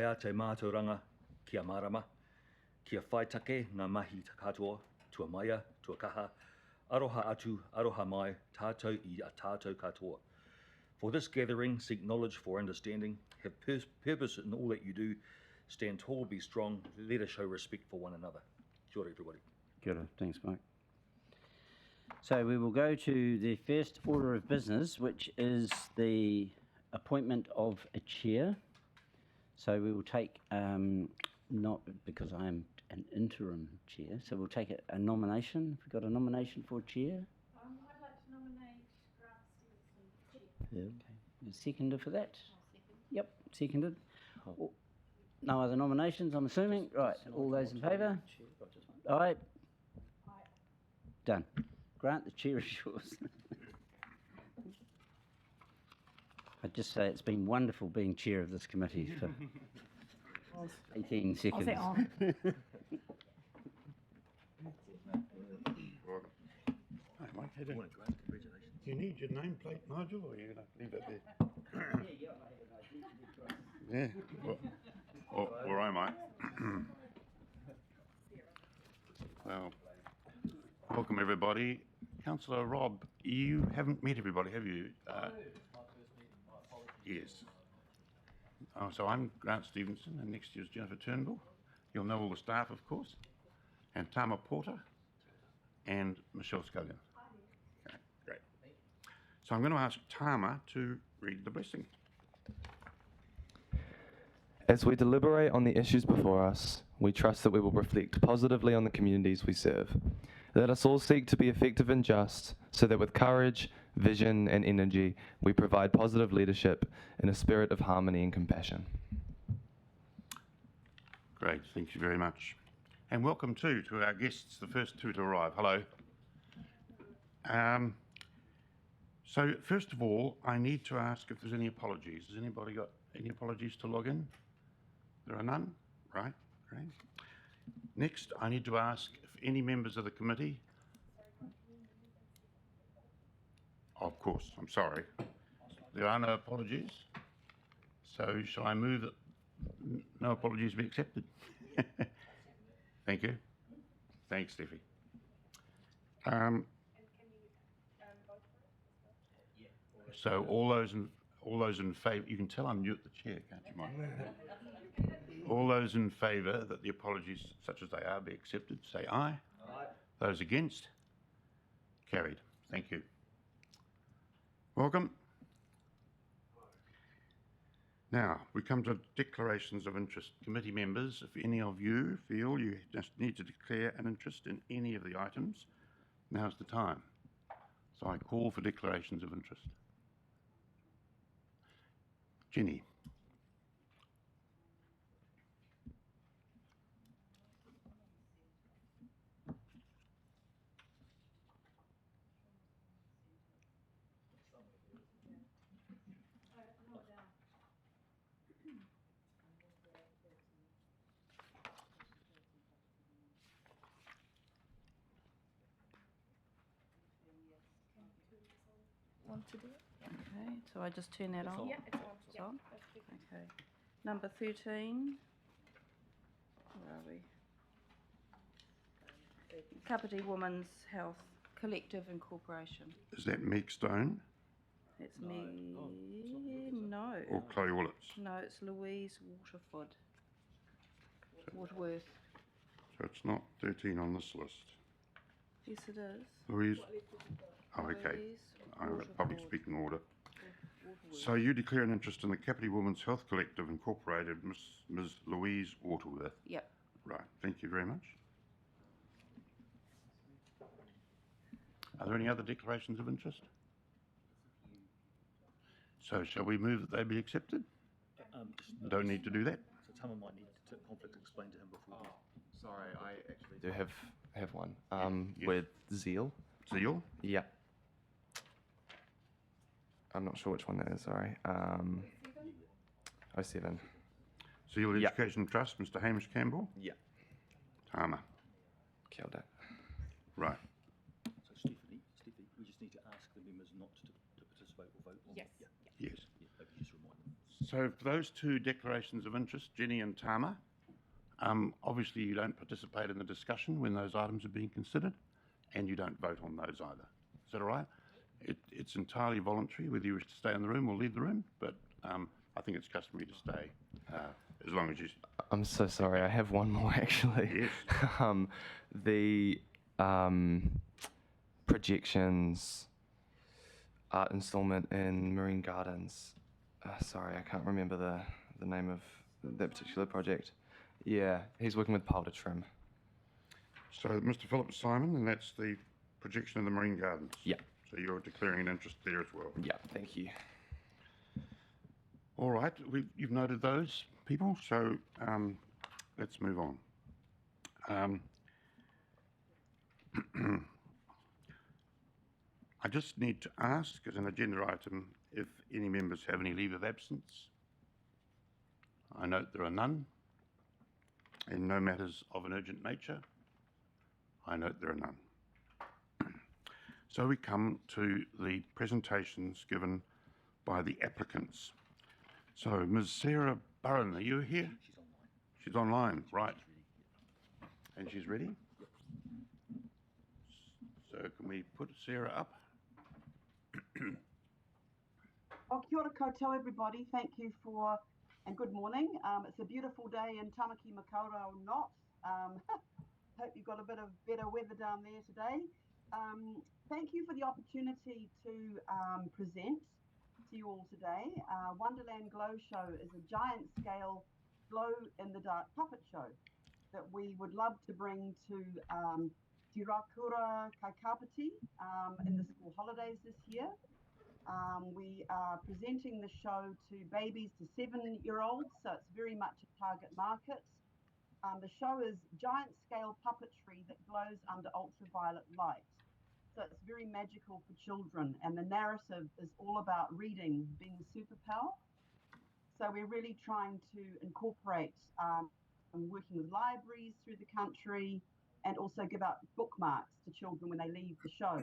taea te mātauranga kia marama, kia whaitake ngā mahi katoa, tua maia, tua kaha, aroha atu, aroha mai, tātou I a tātou katoa. For this gathering, seek knowledge for understanding, have purpose in all that you do, stand tall, be strong, let us show respect for one another. Kia ora, everybody. Kia ora. Thanks, Mike. So we will go to the first order of business, which is the appointment of a chair. So we will take, not because I am an interim chair, so we'll take a nomination. Have we got a nomination for chair? I'd like to nominate Grant Stevenson for chair. Okay. A seconder for that? Second. Yep, seconded. No other nominations, I'm assuming. Right, all those in favour? Aye. Done. Grant, the chair is yours. I'd just say it's been wonderful being chair of this committee for 18 seconds. I'll say on. Do you need your nameplate, Nigel, or are you going to leave it there? Yeah. Or I might. Well, welcome everybody. Councillor Rob, you haven't met everybody, have you? Yes. Oh, so I'm Grant Stevenson, and next year's Jennifer Turnbull. You'll know all the staff, of course, and Tama Porter and Michelle Scullion. Okay, great. So I'm going to ask Tama to read the blessing. As we deliberate on the issues before us, we trust that we will reflect positively on the communities we serve. Let us all seek to be effective and just, so that with courage, vision, and energy, we provide positive leadership in a spirit of harmony and compassion. Great, thank you very much. And welcome too to our guests, the first two to arrive. Hello. So first of all, I need to ask if there's any apologies. Has anybody got any apologies to log in? There are none? Right, great. Next, I need to ask if any members of the committee... Of course, I'm sorry. There are no apologies. So shall I move that no apologies be accepted? Thank you. Thanks, Steffi. So all those in favour, you can tell I'm new at the chair, can't you, Mike? All those in favour that the apologies, such as they are, be accepted, say aye. Aye. Those against? Carried. Thank you. Welcome. Now, we come to declarations of interest. Committee members, if any of you feel you just need to declare an interest in any of the items, now's the time. So I call for declarations of interest. Jenny. Want to do it? Okay, so I just turn that on? Yeah, it's on. It's Yeah, on? that's good. Okay. Number 13. Where are we? Kapiti Women's Health Collective Incorporation. Is that Meg Stone It's me. No. or Chloe Willits? No, it's Louise Waterworth. So it's not 13 on this list. Yes, it is. Louise? Oh, okay. Louise I'm at public Waterworth. speaking order. Waterworth. So you declare an interest in the Kapiti Women's Health Collective Incorporated, Ms. Louise Waterworth. Yep. Right, thank you very much. Are there any other declarations of interest? So shall we move that they be accepted? Don't need to do that. So Tama might need to conflict explain to him before. Sorry, I actually do have one. Yes. With Zeal. Zeal? Yeah. I'm not sure which one that is, sorry. 07. Zeal Yeah. Education Trust, Mr. Hamish Campbell? Yeah. Tama. Killed it. Right. So Stephanie, we just need to ask the members not to participate or vote on. Yes. Yeah. Yes. Yeah, maybe just remind them. So for those two declarations of interest, Jenny and Tama, obviously you don't participate in the discussion when those items are being considered, and you don't vote on those either. Is that all right? It's entirely voluntary whether you wish to stay in the room or leave the room, but I think it's customary to stay as long as you... I'm so sorry, I have one more actually. Yes. The projections art installment in Marine Gardens. Sorry, I can't remember the name of that particular project. Yeah, he's working with Powder Trim. So Mr. Philip Simon, and that's the projection of the Marine Gardens. Yeah. So you're declaring an interest there as well. Yeah, thank you. All right, you've noted those people, so let's move on. I just need to ask, as an agenda item, if any members have any leave of absence. I note there are none, and no matters of an urgent nature. I note there are none. So we come to the presentations given by the applicants. So Ms. Sarah Burren, are you here? She's online, right. And she's ready? So can we put Sarah up? Kia ora koutou, everybody. Thank you for, and good morning. It's a beautiful day in Tamaki Makaurau or not. Hope you've got a bit of better weather down there today. Thank you for the opportunity to present to you all today. Wonderland Glow Show is a giant scale glow-in-the-dark puppet show that we would love to bring to Te Rakura Kaikapiti in the school holidays this year. We are presenting the show to babies to 7-year-olds, so it's very much a target market. The show is giant scale puppetry that glows under ultraviolet light. So it's very magical for children, and the narrative is all about reading being a superpower. So we're really trying to incorporate working with libraries through the country and also give out bookmarks to children when they leave the show.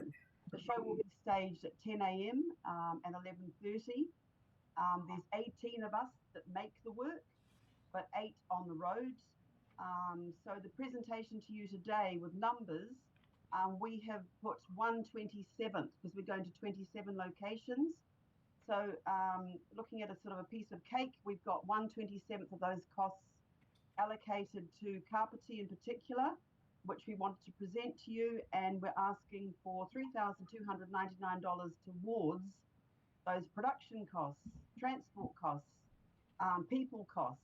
The show will be staged at 10 a.m. And 11:30. There's 18 of us that make the work, but 8 on the road. So the presentation to you today with numbers, we have put 1/27th because we're going to 27 locations. So looking at a sort of a piece of cake, we've got 1/27th of those costs allocated to Kapiti in particular, which we wanted to present to you, and we're asking for $3,299 towards those production costs, transport costs, people costs,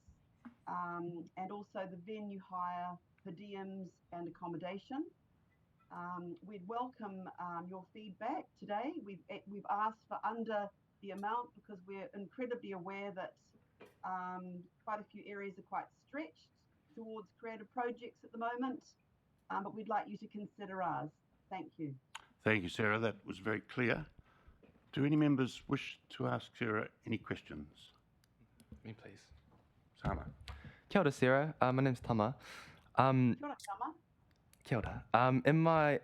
and also the venue hire, per diems and accommodation. We'd welcome your feedback today. We've asked for under the amount because we're incredibly aware that quite a few areas are quite stretched towards creative projects at the moment, but we'd like you to consider ours. Thank you. Thank you, Sarah. That was very clear. Do any members wish to ask Sarah any questions? Me, please. Tama. Kia ora, Sarah. My name's Tama. Kia ora, Tama. Kia ora.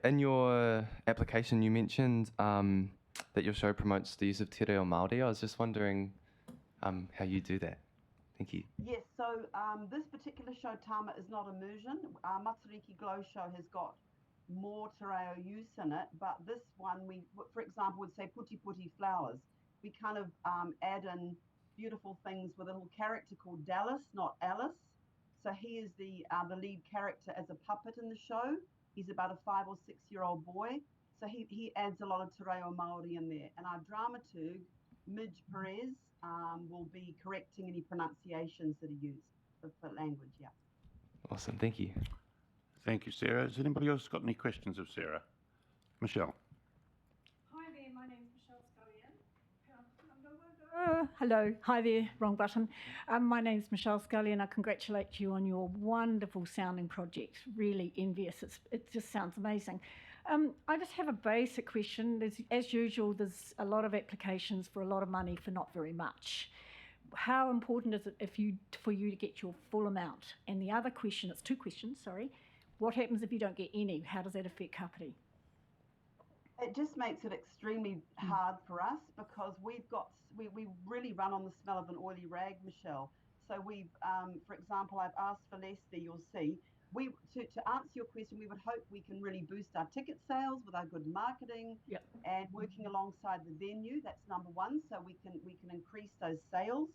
In your application, you mentioned that your show promotes the use of te reo Māori. I was just wondering how you do that. Thank you. Yes, so this particular show, Tama, is not immersion. Our Matariki Glow show has got more te reo use in it, but this one, we, for example, would say puti puti flowers. We kind of add in beautiful things with a little character called Dallas, not Alice. So he is the lead character as a puppet in the show. He's about a 5 or 6 year old boy. So he adds a lot of te reo Māori in there. And our dramaturg, Midge Perez, will be correcting any pronunciations that are used for language, yeah. Awesome, thank you. Thank you, Sarah. Has anybody else got any questions of Sarah? Michelle. Hi there, my name's Michelle Scullion. Hello, hi there, wrong button. My name's Michelle Scullion. I congratulate you on your wonderful sounding project. Really envious. It just sounds amazing. I just have a basic question. As usual, there's a lot of applications for a lot of money for not very much. How important is it for you to get your full amount? And the other question, it's 2 questions, sorry. What happens if you don't get any? How does that affect Kapiti? It just makes it extremely hard for us because we really run on the smell of an oily rag, Michelle. So for example, I've asked for Leslie, you'll see. To answer your question, we would hope we can really boost our ticket sales with our good marketing Yep. and working alongside the venue. That's number one. So we can increase those sales.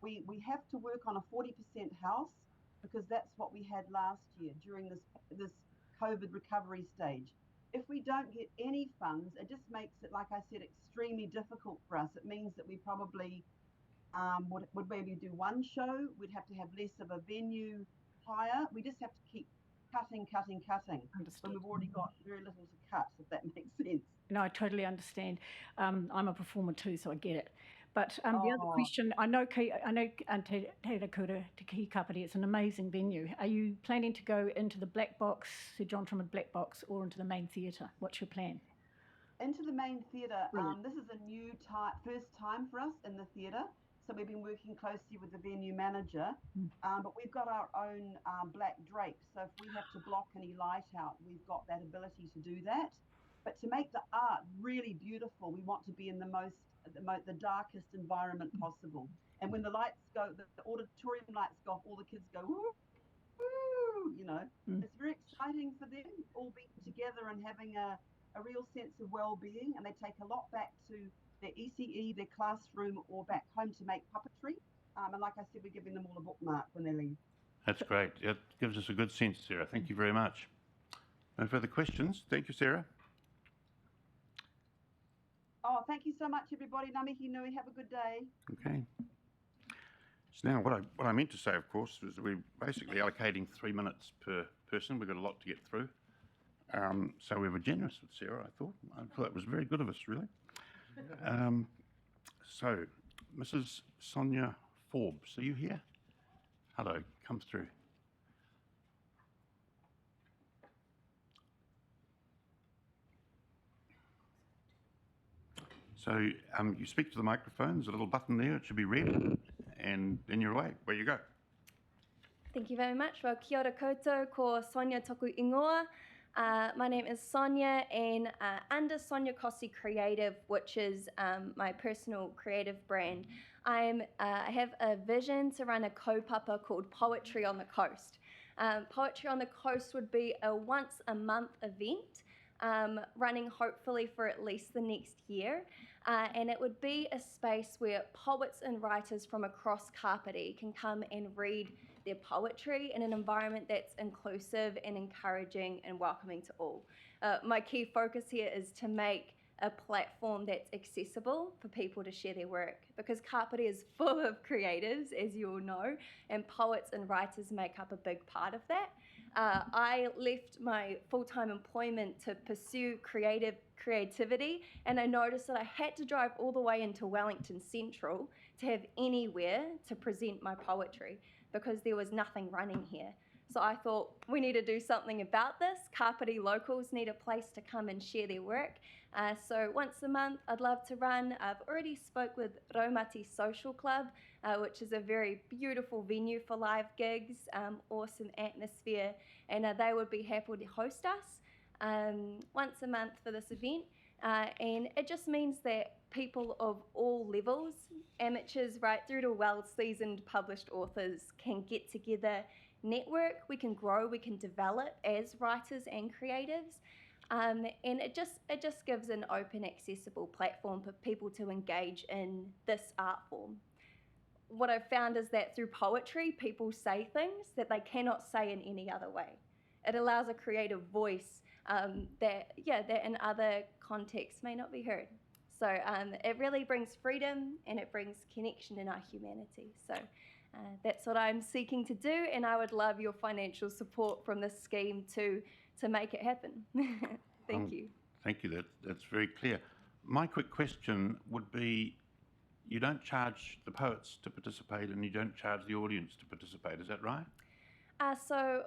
We have to work on a 40% house because that's what we had last year during this COVID recovery stage. If we don't get any funds, it just makes it, like I said, extremely difficult for us. It means that we probably would maybe do one show. We'd have to have less of a venue hire. We just have to keep cutting. Understood. When we've already got very little to cut, if that makes sense. No, I totally understand. I'm a performer too, so I get it. But the other Oh. question, I know Te Kura Te Kihi Kapiti, it's an amazing venue. Are you planning to go into the black box, Sir John Truman black box, or into the main theatre? What's your plan? Into the main theatre. Brilliant. This is a new first time for us in the theatre. So we've been working closely with the venue manager, but we've got our own black drapes. So if we have to block any light out, we've got that ability to do that. But to make the art really beautiful, we want to be in the darkest environment possible. And when the lights go, the auditorium lights go off, all the kids go, woo, woo, you know. It's very exciting for them, all being together and having a real sense of well-being. And they take a lot back to their ECE, their classroom, or back home to make puppetry. And like I said, we're giving them all a bookmark when they leave. That's great. It gives us a good sense, Sarah. Thank you very much. No further questions. Thank you, Sarah. Oh, thank you so much, everybody. Ngā mihi nui. Have a good day. Okay. So now what I meant to say, of course, was we're basically allocating 3 minutes per person. We've got a lot to get through. So we were generous with Sarah, I thought. It was very good of us, really. So, Mrs. Sonia Forbes, are you here? Hello, come through. So you speak to the microphone, there's a little button there, it should be red, and then you're away. Where you go. Thank you very much. Well, kia ora koutou, ko Sonia toku ingoa. My name is Sonia, and under Sonia Kossi Creative, which is my personal creative brand, I have a vision to run a kaupapa called Poetry on the Coast. Poetry on the Coast would be a once a month event, running hopefully for at least the next year. And it would be a space where poets and writers from across Kapiti can come and read their poetry in an environment that's inclusive and encouraging and welcoming to all. My key focus here is to make a platform that's accessible for people to share their work, because Kapiti is full of creatives, as you all know, and poets and writers make up a big part of that. I left my full-time employment to pursue creativity, and I noticed that I had to drive all the way into Wellington Central to have anywhere to present my poetry, because there was nothing running here. So I thought, we need to do something about this. Kapiti locals need a place to come and share their work. So once a month, I'd love to run. I've already spoke with Raumati Social Club, which is a very beautiful venue for live gigs, awesome atmosphere, and they would be happy to host us once a month for this event. And it just means that people of all levels, amateurs right through to well-seasoned published authors, can get together, network, we can grow, we can develop as writers and creatives. And it just gives an open, accessible platform for people to engage in this art form. What I've found is that through poetry, people say things that they cannot say in any other way. It allows a creative voice that in other contexts may not be heard. So it really brings freedom, and it brings connection in our humanity. So that's what I'm seeking to do, and I would love your financial support from this scheme to make it happen. Thank you. Thank you, that's very clear. My quick question would be, you don't charge the poets to participate and you don't charge the audience to participate, is that right? So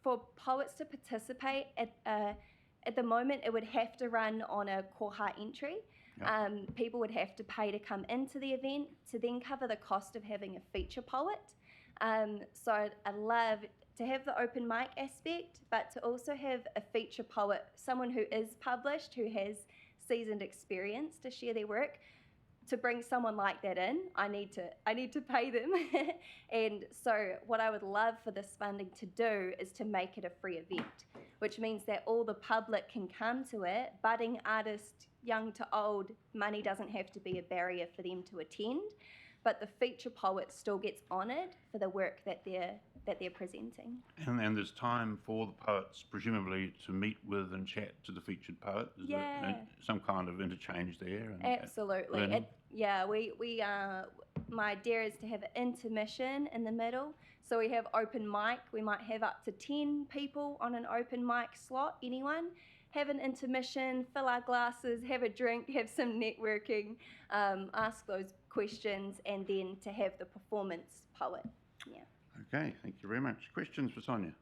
for poets to participate, at the moment it would have to run on a koha entry. Yep. People would have to pay to come into the event to then cover the cost of having a feature poet. So I'd love to have the open mic aspect, but to also have a feature poet, someone who is published, who has seasoned experience to share their work. To bring someone like that in, I need to pay them. And so what I would love for this funding to do is to make it a free event, which means that all the public can come to it, budding artists, young to old. Money doesn't have to be a barrier for them to attend, but the feature poet still gets honoured for the work that they're presenting. And there's time for the poets, presumably, to meet with and chat to the featured poet. Is there some kind of interchange there? Absolutely. learning? My idea is to have an intermission in the middle. So we have open mic. We might have up to 10 people on an open mic slot, anyone. Have an intermission, fill our glasses, have a drink, have some networking, ask those questions, and then to have the performance poet. Yeah. Okay, thank you very much. Questions for Sonia?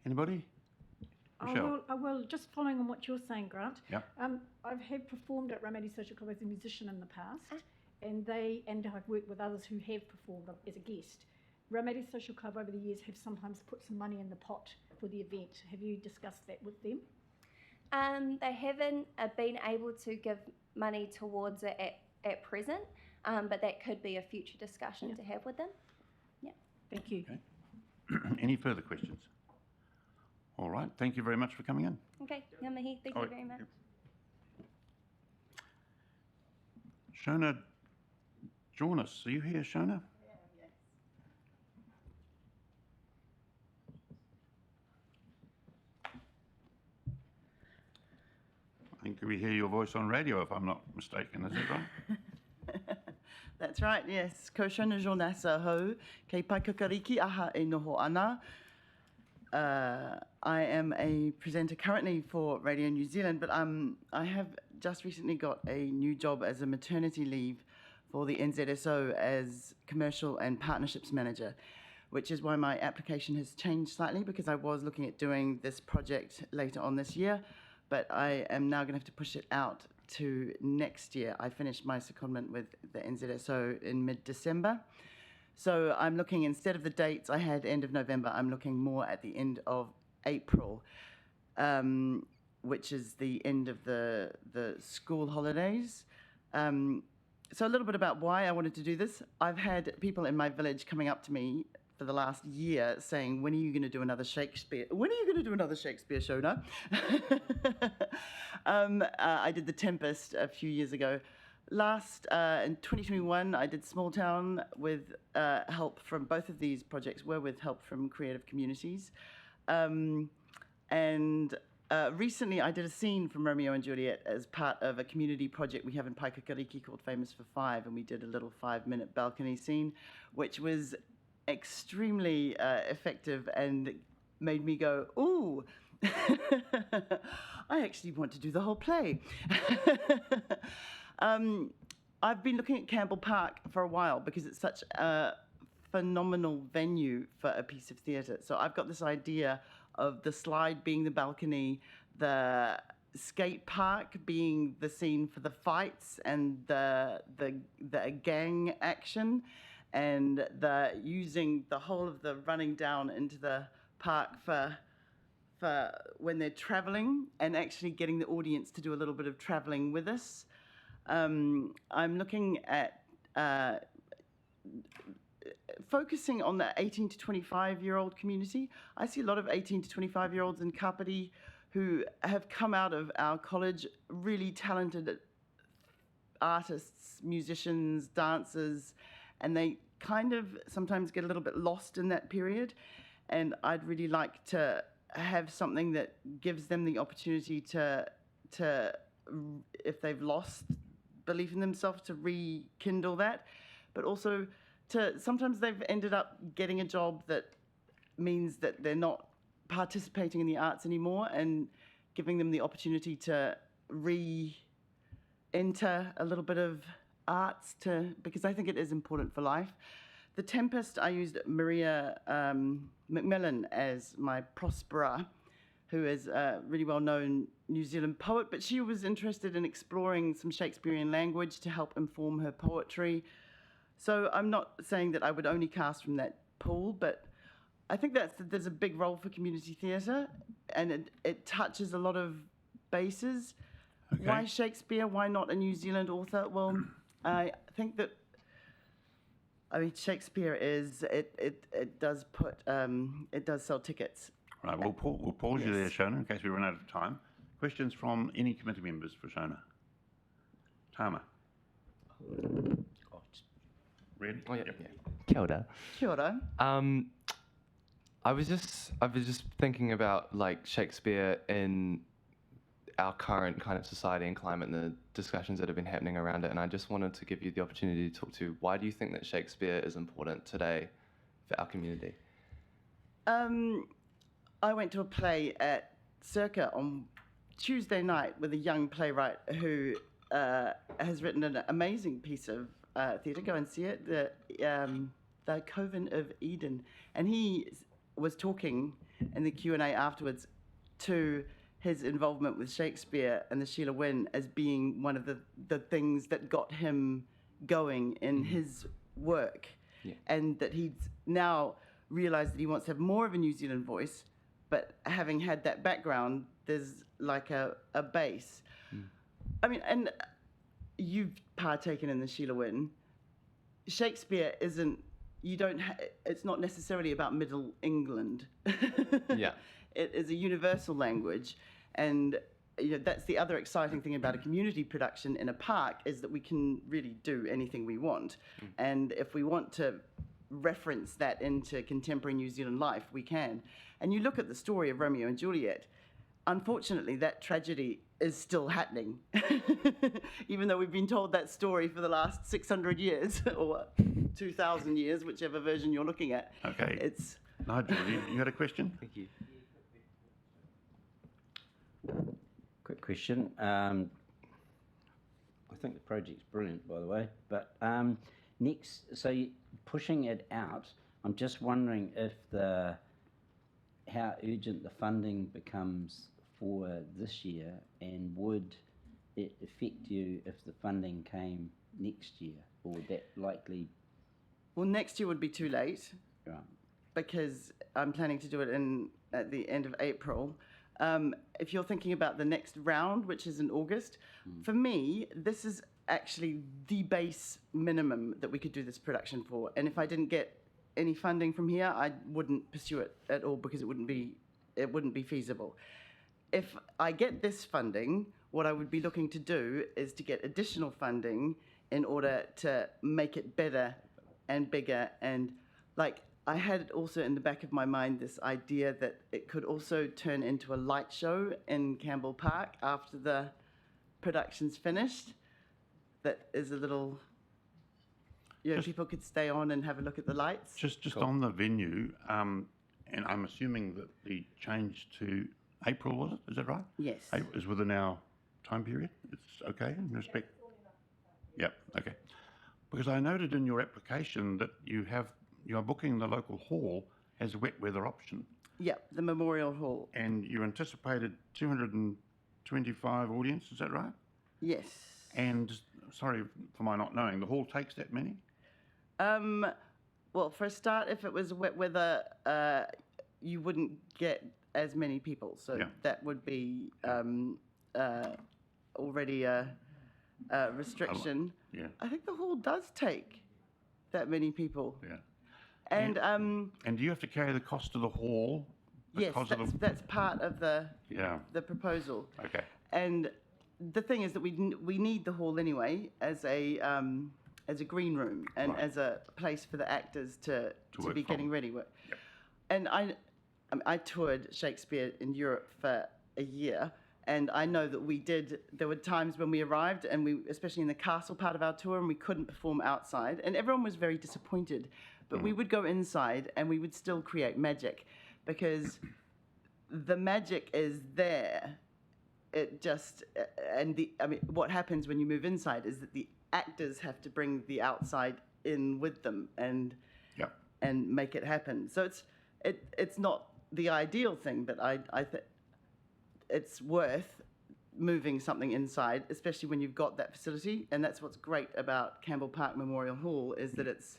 Anybody? Michelle? I will, just following on what you're saying, Grant. Yep. I have performed at Raumati Social Club as a musician in the past, and I've worked with others who have performed as a guest. Raumati Social Club over the years have sometimes put some money in the pot for the event. Have you discussed that with them? They haven't been able to give money towards it at present, but that could be a future discussion to have with them. Yeah. Thank you. Okay. Any further questions? All right, thank you very much for coming in. Okay, ngā mihi, thank you very much. Shona Jonas, are you here, Shona? I think we hear your voice on radio, if I'm not mistaken. Is that right? That's right, yes. Ko Shona Jonas ho, kei paikakariki aha e noho ana. I am a presenter currently for Radio New Zealand, but I have just recently got a new job as a maternity leave for the NZSO as commercial and partnerships manager, which is why my application has changed slightly, because I was looking at doing this project later on this year, but I am now going to have to push it out to next year. I finished my secondment with the NZSO in mid-December. So I'm looking, instead of the dates I had end of November, I'm looking more at the end of April, which is the end of the school holidays. So a little bit about why I wanted to do this. I've had people in my village coming up to me for the last year saying, when are you going to do another Shakespeare? When are you going to do another Shakespeare show now? I did The Tempest a few years ago. In 2021, I did Small Town with help from both of these projects, were with help from creative communities. Recently, I did a scene from Romeo and Juliet as part of a community project we have in Paikakariki called Famous for Five, and we did a little 5-minute balcony scene, which was extremely effective and made me go, ooh, I actually want to do the whole play. I've been looking at Campbell Park for a while because it's such a phenomenal venue for a piece of theatre. So I've got this idea of the slide being the balcony, the skate park being the scene for the fights and the gang action, and using the whole of the running down into the park for when they're travelling, and actually getting the audience to do a little bit of travelling with us. I'm looking at focusing on the 18 to 25-year-old community. I see a lot of 18 to 25-year-olds in Kapiti who have come out of our college really talented artists, musicians, dancers, and they kind of sometimes get a little bit lost in that period. And I'd really like to have something that gives them the opportunity to if they've lost belief in themselves, to rekindle that, but also sometimes they've ended up getting a job that means that they're not participating in the arts anymore, and giving them the opportunity to re-enter a little bit of arts, because I think it is important for life. The Tempest, I used Maria Macmillan as my Prospera, who is a really well-known New Zealand poet, but she was interested in exploring some Shakespearean language to help inform her poetry. So I'm not saying that I would only cast from that pool, but I think there's a big role for community theatre, and it touches a lot of bases. Okay. Why Shakespeare? Why not a New Zealand author? Well, I think that, I mean, Shakespeare is, it does put, it does sell tickets. Right, we'll pause you there, Yes. Shona, in case we run out of time. Questions from any committee members for Shona? Tama? Red? Oh, yeah, Yep. yeah. Kia ora. Kia ora. I was just thinking about like Shakespeare in our current kind of society and climate and the discussions that have been happening around it, and I just wanted to give you the opportunity to talk to why do you think that Shakespeare is important today for our community? I went to a play at Circa on Tuesday night with a young playwright who has written an amazing piece of theatre. Go and see it, the Coven of Eden, and he was talking in the Q&A afterwards to his involvement with Shakespeare and the Sheila Wynne as being one of the things that got him going in his work, and that he's now realised that he wants to have more of a New Zealand voice, but having had that background, there's like a base. I mean, and you've partaken in the Sheila Wynne. Shakespeare isn't, it's not necessarily about Middle England. Yeah. It is a universal language, and you know, that's the other exciting thing about a community production in a park, is that we can really do anything we want. And if we want to reference that into contemporary New Zealand life, we can. And you look at the story of Romeo and Juliet, unfortunately that tragedy is still happening. Even though we've been told that story for the last 600 years or 2,000 years, whichever version you're looking at. Okay. It's Nigel, you had a question? Thank you. Quick question. I think the project's brilliant, by the way. But next, so pushing it out, I'm just wondering if how urgent the funding becomes for this year, and would it affect you if the funding came next year, or would that likely? Well, next year would be too late. Right. Because I'm planning to do it at the end of April. If you're thinking about the next round, which is in August, for me, this is actually the base minimum that we could do this production for. And if I didn't get any funding from here, I wouldn't pursue it at all, because it wouldn't be feasible. If I get this funding, what I would be looking to do is to get additional funding in order to make it better and bigger. And like, I had also in the back of my mind this idea that it could also turn into a light show in Campbell Park after the production's finished. That is a little, you know, people could stay on and have a look at the lights. Just on the venue, and I'm assuming that the change to April, was it? Is that right? Yes. April is within our time period? It's okay in respect? Yep, okay. Because I noted in your application that you are booking the local hall as a wet weather option. Yep, the Memorial Hall. And you anticipated 225 audience, is that right? Yes. And, sorry for my not knowing, the hall takes that many? Well, for a start, if it was wet weather, you wouldn't get as many people. So that would be already a restriction. Yeah. I think the hall does take that many people. Yeah. And And do you have to carry the cost of the hall? yes, because of that's part of the Yeah. proposal. Okay. And the thing is that we need the hall anyway as a green room and Right. as a place for the actors to work be getting from. ready with. And I toured Shakespeare in Europe for a year, and I know that there were times when we arrived, and especially in the castle part of our tour, and we couldn't perform outside, and everyone was very disappointed. But we would go inside, and we would still create magic, because the magic is there. It just, what happens when you move inside is that the actors have to bring the outside in with them and make it happen. So it's not the ideal thing, but I think it's worth moving something inside, especially when you've got that facility. And that's what's great about Campbell Park Memorial Hall, is that it's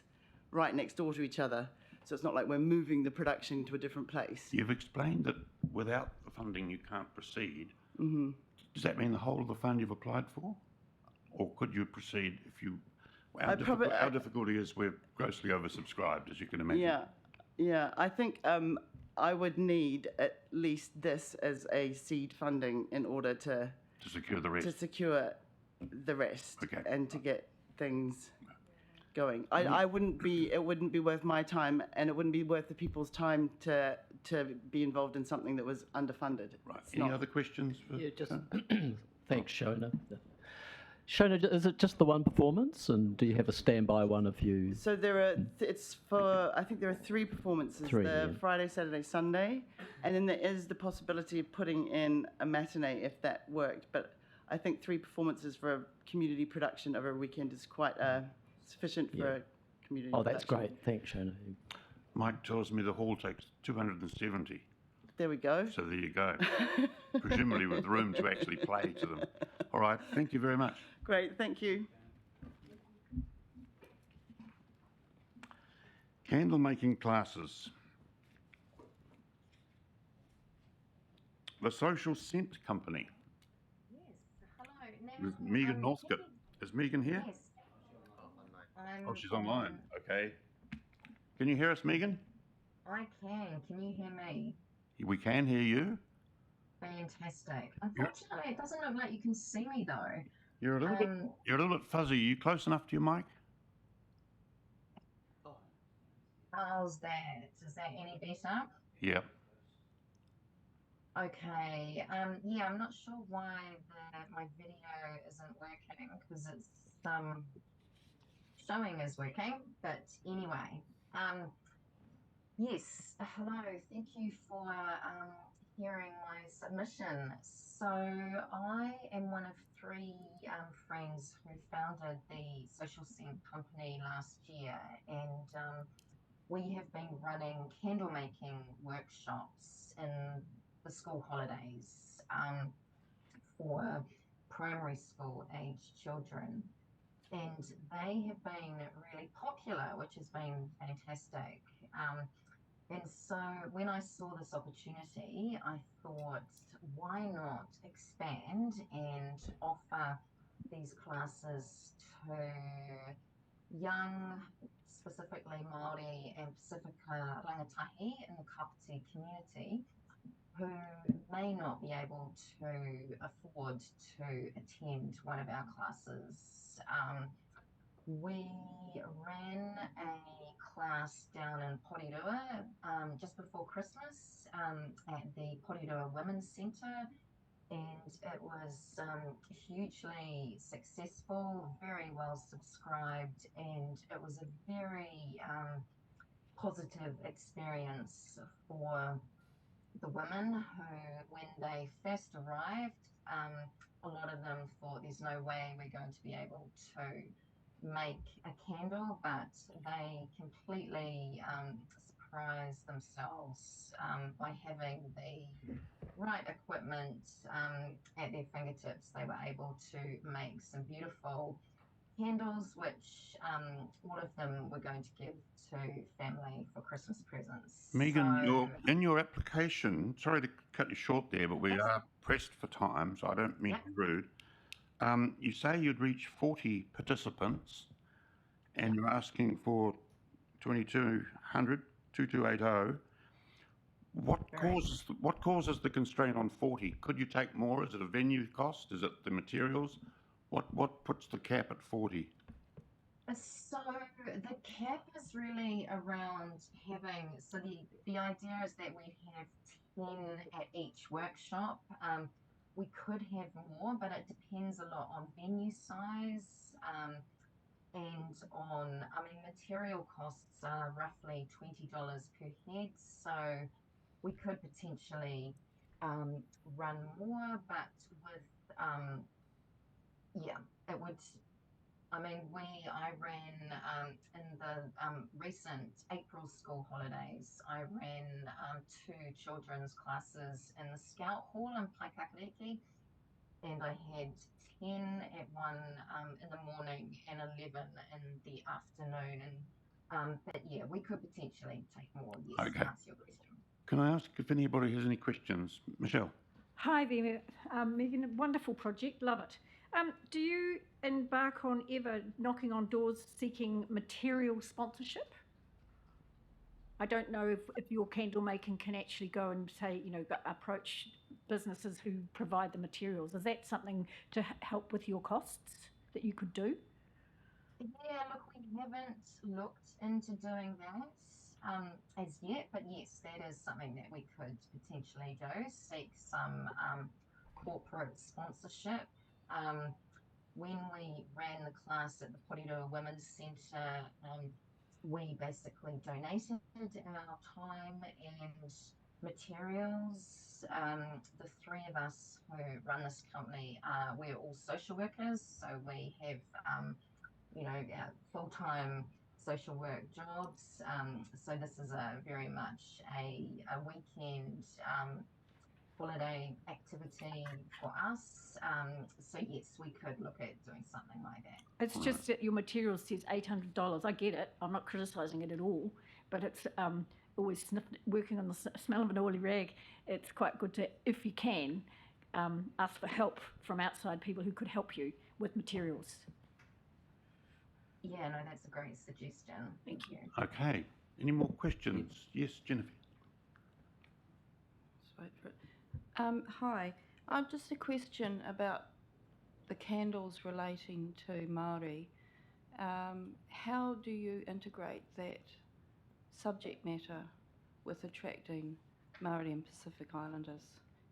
right next door to each other. So it's not like we're moving the production to a different place. You've explained that without the funding you can't proceed. Mm-hmm. Does that mean the whole of the fund you've applied for? Or could you proceed if you... Our difficulty is we're grossly oversubscribed, as you can imagine. Yeah. I think I would need at least this as a seed funding in order to secure the rest. Okay. And to get things going. Mm-hmm. It wouldn't be worth my time, and it wouldn't be worth the people's time to be involved in something that was underfunded. Right. Any other questions? Thanks, Shona. Shona, is it just the one performance, and do you have a standby one if you... So I think there are 3 performances, Friday, Saturday, Sunday, and then there is the possibility of putting in a matinee if that worked, but I think 3 performances for a community production over a weekend is quite sufficient for a community production. Oh, that's great. Thanks, Shona. Mike tells me the hall takes 270. There we go. So there you go. Presumably with room to actually play to them. All right, thank you very much. Great, thank you. Candle making classes. The Social Scent Company. Yes, hello. With Megan Northcote. Is Megan here? Yes. Oh, she's online. Okay. Can you hear us, Megan? I can. Can you hear me? We can hear you. Fantastic. Unfortunately, it doesn't look like you can see me though. You're a little bit fuzzy. Are you close enough to your mic? How's that? Is that any better? Yep. Okay. Yeah, I'm not sure why my video isn't working because it's showing is working. But anyway, yes. Hello. Thank you for hearing my submission. So I am one of 3 friends who founded the Social Scent Company last year, and we have been running candle making workshops in the school holidays for primary school aged children, and they have been really popular, which has been fantastic. And so when I saw this opportunity, I thought, why not expand and offer these classes to young, specifically Māori and Pasifika rangatahi in the Kapiti community, who may not be able to afford to attend one of our classes. We ran a class down in Porirua just before Christmas at the Porirua Women's Centre, and it was hugely successful, very well subscribed, and it was a very positive experience for the women who, when they first arrived, a lot of them thought there's no way we're going to be able to make a candle, but they completely surprised themselves by having the right equipment at their fingertips. They were able to make some beautiful candles, which all of them were going to give to family for Christmas presents. Megan, in your application, sorry to cut you short there, but we are pressed for time, so I don't mean to be rude. You say you'd reach 40 participants, and you're asking for 2280. What causes the constraint on 40? Could you take more? Is it a venue cost? Is it the materials? What puts the cap at 40? So the cap is really around having, so the idea is that we have 10 at each workshop. We could have more, but it depends a lot on venue size and on, material costs are roughly $20 per head. So we could potentially run more, but with, it would, I ran in the recent April school holidays, I ran 2 children's classes in the Scout Hall in Paikakariki, and I had 10 at one in the morning and 11 in the afternoon. And But yeah, we could potentially take more, yes, Okay. to answer your question. Can I ask if anybody has any questions? Michelle? Hi there, Megan. Wonderful project, love it. Do you embark on ever knocking on doors seeking material sponsorship? I don't know if your candle making can actually go and say, approach businesses who provide the materials. Is that something to help with your costs that you could do? Yeah, look, we haven't looked into doing that as yet, but yes, that is something that we could potentially do, seek some corporate sponsorship. When we ran the class at the Porirua Women's Centre, we basically donated our time and materials. The three of us who run this company, we're all social workers, so we have full-time social work jobs. So this is a very much a weekend holiday activity for us. So yes, we could look at doing something like that. It's just that your material says $800. I get it. I'm not criticising it at all, but it's always working on the smell of an oily rag. It's quite good to, if you can, ask for help from outside people who could help you with materials. Yeah, no, that's a great suggestion. Thank you. Okay. Any more questions? Yes, Jennifer. Just wait for it. Hi. Just a question about the candles relating to Māori. How do you integrate that subject matter with attracting Māori and Pacific Islanders?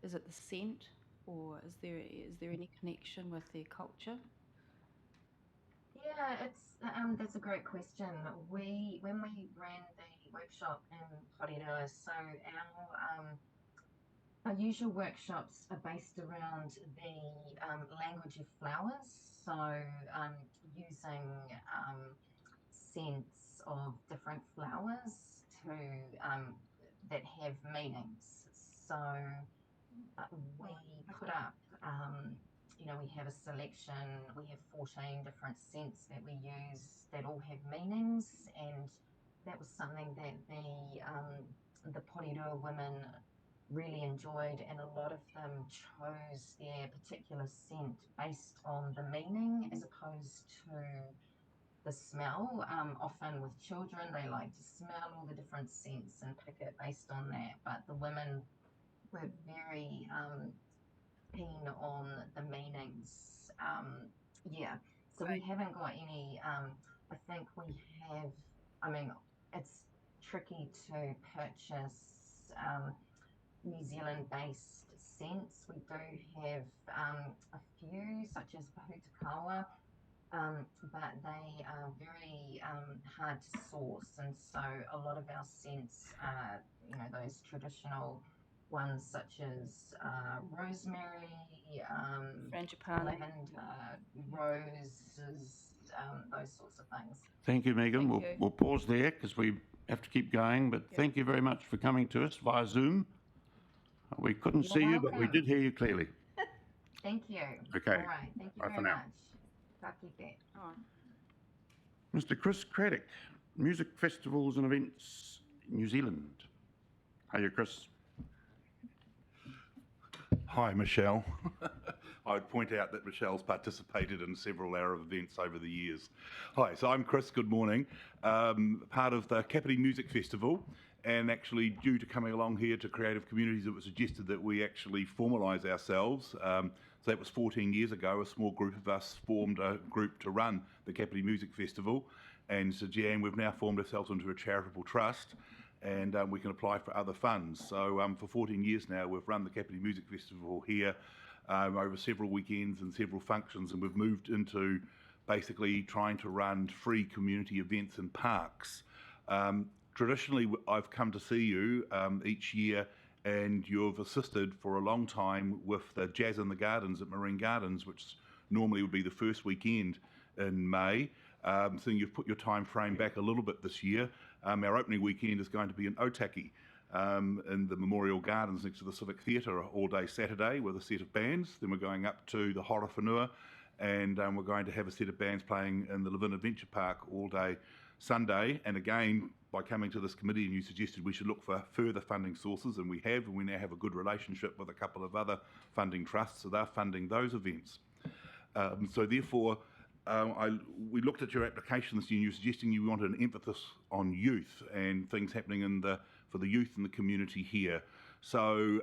Is it the scent, or is there any connection with their culture? Yeah, that's a great question. When we ran the workshop in Porirua, so our usual workshops are based around the language of flowers. So using scents of different flowers to that have meanings. So we put up. We have a selection, we have 14 different scents that we use that all have meanings, and that was something that the Porirua women really enjoyed, and a lot of them chose their particular scent based on the meaning as opposed to the smell. Often with children, they like to smell all the different scents and pick it based on that, but the women were very keen on the meanings. So we haven't got any, I think we have, it's tricky to purchase New Zealand based scents. We do have a few, such as Pahutakawa, but they are very hard to source, and so a lot of our scents are, those traditional ones such as rosemary, Frangipani, lavender, roses, those sorts of things. Thank you, Megan. Thank you. We'll pause there because we have to keep going, but thank you very much for coming to us via Zoom. We couldn't see you, but we did hear you clearly. Thank you. Okay. All right. Thank you Bye for very now. much. Ka kite. Mr. Chris Craddock, Music Festivals and Events, New Zealand. Hiya, Chris. Hi, Michelle. I would point out that Michelle's participated in several of our events over the years. Hi, so I'm Chris, good morning. Part of the Kapiti Music Festival, and actually due to coming along here to Creative Communities, it was suggested that we actually formalise ourselves. So that was 14 years ago. A small group of us formed a group to run the Kapiti Music Festival, and so Jan, we've now formed ourselves into a charitable trust, and we can apply for other funds. So for 14 years now, we've run the Kapiti Music Festival here over several weekends and several functions, and we've moved into basically trying to run free community events in parks. Traditionally, I've come to see you each year, and you've assisted for a long time with the Jazz in the Gardens at Marine Gardens, which normally would be the first weekend in May. So you've put your time frame back a little bit this year. Our opening weekend is going to be in Otaki in the Memorial Gardens next to the Civic Theatre all day Saturday with a set of bands. Then we're going up to the Hora Whenua, and we're going to have a set of bands playing in the Levin Adventure Park all day Sunday. And again, by coming to this committee, and you suggested we should look for further funding sources, and we have, and we now have a good relationship with a couple of other funding trusts, so they're funding those events. So therefore, we looked at your application this year, and you were suggesting you wanted an emphasis on youth and things happening for the youth in the community here. So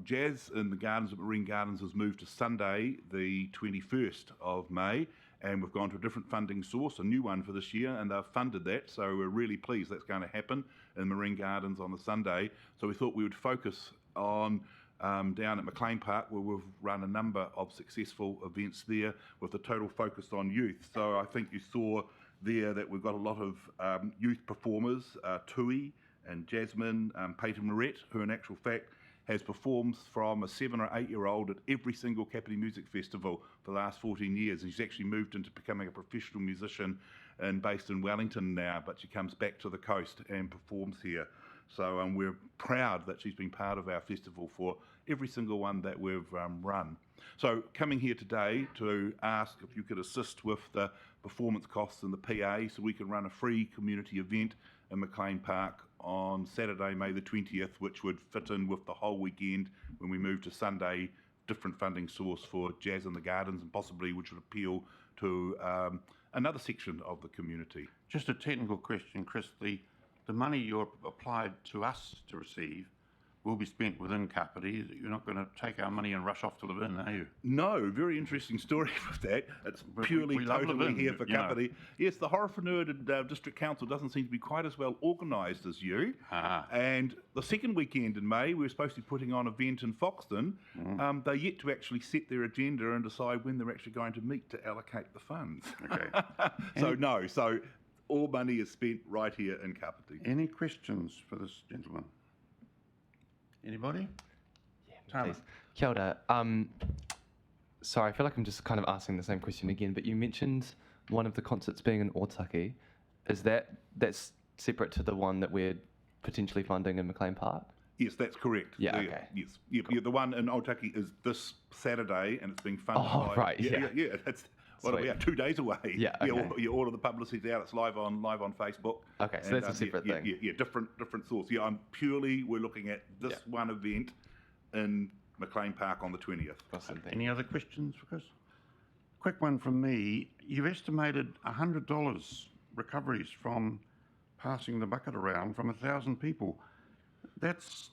Jazz in the Gardens at Marine Gardens has moved to Sunday, the 21st of May, and we've gone to a different funding source, a new one for this year, and they've funded that, so we're really pleased that's going to happen in Marine Gardens on the Sunday. So we thought we would focus on down at McLean Park, where we've run a number of successful events there with a total focus on youth. So I think you saw there that we've got a lot of youth performers, Tui and Jasmine, Peyton Moret, who in actual fact has performed from a 7 or 8 year old at every single Kapiti Music Festival for the last 14 years. And she's actually moved into becoming a professional musician and based in Wellington now, but she comes back to the coast and performs here. So we're proud that she's been part of our festival for every single one that we've run. So coming here today to ask if you could assist with the performance costs and the PA so we can run a free community event in McLean Park on Saturday, May the 20th, which would fit in with the whole weekend when we move to Sunday, different funding source for Jazz in the Gardens, and possibly which would appeal to another section of the community. Just a technical question, Chris. The money you're applied to us to receive will be spent within Kapiti. You're not going to take our money and rush off to Levin, are you? No, very interesting story with that. It's purely we love totally Levin, here for you know. Kapiti. Yes, the Horowhenua District Council doesn't seem to be quite as well organised as you. And the second weekend in May, we were supposed to be putting on an event in Foxton. They're yet to actually set their agenda and decide when they're actually going to meet to allocate the funds. Okay. So all money is spent right here in Kapiti. Any questions for this gentleman? Anybody? Yeah, please. Kia ora. Sorry, I feel like I'm just kind of asking the same question again, but you mentioned one of the concerts being in Otaki. Is that's separate to the one that we're potentially funding in McLean Park? Yes, that's correct. Yeah, okay. Yes. Yeah, the one in Otaki is this Saturday, and it's being funded Oh, by... right, Yeah. It's, what are we Sweet. at, 2 days away? Yeah, okay. All of the publicity's out. It's live on Facebook. Okay, so that's a separate thing. Yeah, different source. Yeah, we're looking at this one event in McLean Park on the 20th. Awesome, Any other questions for Chris? Quick one from me. You've estimated $100 recoveries from passing the bucket around from 1,000 people. That's.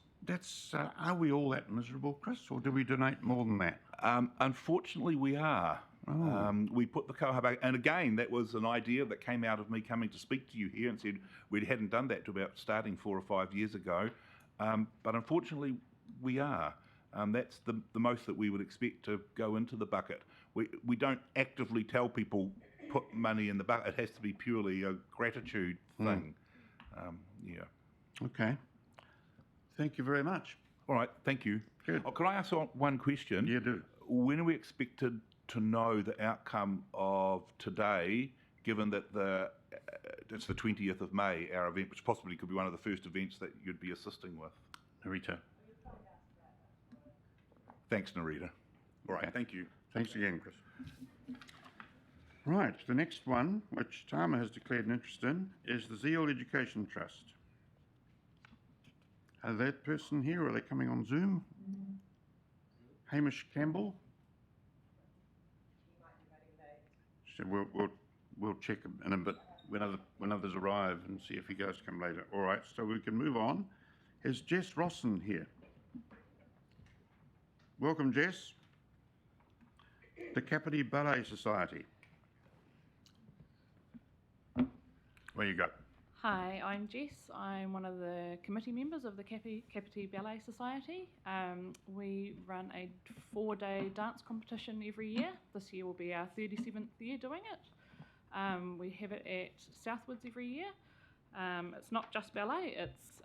Are we all that miserable, Chris, or do we donate more than that? Unfortunately, we are. We put the koha back, and again, that was an idea that came out of me coming to speak to you here, and said we hadn't done that to about starting 4 or 5 years ago. But unfortunately, we are. That's the most that we would expect to go into the bucket. We don't actively tell people put money in the bucket. It has to be purely a gratitude thing. Okay. Thank you very much. All right, thank you. Good. Can I ask one question? Yeah, do. When are we expected to know the outcome of today, given that it's the 20th of May, our event, which possibly could be one of the first events that you'd be assisting with? Narita. Thanks, Narita. All right, Okay. thank you. Thanks again, Chris. Right, the next one, which Tama has declared an interest in, is the Zeal Education Trust. Are that person here, or are they coming on Zoom? Hamish Campbell? So we'll check in a bit when others arrive and see if he goes to come later. All right, so we can move on. Is Jess Rosson here? Welcome, Jess. The Kapiti Ballet Society. Where you go? Hi, I'm Jess. I'm one of the committee members of the Kapiti Ballet Society. We run a 4-day dance competition every year. This year will be our 37th year doing it. We have it at Southwoods every year. It's not just ballet, it's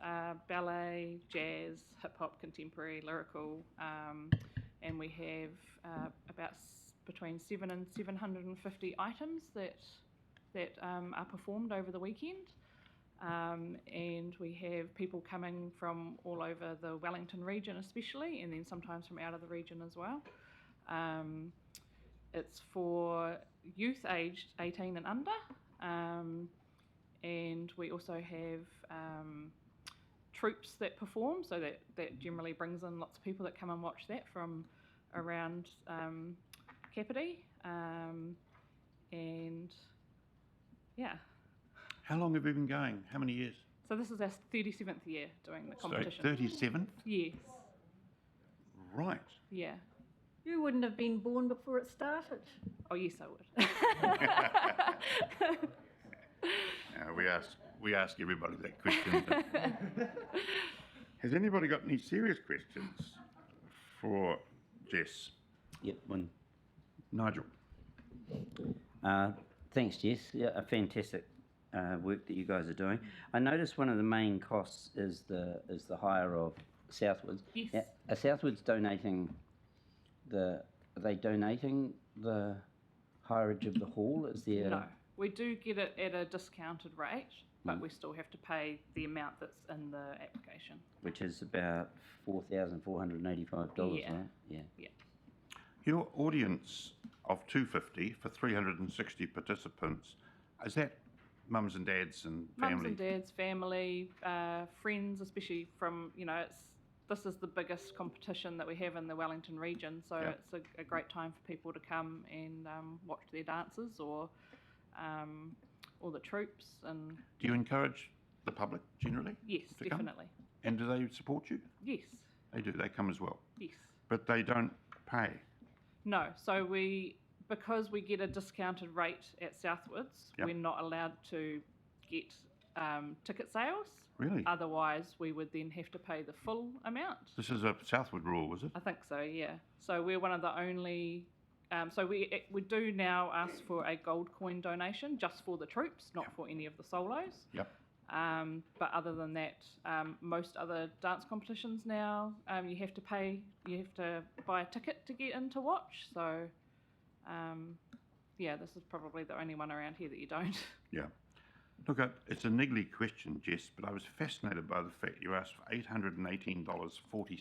ballet, jazz, hip-hop, contemporary, lyrical, and we have about between 7 and 750 items that are performed over the weekend. And we have people coming from all over the Wellington region especially, and then sometimes from out of the region as well. It's for youth aged 18 and under, and we also have troops that perform, so that generally brings in lots of people that come and watch that from around Kapiti, and yeah. How long have you been going? How many years? So this is our 37th year doing the competition. 37th? Yes. Right. Yeah. You wouldn't have been born before it started. Oh yes, I would. We ask everybody that question. Has anybody got any serious questions for Jess? Yep, one. Nigel. Thanks, Jess. Yeah, a fantastic work that you guys are doing. I noticed one of the main costs is the hire of Southwoods. Yes. Are Southwoods donating are they donating the hireage of the hall? Is there? No, we do get it at a discounted rate, but we still have to pay the amount that's in the application. Which is about $4,485, Yeah. right? Yeah. Yeah. Your audience of 250 for 360 participants, is that mums and dads and family? Mums and dads, family, friends, especially from, this is the biggest competition that we have in the Wellington region, so Yeah. it's a great time for people to come and watch their dances or the troops. And Do you encourage the public generally? yes, to come? definitely. And do they support you? Yes. They do, they come as well. Yes. But they don't pay. No, so because we get a discounted rate at Southwoods, Yep. we're not allowed to get ticket sales. Really? Otherwise, we would then have to pay the full amount. This is a Southwood rule, is it? I think so, yeah. So we're one of the only. So we do now ask for a gold coin donation just for the troops, not for any of the solos. Yep. But other than that, most other dance competitions now, you have to buy a ticket to get in to watch. So, this is probably the only one around here that you don't. Yeah. Look, it's a niggly question, Jess, but I was fascinated by the fact you asked for $818.40.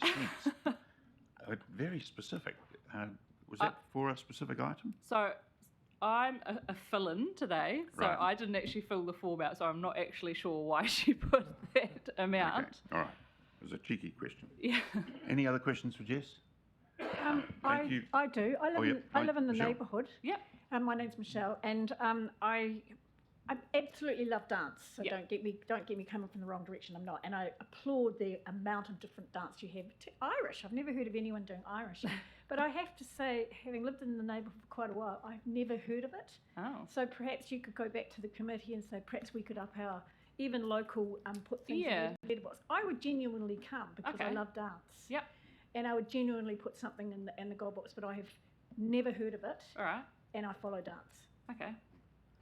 Very specific. Was that for a specific item? So I'm a fill-in today, so Right. I didn't actually fill the form out, so I'm not actually sure why she put that amount. Okay. All right. It was a cheeky question. Yeah. Any other questions for Jess? I you. do. I live, Oh, yep. I live in the Michelle. neighbourhood. Yep. My name's Michelle, and I absolutely love dance. So Yep. don't get me coming from the wrong direction. I'm not, and I applaud the amount of different dance you have. Irish. I've never heard of anyone doing Irish, but I have to say, having lived in the neighbourhood for quite a while, I've never heard of it. Oh. So perhaps you could go back to the committee and say perhaps we could up our even local put things Yeah. in the letterbox. I would genuinely come because I Okay. love dance. Yep. And I would genuinely put something in the gold box, but I have never heard of it, All right. and I follow dance. Okay.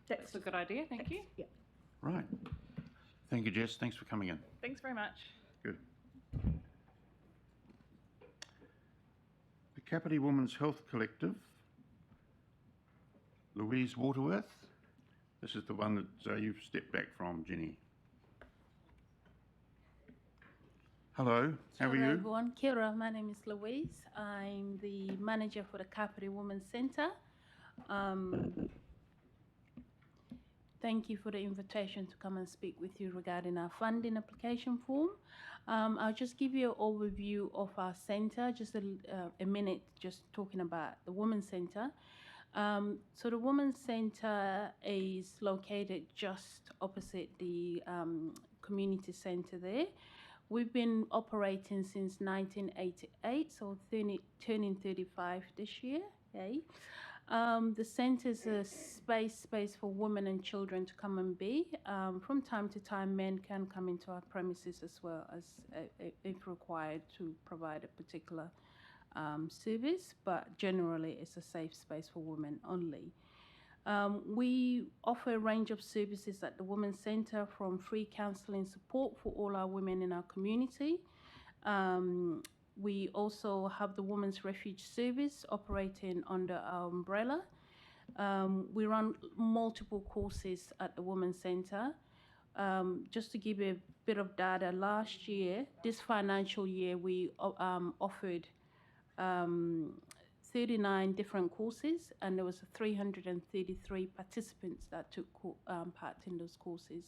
That's That's a good idea. Thank you. Yeah. Right. Thank you, Jess. Thanks for coming in. Thanks very much. Good. The Kapiti Women's Health Collective, Louise Waterworth. This is the one that you've stepped back from, Jenny. Hello, how are Hello you? everyone. Kia ora, my name is Louise. I'm the manager for the Kapiti Women's Centre. Thank you for the invitation to come and speak with you regarding our funding application form. I'll just give you an overview of our centre, just a minute just talking about the Women's Centre. So the Women's Centre is located just opposite the community centre there. We've been operating since 1988, so turning 35 this year. Okay. The centre is a space for women and children to come and be. From time to time, men can come into our premises as well as, if required, to provide a particular service, but generally it's a safe space for women only. We offer a range of services at the Women's Centre, from free counselling support for all our women in our community. We also have the Women's Refuge Service operating under our umbrella. We run multiple courses at the Women's Centre. Just to give you a bit of data, last year, this financial year, we offered 39 different courses, and there was 333 participants that took part in those courses.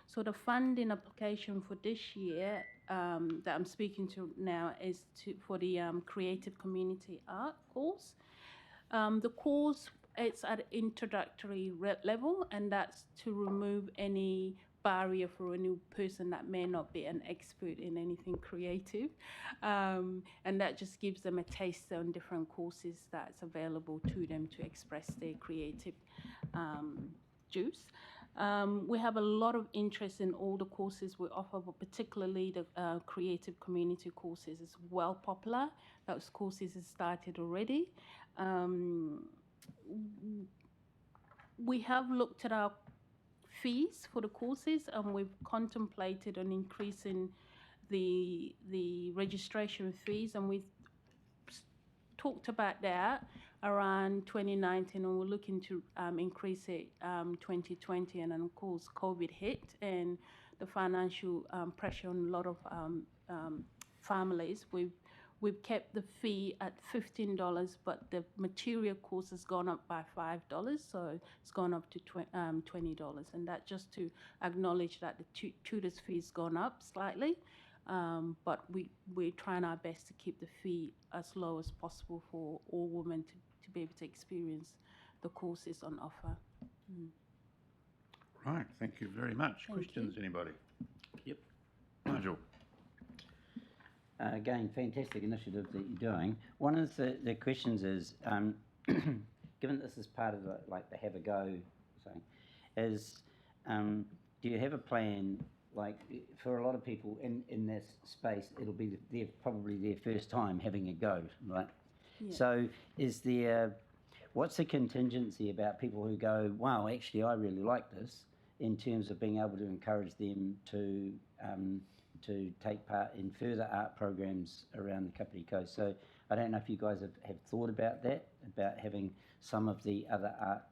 So the funding application for this year that I'm speaking to now is for the Creative Community Art course. The course, it's at introductory level, and that's to remove any barrier for a new person that may not be an expert in anything creative. And that just gives them a taste on different courses that's available to them to express their creative juice. We have a lot of interest in all the courses we offer, but particularly the creative community courses is well popular. Those courses have started already. We have looked at our fees for the courses, and we've contemplated on increasing the registration fees, and we've talked about that around 2019, and we're looking to increase it 2020, and then of course COVID hit, and the financial pressure on a lot of families. We've kept the fee at $15, but the material course has gone up by $5, so it's gone up to $20, and that just to acknowledge that the tutor's fee's gone up slightly, but we're trying our best to keep the fee as low as possible for all women to be able to experience the courses on offer. Right, thank you very much. Questions, anybody? Yep. Nigel. Again, fantastic initiative that you're doing. One of the questions is, given this is part of the Have a Go thing, is do you have a plan, like for a lot of people in this space, it'll be probably their first time having a go, right? Yeah. So is there, what's the contingency about people who go, wow, actually I really like this, in terms of being able to encourage them to take part in further art programs around the Kapiti Coast? So I don't know if you guys have thought about that, about having some of the other art,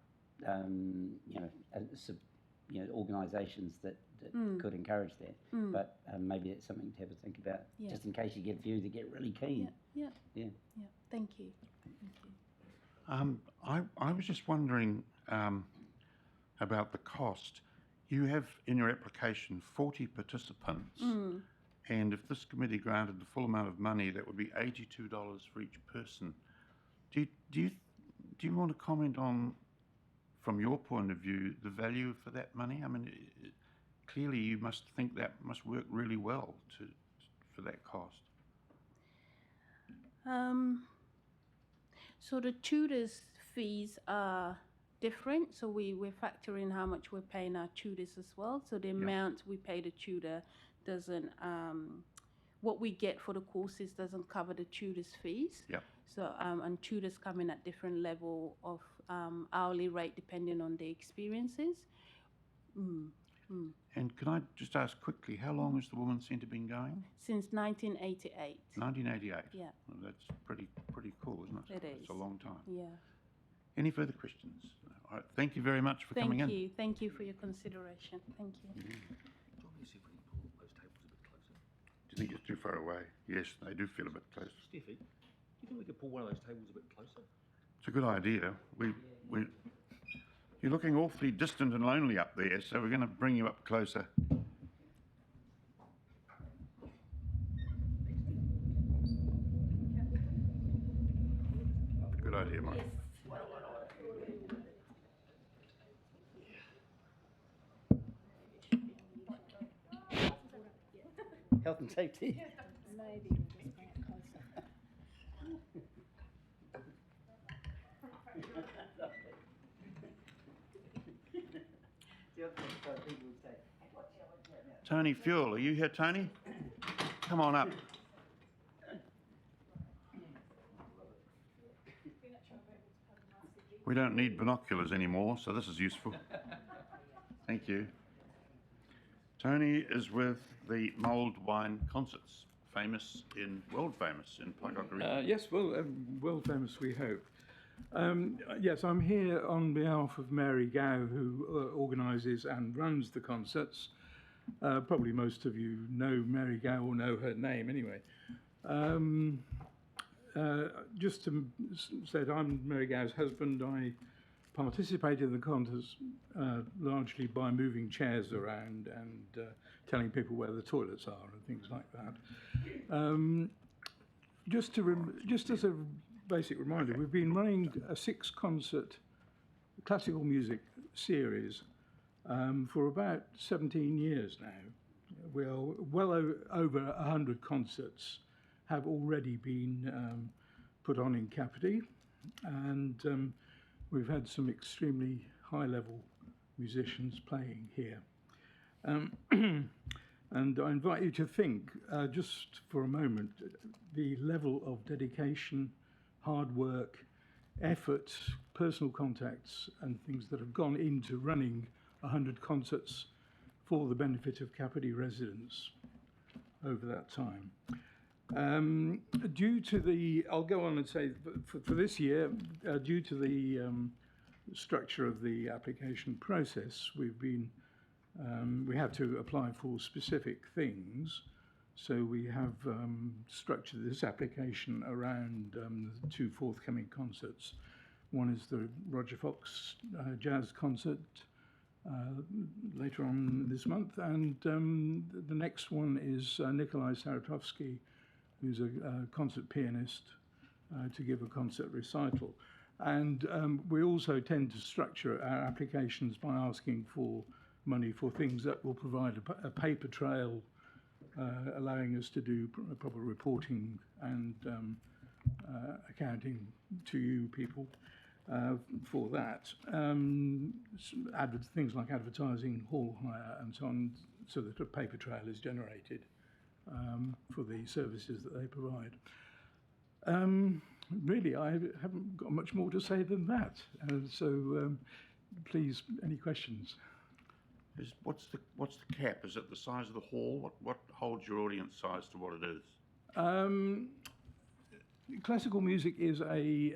organisations that could encourage that. But maybe it's something to have a think about, just in case you get a few that get really keen. Yeah. Thank you. I was just wondering about the cost. You have in your application 40 participants, and if this committee granted the full amount of money, that would be $82 for each person. Do you want to comment on, from your point of view, the value for that money? I mean, clearly you must think that must work really well for that cost. So the tutors' fees are different, so we factor in how much we're paying our tutors as well. So the amount we pay the tutor doesn't, what we get for the courses doesn't cover the tutors' fees. Yeah. So and tutors come in at different level of hourly rate depending on the experiences. And can I just ask quickly, how long has the Women's Centre been going? Since 1988. 1988. Yeah. Well, that's pretty cool, isn't it? It is. It's a long time. Yeah. Any further questions? All right, thank you very much for coming in. Thank you for your consideration. Thank you. Do you want me to see if we can pull those tables a bit closer? Do you think it's too far away? Yes, they do feel a bit close. Steffi, do you think we could pull one of those tables a bit closer? It's a good idea. You're looking awfully distant and lonely up there, so we're going to bring you up closer. Good idea, Mike. Health and safety. Maybe we'll just bring it closer. Tony Fuel, are you here, Tony? Come on up. We don't need binoculars anymore, so this is useful. Thank you. Tony is with the Mulled Wine Concerts, world famous in Paikaka. Yes, well, world famous, we hope. Yes, I'm here on behalf of Mary Gow, who organises and runs the concerts. Probably most of you know Mary Gow or know her name anyway. just to say that I'm Mary Gow's husband. I participated in the concerts largely by moving chairs around and telling people where the toilets are and things like that. Just as a basic reminder, we've been running a 6-concert classical music series for about 17 years now. Well over 100 concerts have already been put on in Kapiti, and we've had some extremely high-level musicians playing here. And I invite you to think, just for a moment, the level of dedication, hard work, effort, personal contacts, and things that have gone into running 100 concerts for the benefit of Kapiti residents over that time. Due to the, I'll go on and say, for this year, due to the structure of the application process, we have to apply for specific things. So we have structured this application around the 2 forthcoming concerts. One is the Roger Fox jazz concert later on this month, and the next one is Nikolai Saratovsky, who's a concert pianist, to give a concert recital. And we also tend to structure our applications by asking for money for things that will provide a paper trail, allowing us to do proper reporting and accounting to you people for that. Things like advertising, hall hire and so on, so that a paper trail is generated for the services that they provide. Really, I haven't got much more to say than that. Please, any questions? What's the cap? Is it the size of the hall? What holds your audience size to what it is? Classical music is I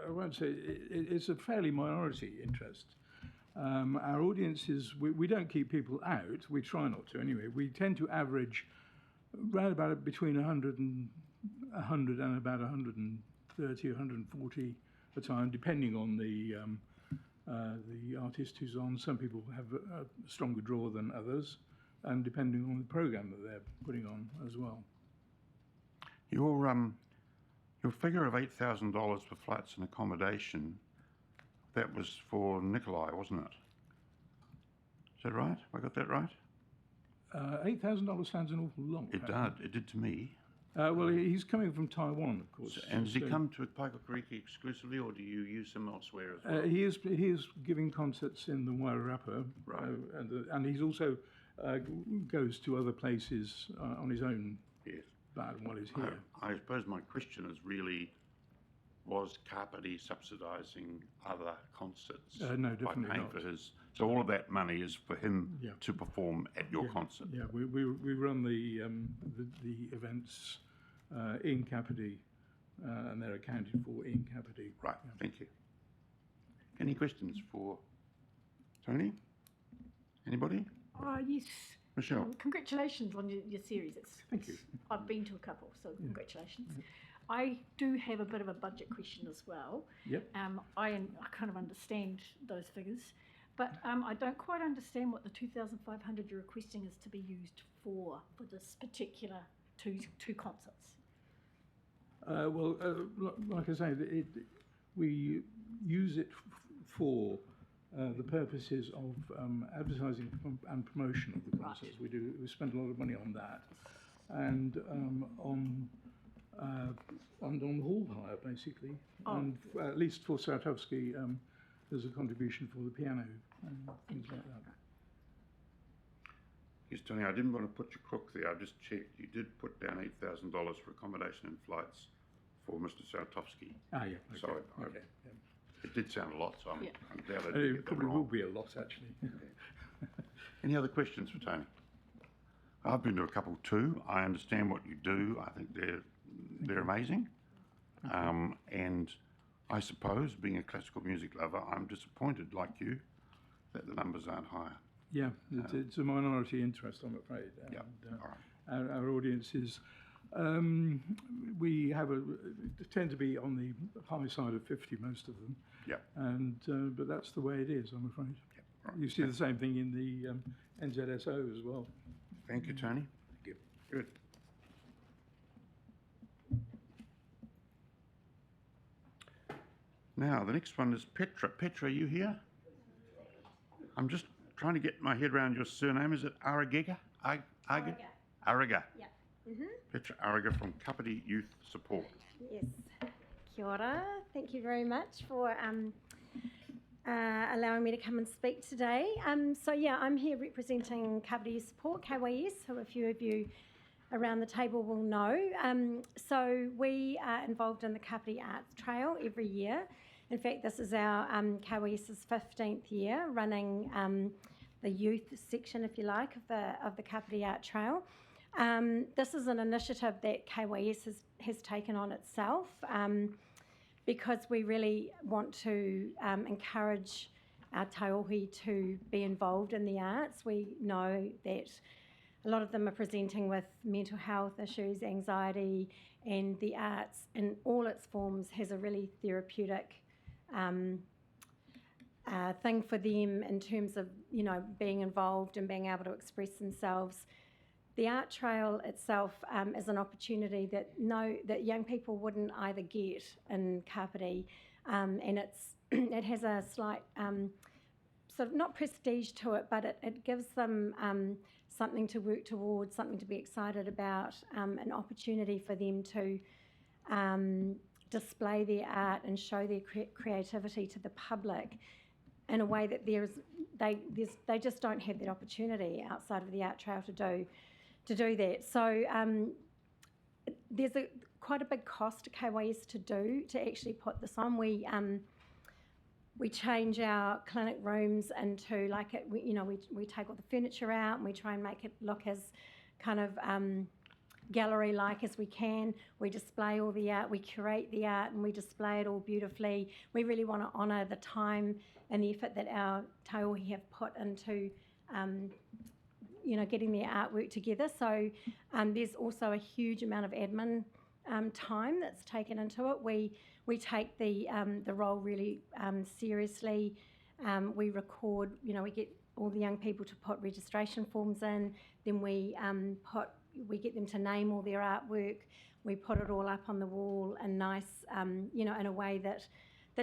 won't say, it's a fairly minority interest. Our audience is, we don't keep people out, we try not to anyway. We tend to average around about between 100 and about 130, 140 a time, depending on the artist who's on. Some people have a stronger draw than others, and depending on the program that they're putting on as well. Your figure of $8,000 for flats and accommodation, that was for Nikolai, wasn't it? Is that right? Have I got that right? $8,000 sounds an awful lot. It did to me. Well, he's coming from Taiwan, of course. And does he come to Paikakariki exclusively, or do you use him elsewhere as well? He is giving concerts in the Wairarapa, right. And he's also goes to other places on his own. Yes. While he's here. I suppose my question is really, was Kapiti subsidising other concerts? No, definitely by paying not. For his, so all of that money is for him to perform at your concert? Yeah, we run the events in Kapiti, and they're accounted for in Kapiti. Right, thank you. Any questions for Tony? Anybody? Yes. Michelle. Congratulations on your series. Thank you. I've been to a couple, so congratulations. I do have a bit of a budget question as well. Yep. I kind of understand those figures, but I don't quite understand what the 2,500 you're requesting is to be used for this particular two concerts. Well, like I say, we use it for the purposes of advertising and promotion of the concerts. Right. We spend a lot of money on that, and on hall hire basically, and at least for Saratovsky, there's a contribution for the piano and things like that. Yes, Tony, I didn't want to put you crook there. I just checked. You did put down $8,000 for accommodation and flights for Mr. Saratovsky. Ah, yeah. Okay. Sorry. Okay. Yeah. It did sound a lot, so I'm glad I didn't It get that probably wrong. will be a lot, actually. Any other questions for Tony? I've been to a couple too. I understand what you do. I think they're amazing. And I suppose, being a classical music lover, I'm disappointed, like you, that the numbers aren't higher. Yeah, it's a minority interest, I'm afraid. And, all right. Our audience is We have tend to be on the high side of 50, most of them. Yeah. And but that's the way it is, I'm afraid. Yeah, right. You see the same thing in the NZSO as well. Thank you, Tony. Thank you. Good. Now, the next one is Petra. Petra, are you here? I'm just trying to get my head around your surname. Is it Aragega? Araga. Yeah. Petra Araga from Kapiti Youth Support. Yes. Kia ora. Thank you very much for allowing me to come and speak today. So yeah, I'm here representing Kapiti Youth Support, KYS, who a few of you around the table will know. So we are involved in the Kapiti Arts Trail every year. In fact, this is our KYS's 15th year running the youth section, if you like, of the Kapiti Art Trail. This is an initiative that KYS has taken on itself because we really want to encourage our tauohi to be involved in the arts. We know that a lot of them are presenting with mental health issues, anxiety, and the arts in all its forms has a really therapeutic thing for them in terms of, you know, being involved and being able to express themselves. The art trail itself is an opportunity that young people wouldn't either get in Kapiti, and it has a slight sort of not prestige to it, but it gives them something to work towards, something to be excited about, an opportunity for them to display their art and show their creativity to the public in a way that they just don't have that opportunity outside of the art trail to do that. So there's quite a big cost to KYS to actually put this on. We change our clinic rooms into we take all the furniture out and we try and make it look as kind of gallery-like as we can. We display all the art, we curate the art and we display it all beautifully. We really want to honour the time and the effort that our tauohi have put into getting their artwork together. So there's also a huge amount of admin time that's taken into it. We take the role really seriously. We record, we get all the young people to put registration forms in. Then we get them to name all their artwork. We put it all up on the wall and nice, in a way that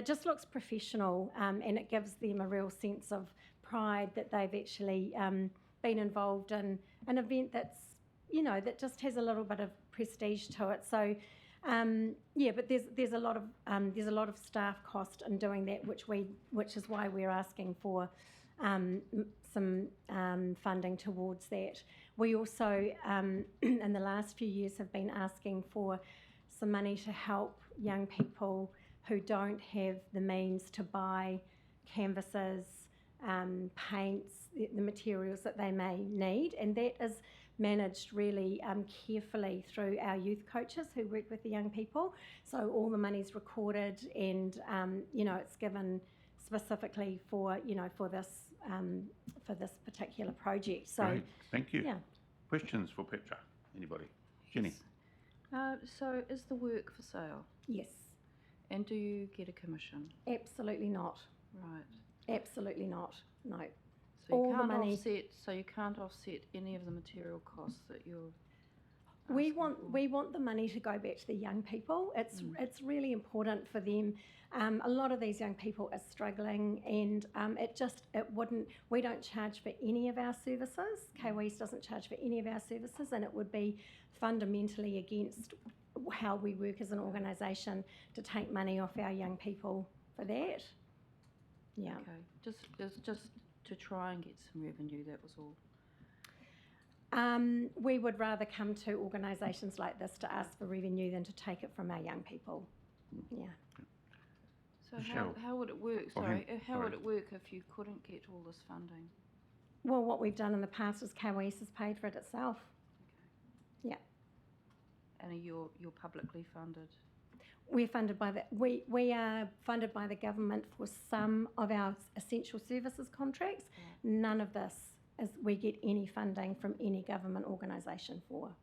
just looks professional, and it gives them a real sense of pride that they've actually been involved in an event that's, that just has a little bit of prestige to it. So, but there's a lot of staff cost in doing that, which is why we're asking for some funding towards that. We also, in the last few years, have been asking for some money to help young people who don't have the means to buy canvases, paints, the materials that they may need, and that is managed really carefully through our youth coaches who work with the young people. So all the money's recorded and it's given specifically for this particular project. So Great. Thank you. Yeah. Questions for Petra? Anybody? Jenny? So is the work for sale? Yes. And do you get a commission? Absolutely not. Right. Absolutely not. No. So All you the can't money. you can't offset any of the material costs that you're. We want the money to go back to the young people. It's really important for them. A lot of these young people are struggling, and we don't charge for any of our services. KWES doesn't charge for any of our services, and it would be fundamentally against how we work as an organisation to take money off our young people for that. Yeah. Okay. Just to try and get some revenue. That was all. We would rather come to organisations like this to ask for revenue than to take it from our young people. Yeah. So how would it work? How would it work if you couldn't get all this funding? Well, what we've done in the past is KWES has paid for it itself. Okay. Yeah. And you're publicly funded? We're funded by we are funded by the government for some of our essential services contracts. Yeah. None of this we get any funding from any government organisation for.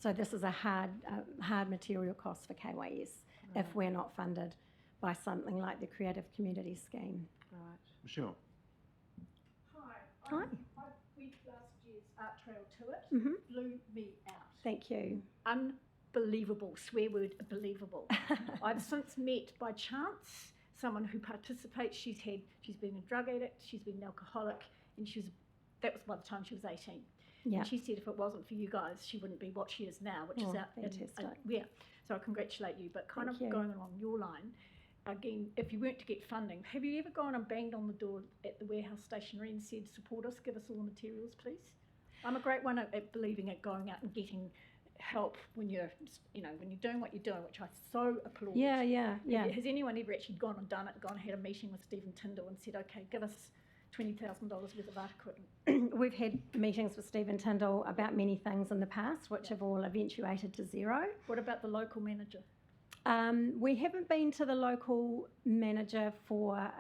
So this is a hard material cost for KYS if we're not funded by something like the Creative Communities Scheme. Right. Michelle? Hi. I went last year's Art Trail to it. Mhm. Blew me out. Thank you. Unbelievable, swear word, believable. I've since met by chance someone who participates. She's been a drug addict, she's been an alcoholic, and that was by the time she was 18. Yeah. And she said if it wasn't for you guys, she wouldn't be what she is now, which is out fantastic. yeah. So I congratulate you. But kind Thank of you. going along your line, again, if you weren't to get funding, have you ever gone and banged on the door at the warehouse stationery and said, support us, give us all the materials, please? I'm a great one at believing at going out and getting help when you're doing what you're doing, which I so applaud. Yeah. Has anyone ever actually gone and done it, gone and had a meeting with Stephen Tyndall and said, okay, give us $20,000 worth of art equipment? We've had meetings with Stephen Tyndall about many things in the past, which have all eventuated to zero. What about the local manager? We haven't been to the local manager for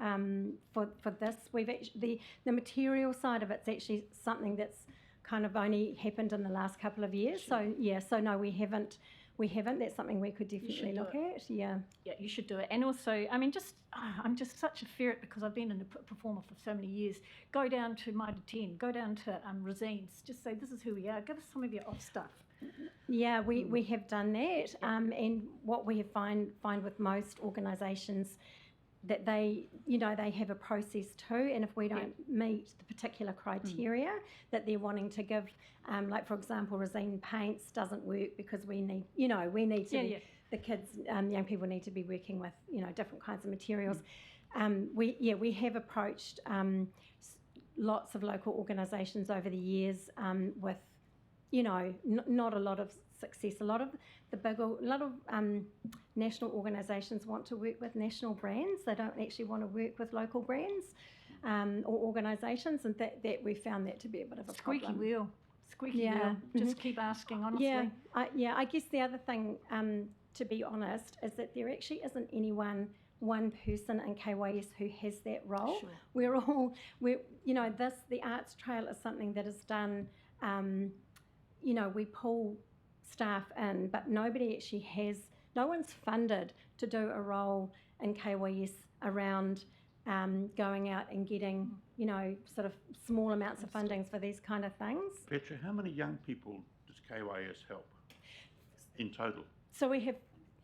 this. We've actually, the material side of it's actually something that's kind of only happened in the last couple of years. Sure. So no, we haven't. That's something we could definitely look at. Yeah. Yeah, you should do it. And also, I mean, I'm just such a ferret because I've been a performer for so many years. Go down to Mitre 10, go down to Rosine's, just say, this is who we are. Give us some of your off stuff. Yeah, we have done that. And what we have find with most organisations, that they have a process too, and if we don't meet the particular criteria that they're wanting to give, like for example, Rosine Paints doesn't work because we need to the kids, young people need to be working with different kinds of materials. We have approached lots of local organisations over the years with not a lot of success. A lot of national organisations want to work with national brands. They don't actually want to work with local brands or organisations, and that we found that to be a bit of a Squeaky problem. wheel. Just keep asking, honestly. Yeah. I guess the other thing, to be honest, is that there actually isn't one person in KYS who has that role. Sure. The Arts Trail is something that is done. We pull staff in, but nobody actually no one's funded to do a role in KYS around going out and getting, sort of small amounts of fundings for these kind of things. Petra, how many young people does KYS help in total? So we have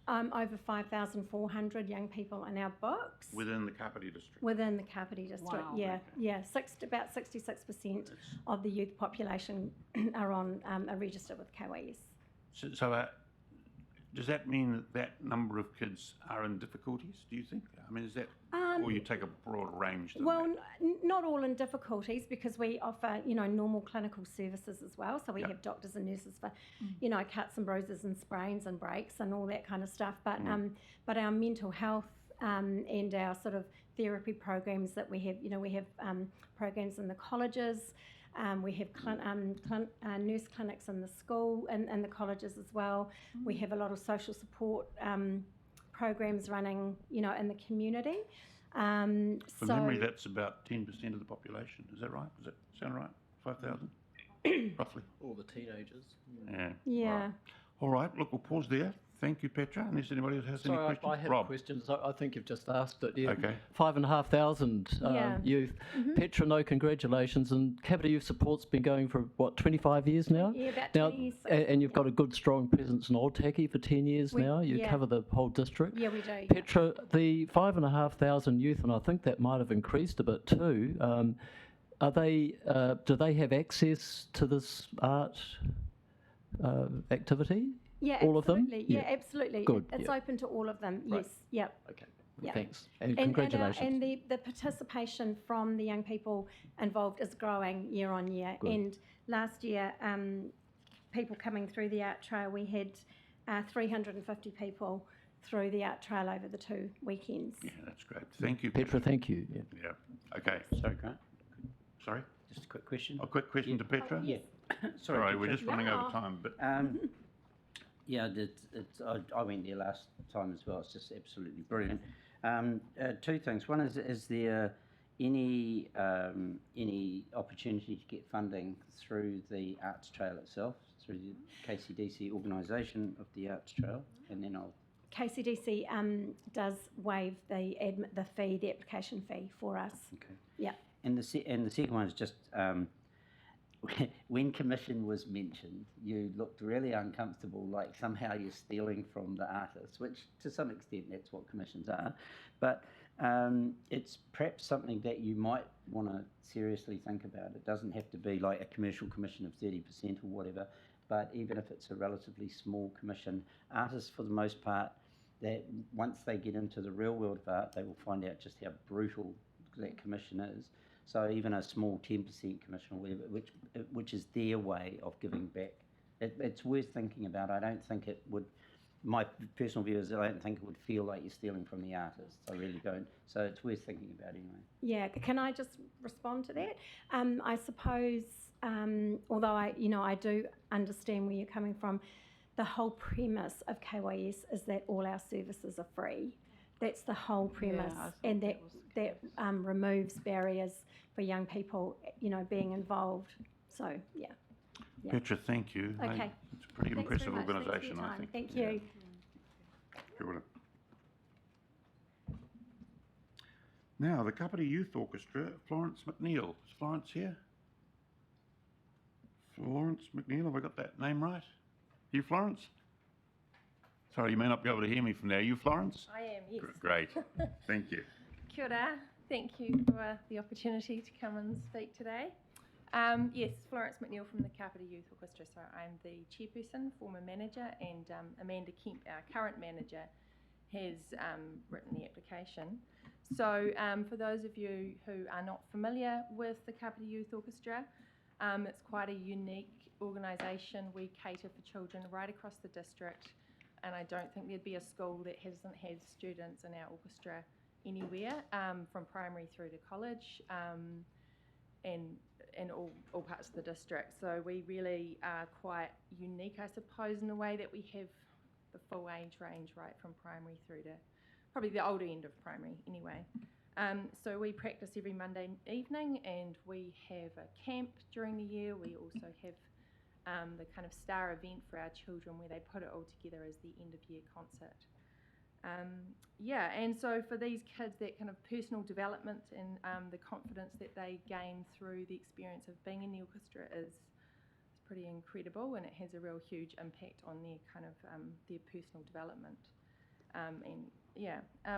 over 5,400 young people in our books. Within the Kapiti district? Within the Kapiti district, Wow. yeah. About 66% of the youth population are registered with KYS. So does that mean that number of kids are in difficulties, do you think? I mean, is that, or you take a broader range than Well, that? not all in difficulties, because we offer, normal clinical services as well. So we have doctors and nurses for, cuts and bruises and sprains and breaks and all that kind of stuff. But but our mental health and our sort of therapy programs that we have, we have programs in the colleges. We have nurse clinics in the school and the colleges as well. We have a lot of social support programs running, in the community. From memory, that's about 10% of the population. Is that right? Does that sound right? 5,000, roughly. All the teenagers. Yeah. Right. All right. Look, we'll pause there. Thank you, Petra. Unless anybody else has any questions. I have Rob. questions. I think you've just asked it. Yeah. Okay. 5,500 youth. Petra, no, congratulations. And Kapiti Youth Support's been going for, 25 years now? Yeah, about now, 20 years. And you've got a good, strong presence in Old Taki for 10 years now. You cover the whole district. Yeah, we do. Petra, the 5,500 youth, and I think that might have increased a bit too, do they have access to this art activity? Yeah, all absolutely. of them? Yeah, absolutely. Good. It's open to all of them. Right. Yes. Yep. Okay. Yeah. Thanks. And congratulations. And the participation from the young people involved is growing year on year. Good. And last year, people coming through the art trail, we had 350 people through the art trail over the 2 weekends. Yeah, that's great. Thank you, Petra. Thank you. Yeah. Okay. Sorry, Grant. Sorry? Just a quick question. A quick question to Petra? Yeah. Sorry, we're just running over time. But yeah, I went there last time as well. It's just absolutely brilliant. 2 things. One is there any opportunity to get funding through the Arts Trail itself, through the KCDC organisation of the Arts Trail, and then I'll. KCDC does waive the fee, the application fee for us. Okay. Yeah. And the second one is just when commission was mentioned, you looked really uncomfortable, like somehow you're stealing from the artists, which to some extent that's what commissions are. But it's perhaps something that you might want to seriously think about. It doesn't have to be like a commercial commission of 30% or whatever, but even if it's a relatively small commission, artists for the most part, that once they get into the real world of art, they will find out just how brutal that commission is. So even a small 10% commission or whatever, which is their way of giving back, it's worth thinking about. I don't think it would. My personal view is that I don't think it would feel like you're stealing from the artists. I really don't. So it's worth thinking about anyway. Yeah, can I just respond to that? I suppose, although I do understand where you're coming from, the whole premise of KYS is that all our services are free. That's the whole premise, and that removes barriers for young people, being involved. So yeah. Petra, thank you. Okay. It's a pretty Thanks impressive very much. Thanks for organisation, your I time. think. Thank you. Kia ora. Now, the Kapiti Youth Orchestra, Florence McNeil. Is Florence here? Florence McNeil, have I got that name right? You Florence? Sorry, you may not be able to hear me from there. Are you Florence? I am, yes. Great. Thank you. Kia ora. Thank you for the opportunity to come and speak today. Yes, Florence McNeil from the Kapiti Youth Orchestra. So I'm the chairperson, former manager, and Amanda Kemp, our current manager, has written the application. So for those of you who are not familiar with the Kapiti Youth Orchestra, it's quite a unique organisation. We cater for children right across the district, and I don't think there'd be a school that hasn't had students in our orchestra anywhere, from primary through to college, and in all parts of the district. So we really are quite unique, I suppose, in the way that we have the full age range, right from primary through to probably the older end of primary anyway. So we practice every Monday evening, and we have a camp during the year. We also have the kind of star event for our children where they put it all together as the end of year concert. And so for these kids, that kind of personal development and the confidence that they gain through the experience of being in the orchestra is pretty incredible, and it has a real huge impact on their kind of their personal development.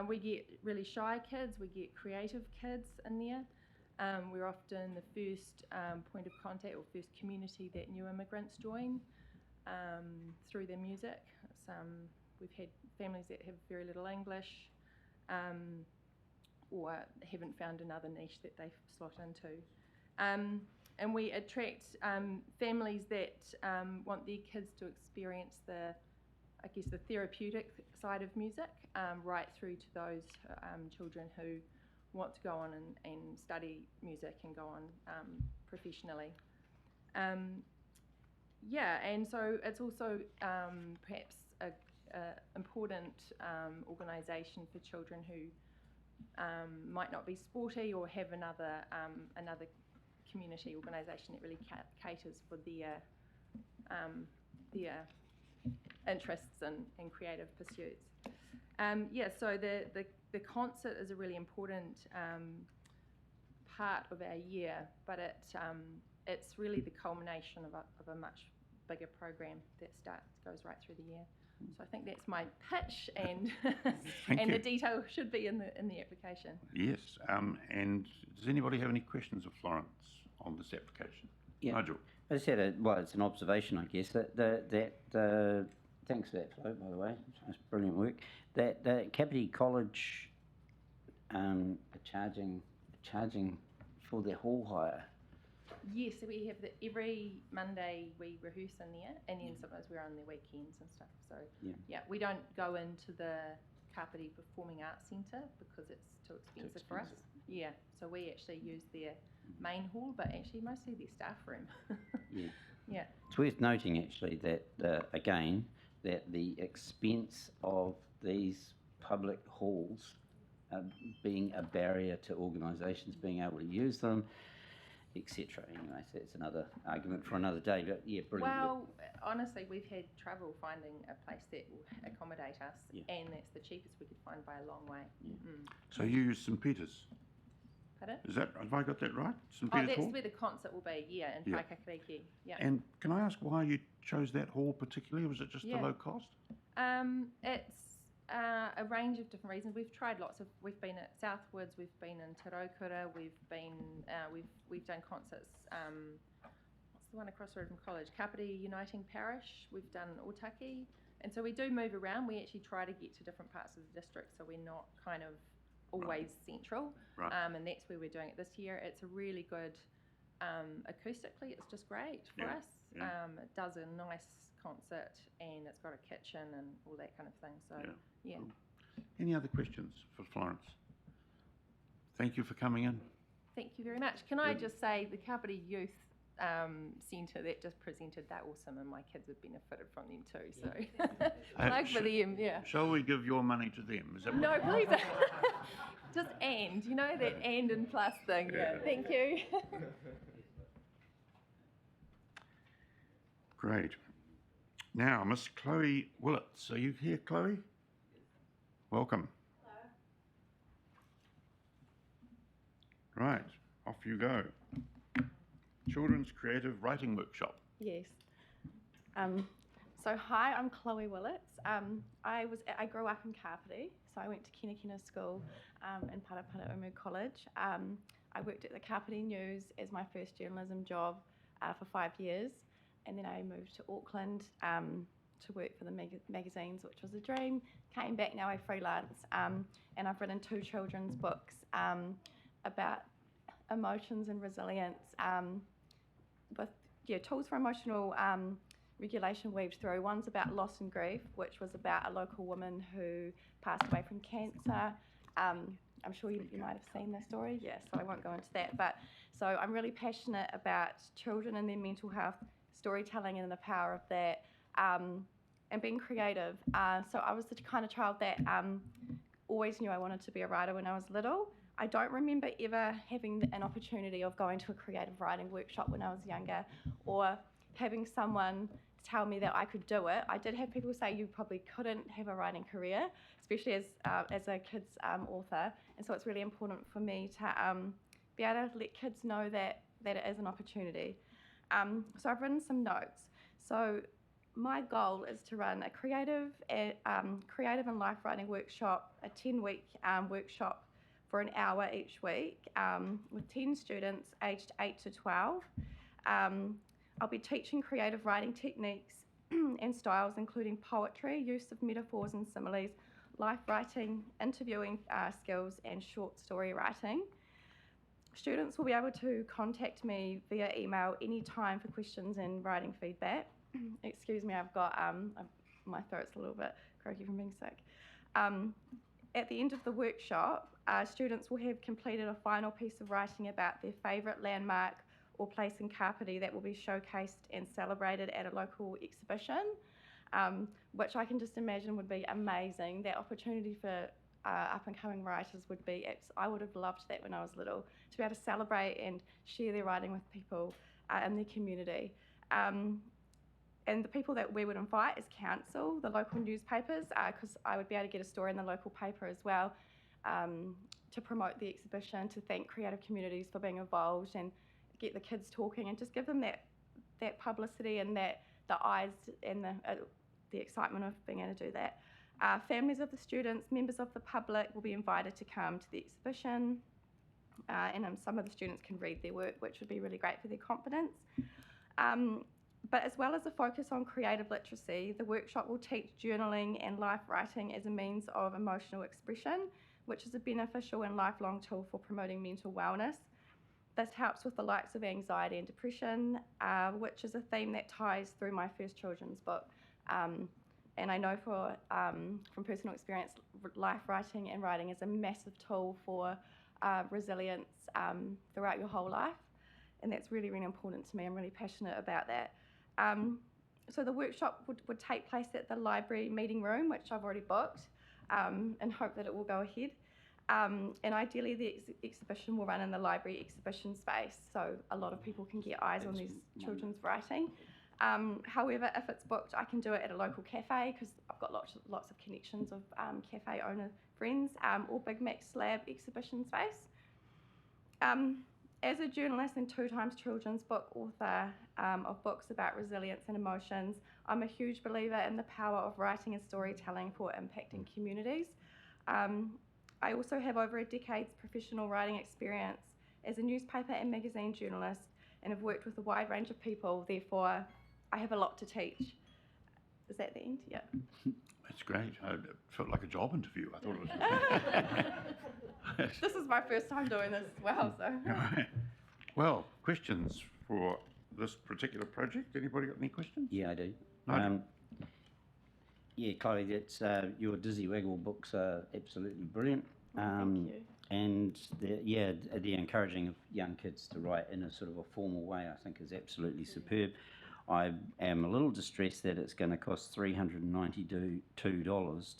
We get really shy kids, we get creative kids in there. We're often the first point of contact or first community that new immigrants join through their music. We've had families that have very little English, or haven't found another niche that they slot into. And we attract families that want their kids to experience the therapeutic side of music, right through to those children who want to go on and study music and go on professionally. And so it's also perhaps a important organisation for children who might not be sporty or have another community organisation that really caters for their interests and creative pursuits. So the concert is a really important part of our year, but it's really the culmination of a much bigger program that goes right through the year. So I think that's my pitch, and and the detail should be in the application. Yes, and does anybody have any questions of Florence on this application? Yeah. Nigel? I just had it's an observation, I guess, that thanks for that, Flo, by the way. That's brilliant work. That Kapiti College are charging for their hall hire. Yes, so we have every Monday we rehearse in there, and then sometimes we're on the weekends and stuff. So we don't go into the Kapiti Performing Arts Centre because it's too expensive for us. Yeah, so we actually use their main hall, but actually mostly their staff room. Yeah. It's worth noting actually that again that the expense of these public halls being a barrier to organisations being able to use them etc. Anyway, so it's another argument for another day. But yeah, brilliant. Well, honestly, we've had trouble finding a place that will accommodate us, and that's the cheapest we could find by a long way. So you use St Peter's? Pardon? Is that, have I got that right? St Oh, Peter's that's Hall? where the concert will be, in Yeah. Whakakariki. Yeah. And can I ask why you chose that hall particularly? Was it just the Yeah. low cost? It's a range of different reasons. We've tried lots of. We've been at Southwoods. We've been in Te Raukura. We've been. We've done concerts. What's the one across the road from college? Kapiti Uniting Parish. We've done Otaki, and so we do move around. We actually try to get to different parts of the district, so we're not kind of always central. Right. And that's where we're doing it this year. It's a really good. Acoustically, it's just great for us. It does a nice concert, and it's got a kitchen and all that kind of thing. So, yeah. Cool. Any other questions for Florence? Thank you for coming in. Thank you very much. Can I just say the Kapiti Youth Centre that just presented, they're awesome, and my kids have benefited from them too. So, plug for them. Yeah. Shall we give your money to them? Is that what No, please. Just and, you know, that and plus thing. Yeah. Thank you. Great. Now, Miss Chloe Willits. Are you here, Chloe? Welcome. Hello. Right, off you go. Children's Creative Writing Workshop. Yes. So hi, I'm Chloe Willits. I grew up in Kapiti, so I went to Kina School and Paraparaumu College. I worked at the Kapiti News as my first journalism job for 5 years, and then I moved to Auckland to work for the magazines, which was a dream. Came back, now I freelance, and I've written 2 children's books about emotions and resilience with tools for emotional regulation weaved through. One's about loss and grief, which was about a local woman who passed away from cancer. I'm sure you might have seen the story, so I won't go into that. But so I'm really passionate about children and their mental health, storytelling and the power of that, and being creative. So I was the kind of child that always knew I wanted to be a writer when I was little. I don't remember ever having an opportunity of going to a creative writing workshop when I was younger, or having someone tell me that I could do it. I did have people say you probably couldn't have a writing career, especially as a kids author, and so it's really important for me to be able to let kids know that it is an opportunity. So I've written some notes. So my goal is to run a creative and life writing workshop, a 10-week workshop for an hour each week with 10 students aged 8 to 12. I'll be teaching creative writing techniques and styles, including poetry, use of metaphors and similes, life writing, interviewing skills, and short story writing. Students will be able to contact me via email anytime for questions and writing feedback. Excuse me, I've got, my throat's a little bit croaky from being sick. At the end of the workshop, students will have completed a final piece of writing about their favourite landmark or place in Kapiti that will be showcased and celebrated at a local exhibition, which I can just imagine would be amazing. That opportunity for up-and-coming writers would be, I would have loved that when I was little, to be able to celebrate and share their writing with people in their community. And the people that we would invite is council, the local newspapers, because I would be able to get a story in the local paper as well, to promote the exhibition, to thank creative communities for being involved and get the kids talking and just give them that publicity and the eyes and the excitement of being able to do that. Families of the students, members of the public will be invited to come to the exhibition, and some of the students can read their work, which would be really great for their confidence. But as well as a focus on creative literacy, the workshop will teach journaling and life writing as a means of emotional expression, which is a beneficial and lifelong tool for promoting mental wellness. This helps with the likes of anxiety and depression, which is a theme that ties through my first children's book. And I know from personal experience, life writing and writing is a massive tool for resilience throughout your whole life. And that's really, really important to me. I'm really passionate about that. So the workshop would take place at the library meeting room, which I've already booked, and hope that it will go ahead. And ideally the exhibition will run in the library exhibition space, so a lot of people can get eyes on these children's writing. However, if it's booked, I can do it at a local cafe because I've got lots of connections of cafe owner friends, or Big Mac's Lab exhibition space. As a journalist and 2x children's book author of books about resilience and emotions, I'm a huge believer in the power of writing and storytelling for impacting communities. I also have over a decade's professional writing experience as a newspaper and magazine journalist and have worked with a wide range of people, therefore I have a lot to teach. Is that the end? Yeah. That's great. It felt like a job interview. I thought it was. This is my first time doing this as well, so. Right. Well, questions for this particular project? Anybody got any questions? Yeah, I do. Nigel? Yeah, Chloe, that's, your Dizzy Waggle books are absolutely brilliant. Thank you. And the encouraging of young kids to write in a sort of a formal way, I think, is absolutely superb. I am a little distressed that it's going to cost $392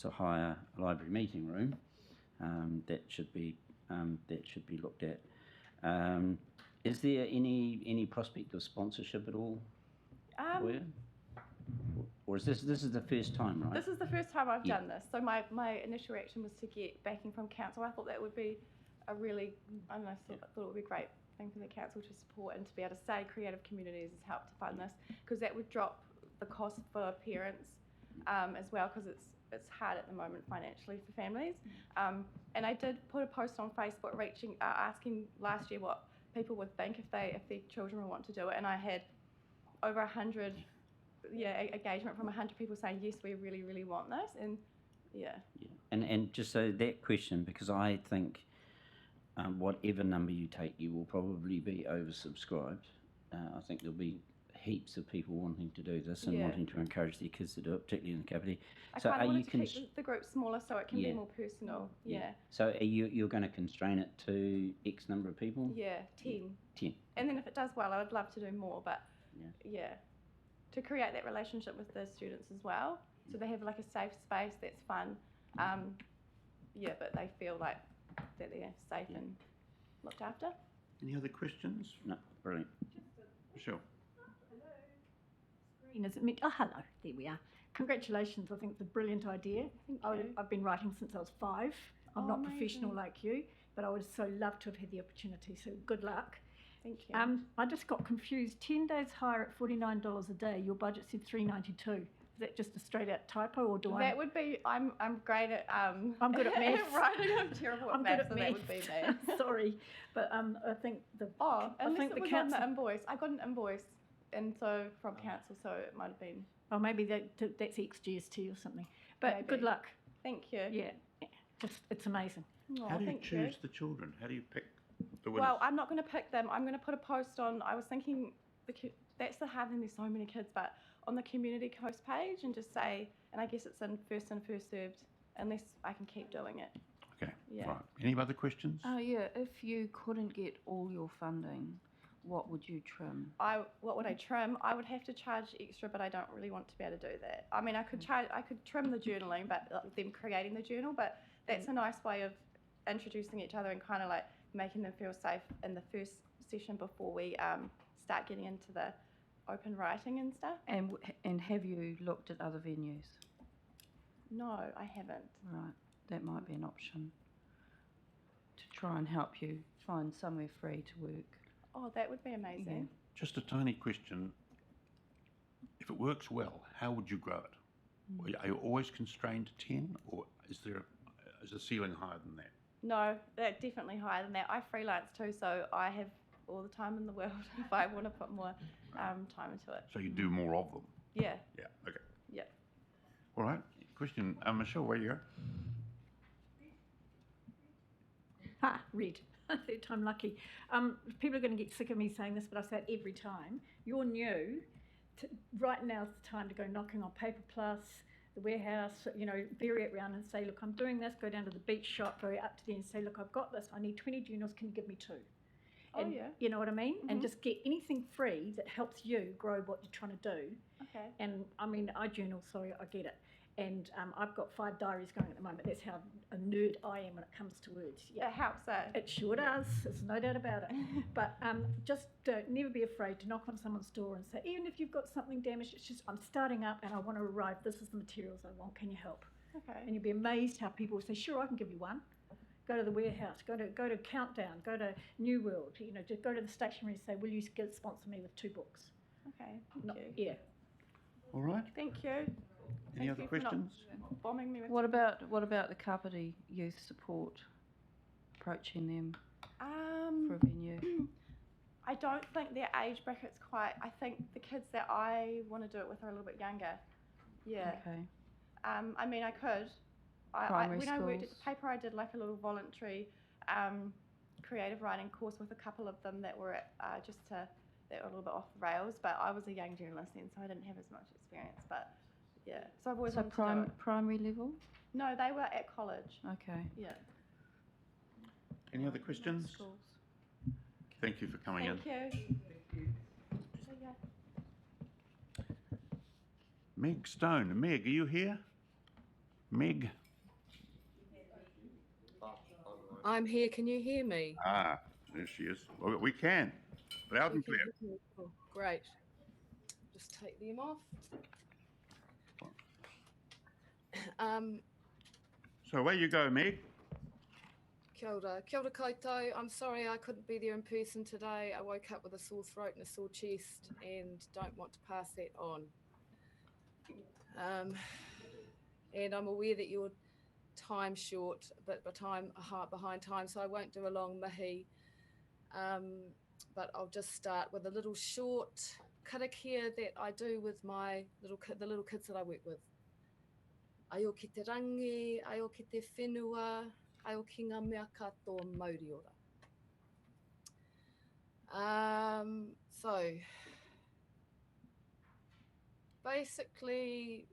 to hire a library meeting room. That should be looked at. Is there any prospect of sponsorship at all? For you? Or is this is the first time, right? This is the first time I've done this. So my initial reaction was to get backing from council. I thought that would be a really, I don't know, I thought it would be a great thing for the council to support and to be able to say Creative Communities has helped to fund this, because that would drop the cost for parents as well, because it's hard at the moment financially for families. And I did put a post on Facebook asking last year what people would think if their children would want to do it, and I had over 100 engagement from 100 people saying yes, we really, really want this, and And just so that question, because I think whatever number you take, you will probably be oversubscribed. I think there'll be heaps of people wanting to do this and wanting to encourage their kids to do it, particularly in the Kapiti. I kind of wanted to keep the group smaller so it can be more personal. So are you're going to constrain it to X number of people? 10. 10. And then if it does well, I would love to do more, but to create that relationship with the students as well, so they have like a safe space that's fun, but they feel like that they're safe and looked after. Any other questions? No, brilliant. Michelle. Is it meant? Oh, hello. There we are. Congratulations. I think it's a brilliant idea. I've been writing since I was 5. I'm not professional like you, but I would so love to have had the opportunity. So good luck. Thank you. I just got confused. 10 days hire at $49 a day. Your budget said $392. Is that just a straight out typo, or do I? That would be. I'm great at. I'm good at maths. Writing. I'm terrible at maths, so that would be me. Sorry, but I think the. Unless it was on the invoice. I got an invoice, and so from council, so it might have been. Oh, maybe that's ex-GST or something. But Maybe. Good luck. Thank you. Yeah, just it's amazing. How do you choose the children? How do you pick the winners? Well, I'm not going to pick them. I'm going to put a post on. I was thinking that's the hard thing. There's so many kids, but on the community post page and just say, and I guess it's in first served, unless I can keep doing it. Okay. Yeah. Right. Any other questions? If you couldn't get all your funding, what would you trim? What would I trim? I would have to charge extra, but I don't really want to be able to do that. I mean, I could trim the journaling, but them creating the journal, but that's a nice way of introducing each other and kind of like making them feel safe in the first session before we start getting into the open writing and stuff. And have you looked at other venues? No, I haven't. Right, that might be an option to try and help you find somewhere free to work. Oh, that would be amazing. Just a tiny question. If it works well, how would you grow it? Are you always constrained to 10, or is the ceiling higher than that? No, that's definitely higher than that. I freelance too, so I have all the time in the world if I want to put more time into it. So you do more of them? Yeah. Yeah, okay. Yeah. All right. Question, Michelle, where you go? Red. Third time lucky. People are going to get sick of me saying this, but I say it every time. You're new. Right now is the time to go knocking on Paper Plus, the warehouse, vary it around and say, look, I'm doing this. Go down to the beach shop, go up to there and say, look, I've got this. I need 20 journals. Can you give me 2? And, you know what I mean? And just get anything free that helps you grow what you're trying to do. Okay. And I mean, I journal, sorry, I get it. And I've got 5 diaries going at the moment. That's how a nerd I am when it comes to words. It helps, eh? It sure does. There's no doubt about it. But just never be afraid to knock on someone's door and say, even if you've got something damaged, it's just, I'm starting up and I want to arrive. This is the materials I want. Can you help? Okay. And you'll be amazed how people say, sure, I can give you one. Go to the warehouse, go to Countdown, go to New World, you know, just go to the stationery and say, will you sponsor me with 2 books? Okay, thank you. Yeah. All right. Thank you. Any Thank other you for not questions? bombing me with What about the Kapiti youth support? Approaching them for a venue. I don't think their age bracket's quite. I think the kids that I want to do it with are a little bit younger. Yeah. Okay. I mean, I could. Primary when I worked at schools. the paper, I did like a little voluntary creative writing course with a couple of them that were that were a little bit off the rails. But I was a young journalist then, so I didn't have as much experience. But yeah, so I've always So wanted to do it. primary level? No, they were at college. Okay. Yeah. Any other questions? Schools. Thank you for coming in. Thank you. See ya. Meg Stone. Meg, are you here? Meg? I'm here. Can you hear me? Ah, there she is. Well, we can. Loud and clear. Oh, great. Just take them off. So away you go, Meg. Kia ora. Kia ora koutou. I'm sorry I couldn't be there in person today. I woke up with a sore throat and a sore chest and don't want to pass that on. And I'm aware that you're time short, but behind time, so I won't do a long mihi. But I'll just start with a little short karakia that I do with the little kids that I work with. Aio ki te rangi, aio ki te whenua, aio ki ngā mea katoa mauri ora. So, basically,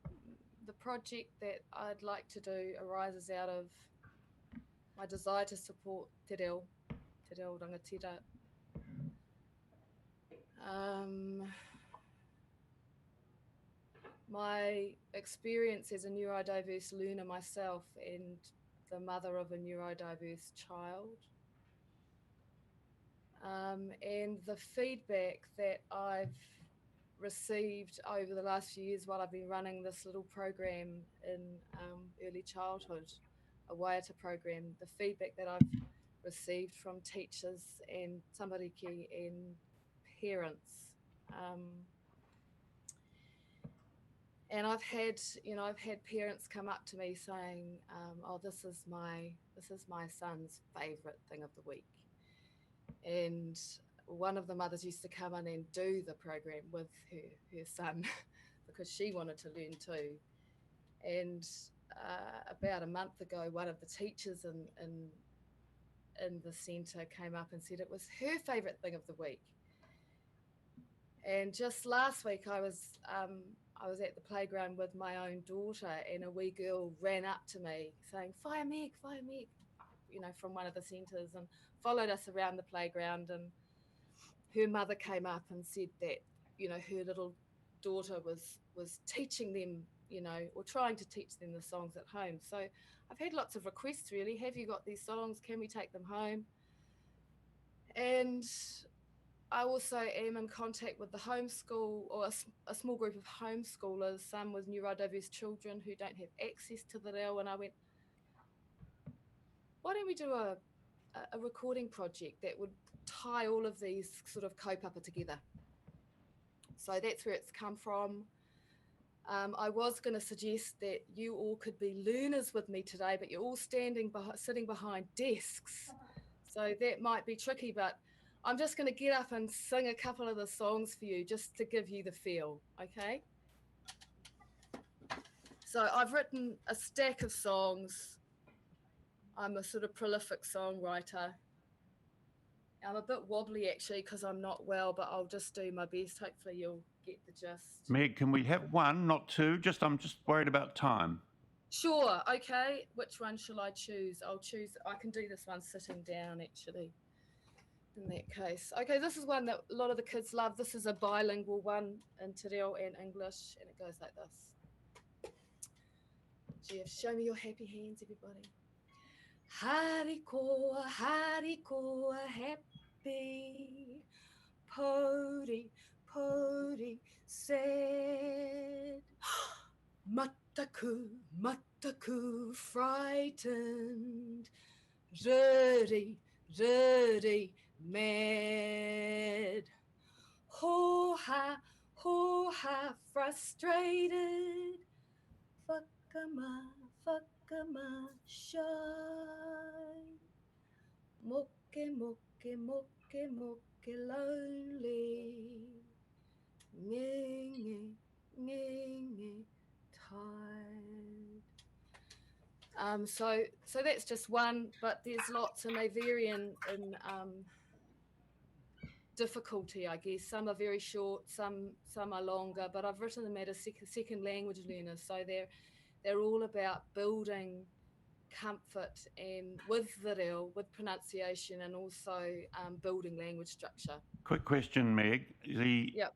the project that I'd like to do arises out of my desire to support te reo rangatira. My experience as a neurodiverse learner myself and the mother of a neurodiverse child, and the feedback that I've received over the last few years while I've been running this little program in early childhood, a Waiata program, the feedback that I've received from teachers and tamariki and parents. And I've had parents come up to me saying, "Oh, this is my son's favourite thing of the week." And one of the mothers used to come in and do the program with her son because she wanted to learn too. And about a month ago, one of the teachers in the centre came up and said it was her favourite thing of the week. And just last week, I was at the playground with my own daughter, and a wee girl ran up to me saying, "Whaia Meg, whaia Meg," you know, from one of the centres, and followed us around the playground. And her mother came up and said that, you know, her little daughter was teaching them, you know, or trying to teach them the songs at home. So I've had lots of requests, really. Have you got these songs? Can we take them home? And I also am in contact with the homeschool, or a small group of homeschoolers, some with neurodiverse children who don't have access to the reo. And I went, why don't we do a recording project that would tie all of these sort of kaupapa together? So that's where it's come from. I was going to suggest that you all could be learners with me today, but you're all sitting behind desks. So that might be tricky, but I'm just going to get up and sing a couple of the songs for you just to give you the feel, okay? So I've written a stack of songs. I'm a sort of prolific songwriter. I'm a bit wobbly actually because I'm not well, but I'll just do my best. Hopefully you'll get the gist. Meg, can we have one, not two? I'm just worried about time. Sure, okay. Which one shall I choose? I can do this one sitting down actually. In that case. Okay, this is one that a lot of the kids love. This is a bilingual one in te reo and English, and it goes like this. Jeff, show me your happy hands, everybody. Harikoa, happy. Pody, pody, sad. Mataku, frightened. Ruddy, mad. Ho-ha, frustrated. Fuckama, shy. Moke, lonely. Nge, tired. So that's just one, but there's lots, and they vary in difficulty, I guess. Some are very short, some are longer, but I've written them at a second language learner, so they're all about building comfort and with video, with pronunciation, and also building language structure. Quick question, Meg. The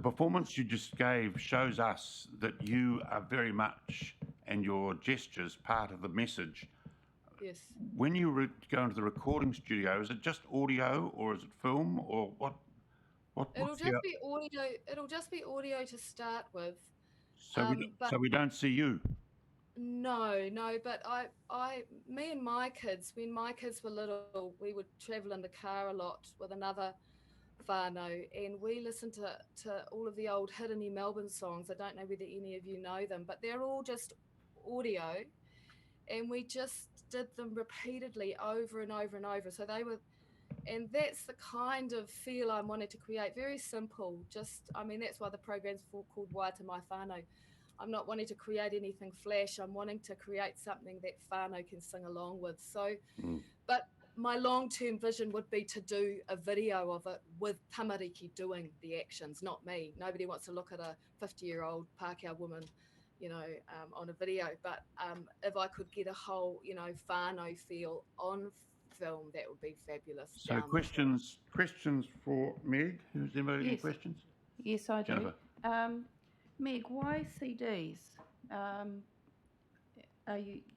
performance you just gave shows us that you are very much, and your gestures, part of the message. Yes. When you go into the recording studio, is it just audio or is it film or what? It'll just be audio. It'll just be audio to start with. So we don't see you. No, but me and my kids, when my kids were little, we would travel in the car a lot with another whānau, and we listened to all of the old Hidden Melbourne songs. I don't know whether any of you know them, but they're all just audio, and we just did them repeatedly over and over and over. So they were, and that's the kind of feel I wanted to create. Very simple. Just, I mean, that's why the program's called Waita Mai Whānau. I'm not wanting to create anything flash. I'm wanting to create something that whānau can sing along with. So, but my long-term vision would be to do a video of it with tamariki doing the actions, not me. Nobody wants to look at a 50-year-old Pākehā woman, on a video. But if I could get a whole, whānau feel on film, that would be fabulous. So questions for Meg. Who's there any questions? Yes, I do. Jennifer. Meg, why CDs?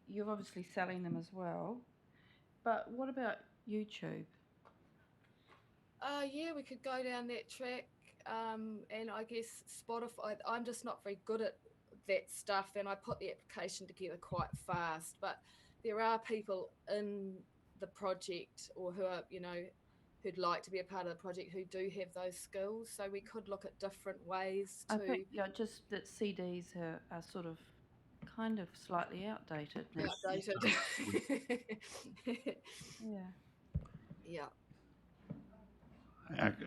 You're obviously selling them as well, but what about YouTube? Yeah, we could go down that track, and I guess Spotify. I'm just not very good at that stuff, and I put the application together quite fast. But there are people in the project, or who are, who'd like to be a part of the project, who do have those skills. So we could look at different ways to. I think, just that CDs are sort of kind of slightly outdated now. Yeah.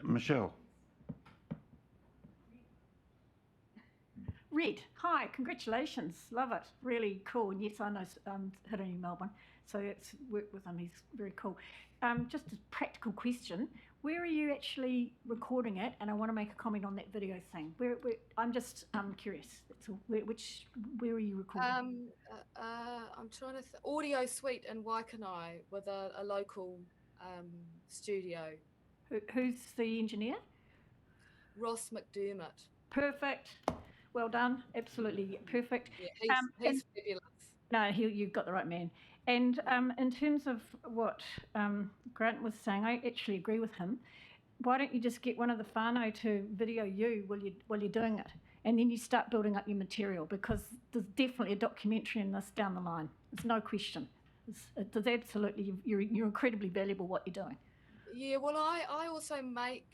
Michelle. Red, hi, congratulations, love it, really cool. And yes, I know Hidden Melbourne, so it's worked with him, he's very cool. Just a practical question, where are you actually recording it? And I want to make a comment on that video thing. I'm just curious, that's all. Where are you recording? I'm trying to Audio Suite in Waikanae with a local studio. Who's the engineer? Ross McDermott. Perfect. Well done. Absolutely perfect. Yeah, he's fabulous. No, you've got the right man. And in terms of what Grant was saying, I actually agree with him. Why don't you just get one of the whānau to video you while you're doing it, and then you start building up your material, because there's definitely a documentary in this down the line. There's no question. There's absolutely, you're incredibly valuable what you're doing. Yeah, well, I also make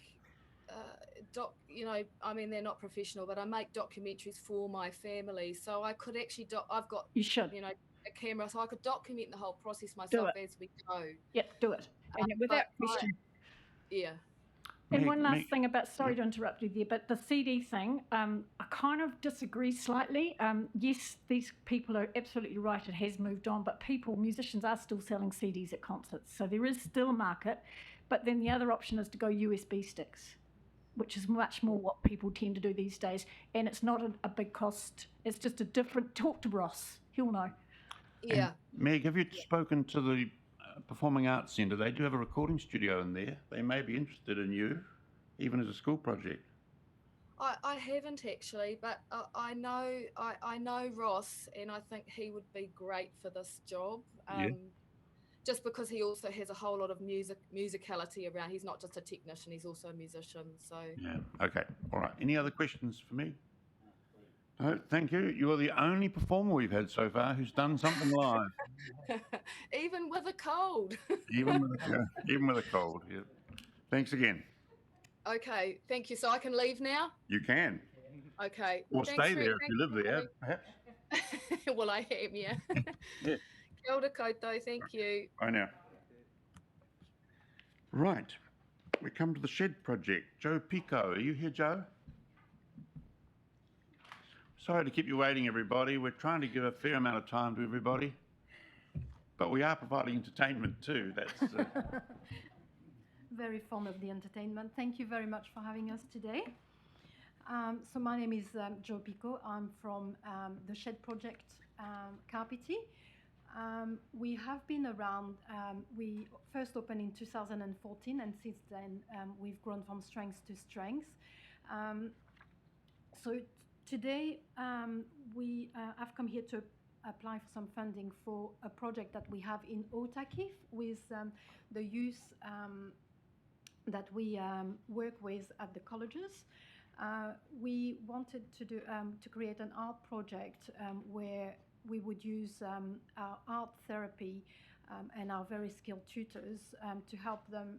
I mean, they're not professional, but I make documentaries for my family. So I could actually, I've got, you should, a camera, so I could document the whole process myself as we go. Yep, do it. And without question. Yeah. And one last thing about, sorry to interrupt you there, but the CD thing, I kind of disagree slightly. Yes, these people are absolutely right, it has moved on, but musicians are still selling CDs at concerts. So there is still a market, but then the other option is to go USB sticks, which is much more what people tend to do these days. And it's not a big cost. It's just a different, talk to Ross, he'll know. Yeah. And Meg, have you spoken to the Performing Arts Centre? They do have a recording studio in there. They may be interested in you, even as a school project. I haven't actually, but I know Ross, and I think he would be great for this job. Yeah. Just because he also has a whole lot of musicality around. He's not just a technician; he's also a musician. So Yeah. Okay. All right. Any other questions for me? No, thank you. You're the only performer we've had so far who's done something live, even with a cold. even with a cold. Yeah. Thanks again. Okay, thank you. So I can leave now. You can. Okay. Or Thanks stay there if you live there, Kelly. perhaps. Well, I am, yeah. Yeah. Kia ora koutou, thank you. Bye now. Right. We come to the shed project. Joe Pico. Are you here, Joe? Sorry to keep you waiting, everybody. We're trying to give a fair amount of time to everybody, but we are providing entertainment too. That's very fond of the entertainment. Thank you very much for having us today. So my name is Joe Pico. I'm from the Shed Project Kapiti. We have been around, we first opened in 2014, and since then we've grown from strength to strength. So today we have come here to apply for some funding for a project that we have in Otago with the youth that we work with at the colleges. We wanted to create an art project where we would use our art therapy and our very skilled tutors to help them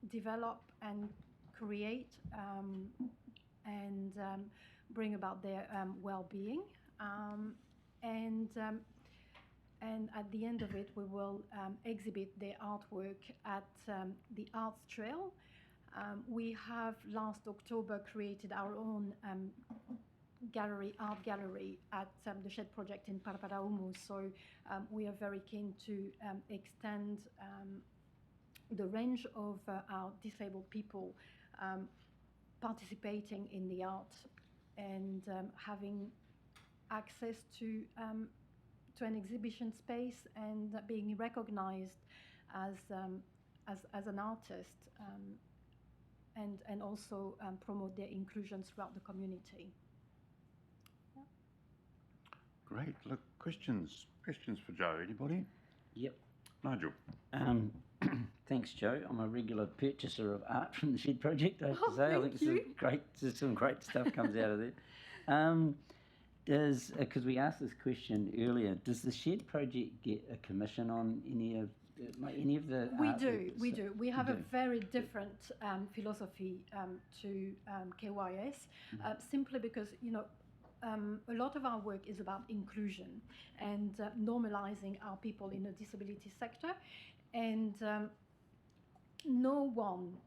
develop and create and bring about their well-being. And at the end of it, we will exhibit their artwork at the Arts Trail. We have last October created our own art gallery at the Shed Project in Paraparaumu. So we are very keen to extend the range of our disabled people participating in the art and having access to an exhibition space and being recognized as an artist and also promote their inclusion throughout the community. great. Look, questions for Joe. Anybody? Yep. Nigel. Thanks, Joe. I'm a regular purchaser of art from the Shed Project, I have to say. I think some great stuff comes out of there. Because we asked this question earlier, does the Shed Project get a commission on any of the We art do. We have a do. very different philosophy to KYS, simply because, a lot of our work is about inclusion and normalizing our people in the disability sector. And no one,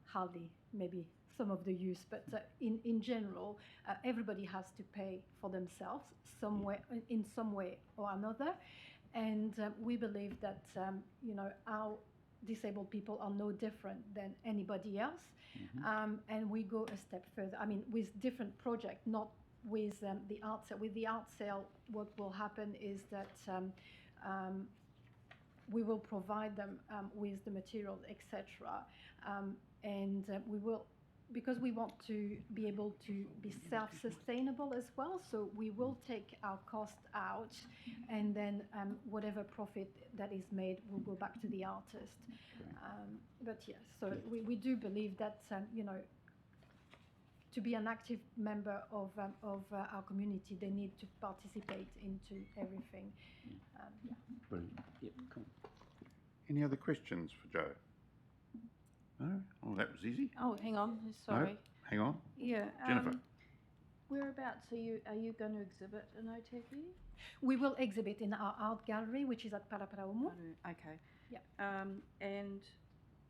hardly, maybe some of the youth, but in general, everybody has to pay for themselves in some way or another. And we believe that, our disabled people are no different than anybody else. Mm-hmm. And we go a step further. I mean, with different projects, not with the art sale. With the art sale, what will happen is that we will provide them with the materials, etc. And we will, because we want to be able to be self-sustainable as well, so we will take our cost out, and then whatever profit that is made will go back to the artist. But yes, so we do believe that to be an active member of our community, they need to participate into everything. Yeah. Brilliant. Yep, cool. Any other questions for Joe? No? Oh, that was easy. Oh, hang on. Sorry. No? Hang on. Yeah. Jennifer. Whereabouts are you going to exhibit in Otago? We will exhibit in our art gallery, which is at Paraparaumu. Okay. Yeah. And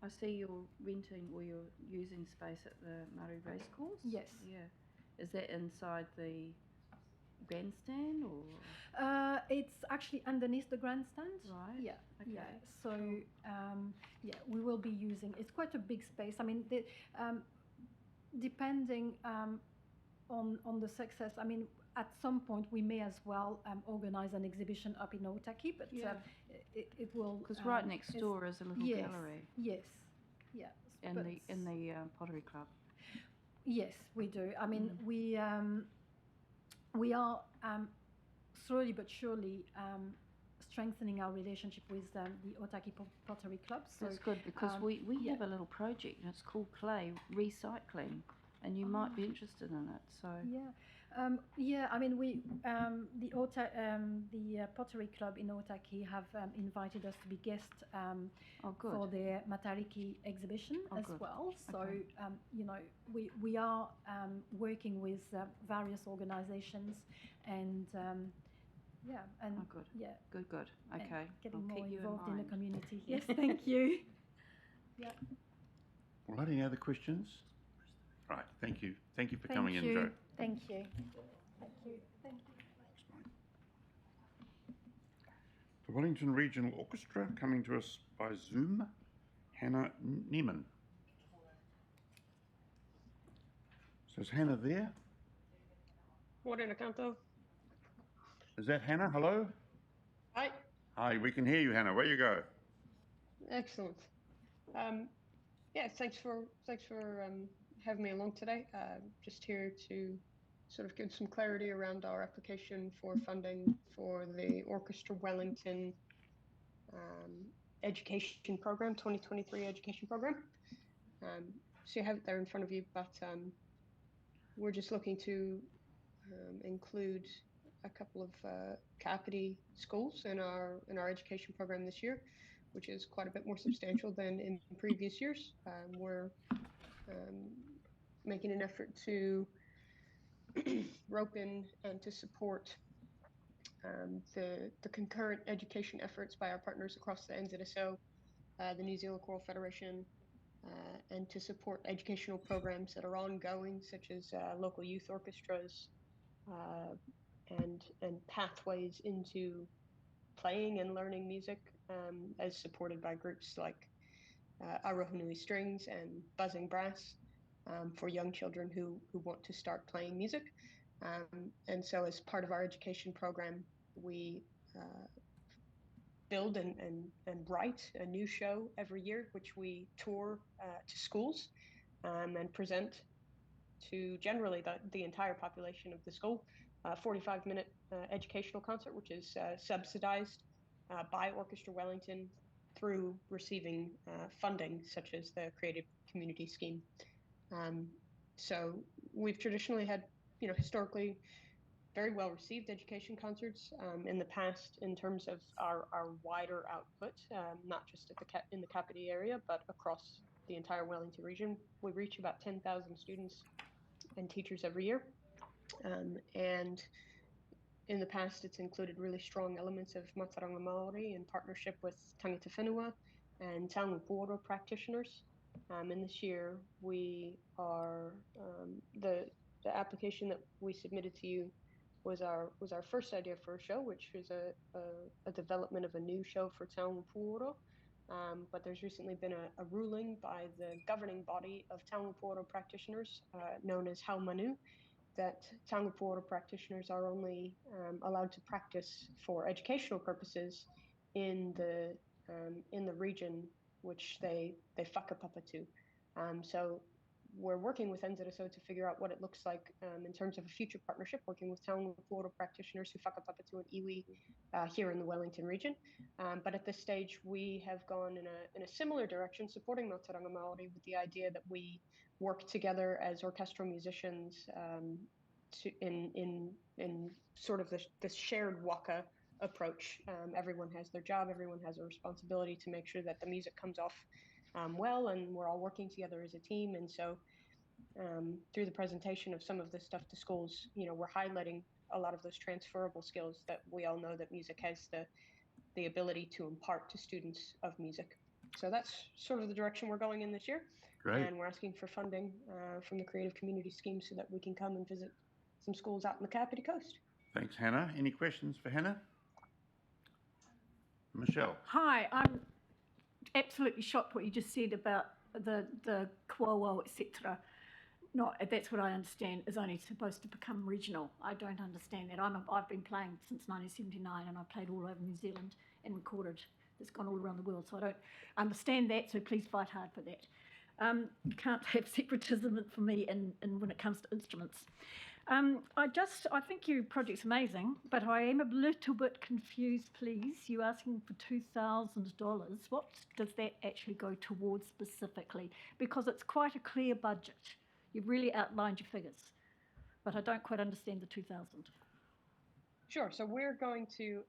I see you're renting or you're using space at the Murray Racecourse? Yes. Yeah. Is that inside the grandstand or? It's actually underneath the grandstand. Right. Yeah. Okay. Yeah. So we will be using. It's quite a big space. I mean, depending on the success. I mean, at some point we may as well organize an exhibition up in Otaki, but it will. Because right next door is a little gallery. Yes. Yeah. In the Pottery Club. Yes, we do. I mean, we are slowly but surely strengthening our relationship with the Otaki Pottery Club. So, That's good because we yeah. have a little project and it's called clay recycling, and you might be interested in it. So Yeah, I mean, the Pottery Club in Otaki have invited us to be guests good. for their Matariki exhibition as good. well. So, Okay. you know, we are working with various organizations and yeah, and good. yeah, Good. and Okay. getting I'll more keep you in involved in the mind. community. Yes, thank you. Yeah. All right, any other questions? Right, thank you. Thank you for Thank coming in, you. Joe. Thank you. Thank you. Thank you. The Wellington Regional Orchestra coming to us by Zoom, Hannah Neiman. So is Hannah there? Morena canto. Is that Hannah? Hello? Hi. Hi, we can hear you, Hannah. Where you go? Excellent. Yeah, thanks for having me along today. Just here to sort of give some clarity around our application for funding for the Orchestra Wellington education program, 2023 education program. So you have it there in front of you, but we're just looking to include a couple of Kapiti schools in our education program this year, which is quite a bit more substantial than in previous years. We're making an effort to rope in and to support the concurrent education efforts by our partners across the NZSO, the New Zealand Choral Federation, and to support educational programs that are ongoing, such as local youth orchestras and pathways into playing and learning music, as supported by groups like Arohanui Strings and Buzzing Brass for young children who want to start playing music. And so as part of our education program, we build and write a new show every year, which we tour to schools and present to generally the entire population of the school. 45-minute educational concert, which is subsidized by Orchestra Wellington through receiving funding such as the Creative Community Scheme. So we've traditionally had, historically very well received education concerts in the past in terms of our wider output, not just in the Kapiti area, but across the entire Wellington region. We reach about 10,000 students and teachers every year. And in the past, it's included really strong elements of Mataranga Māori in partnership with Tangata Whenua and Taonga Pōoro practitioners. And this year, we are the application that we submitted to you was our first idea for a show, which was a development of a new show for Taonga Pōoro. But there's recently been a ruling by the governing body of Taonga Pōoro practitioners, known as Hau Manu, that Taonga Pōoro practitioners are only allowed to practice for educational purposes in the region which they whakapapa to. So we're working with NZSO to figure out what it looks like in terms of a future partnership, working with Taonga Pōoro practitioners who whakapapa to an iwi here in the Wellington region. But at this stage, we have gone in a similar direction, supporting Mataranga Māori with the idea that we work together as orchestral musicians in sort of this shared waka approach. Everyone has their job, everyone has a responsibility to make sure that the music comes off well, and we're all working together as a team. And so through the presentation of some of this stuff to schools, we're highlighting a lot of those transferable skills that we all know that music has the ability to impart to students of music. So that's sort of the direction we're going in this year. Great. And we're asking for funding from the Creative Community Scheme so that we can come and visit some schools out in the Kapiti Coast. Thanks, Hannah. Any questions for Hannah? Michelle. Hi, I'm absolutely shocked what you just said about the Kuawa, etc. That's what I understand is only supposed to become regional. I don't understand that. I've been playing since 1979 and I've played all over New Zealand and recorded. It's gone all around the world, so I don't understand that, so please fight hard for that. You can't have separatism for me in when it comes to instruments. I think your project's amazing, but I am a little bit confused, please. You're asking for $2,000. What does that actually go towards specifically? Because it's quite a clear budget. You've really outlined your figures, but I don't quite understand the 2,000. Sure. So we're going to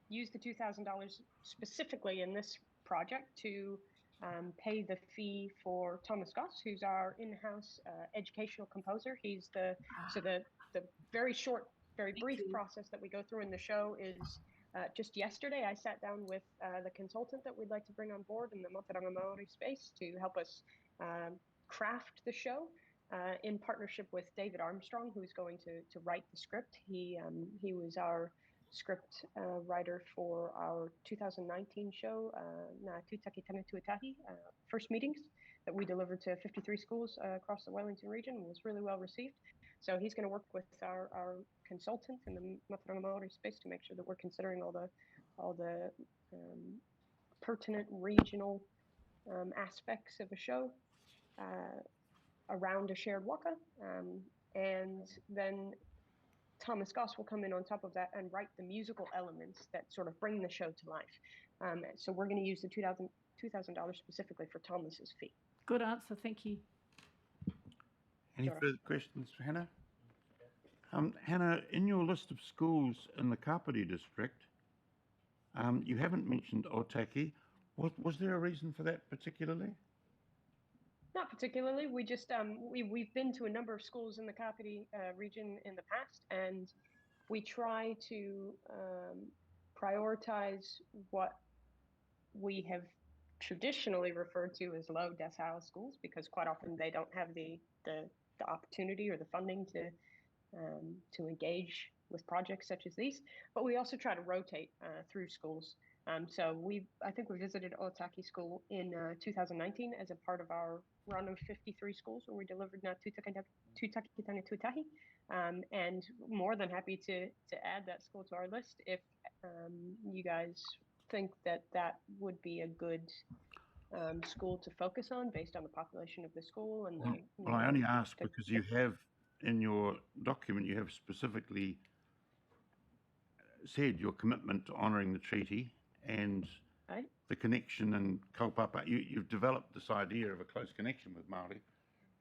use the $2,000 specifically in this project to pay the fee for Thomas Goss, who's our in-house educational composer. He's the very short, very brief process that we go through in the show is just yesterday I sat down with the consultant that we'd like to bring on board in the Mataranga Maori space to help us craft the show. In partnership with David Armstrong, who's going to write the script. He was our script writer for our 2019 show, Ngā Tūtaki Tanga Tuatahi, first meetings that we delivered to 53 schools across the Wellington region, and was really well received. So he's going to work with our consultant in the Mataranga Maori space to make sure that we're considering all the pertinent regional aspects of a show. Around a shared waka, and then Thomas Goss will come in on top of that and write the musical elements that sort of bring the show to life. So we're going to use the $2,000 specifically for Thomas's fee. Good answer, thank you. Any further questions for Hannah? Hannah, in your list of schools in the Kapiti district, you haven't mentioned Otaki. Was there a reason for that particularly? Not particularly. We just we've been to a number of schools in the Kapiti region in the past, and we try to prioritize what we have traditionally referred to as low decile schools, because quite often they don't have the opportunity or the funding to engage with projects such as these. But we also try to rotate through schools. So I think we visited Otaki School in 2019 as a part of our run of 53 schools where we delivered Ngā Tūtaki Tanga Tuatahi, and more than happy to add that school to our list if you guys think that would be a good school to focus on based on the population of the school. And well, I only ask because you have in your document, you have specifically said your commitment to honouring the treaty and the connection and kaupapa. You've developed this idea of a close connection with Māori,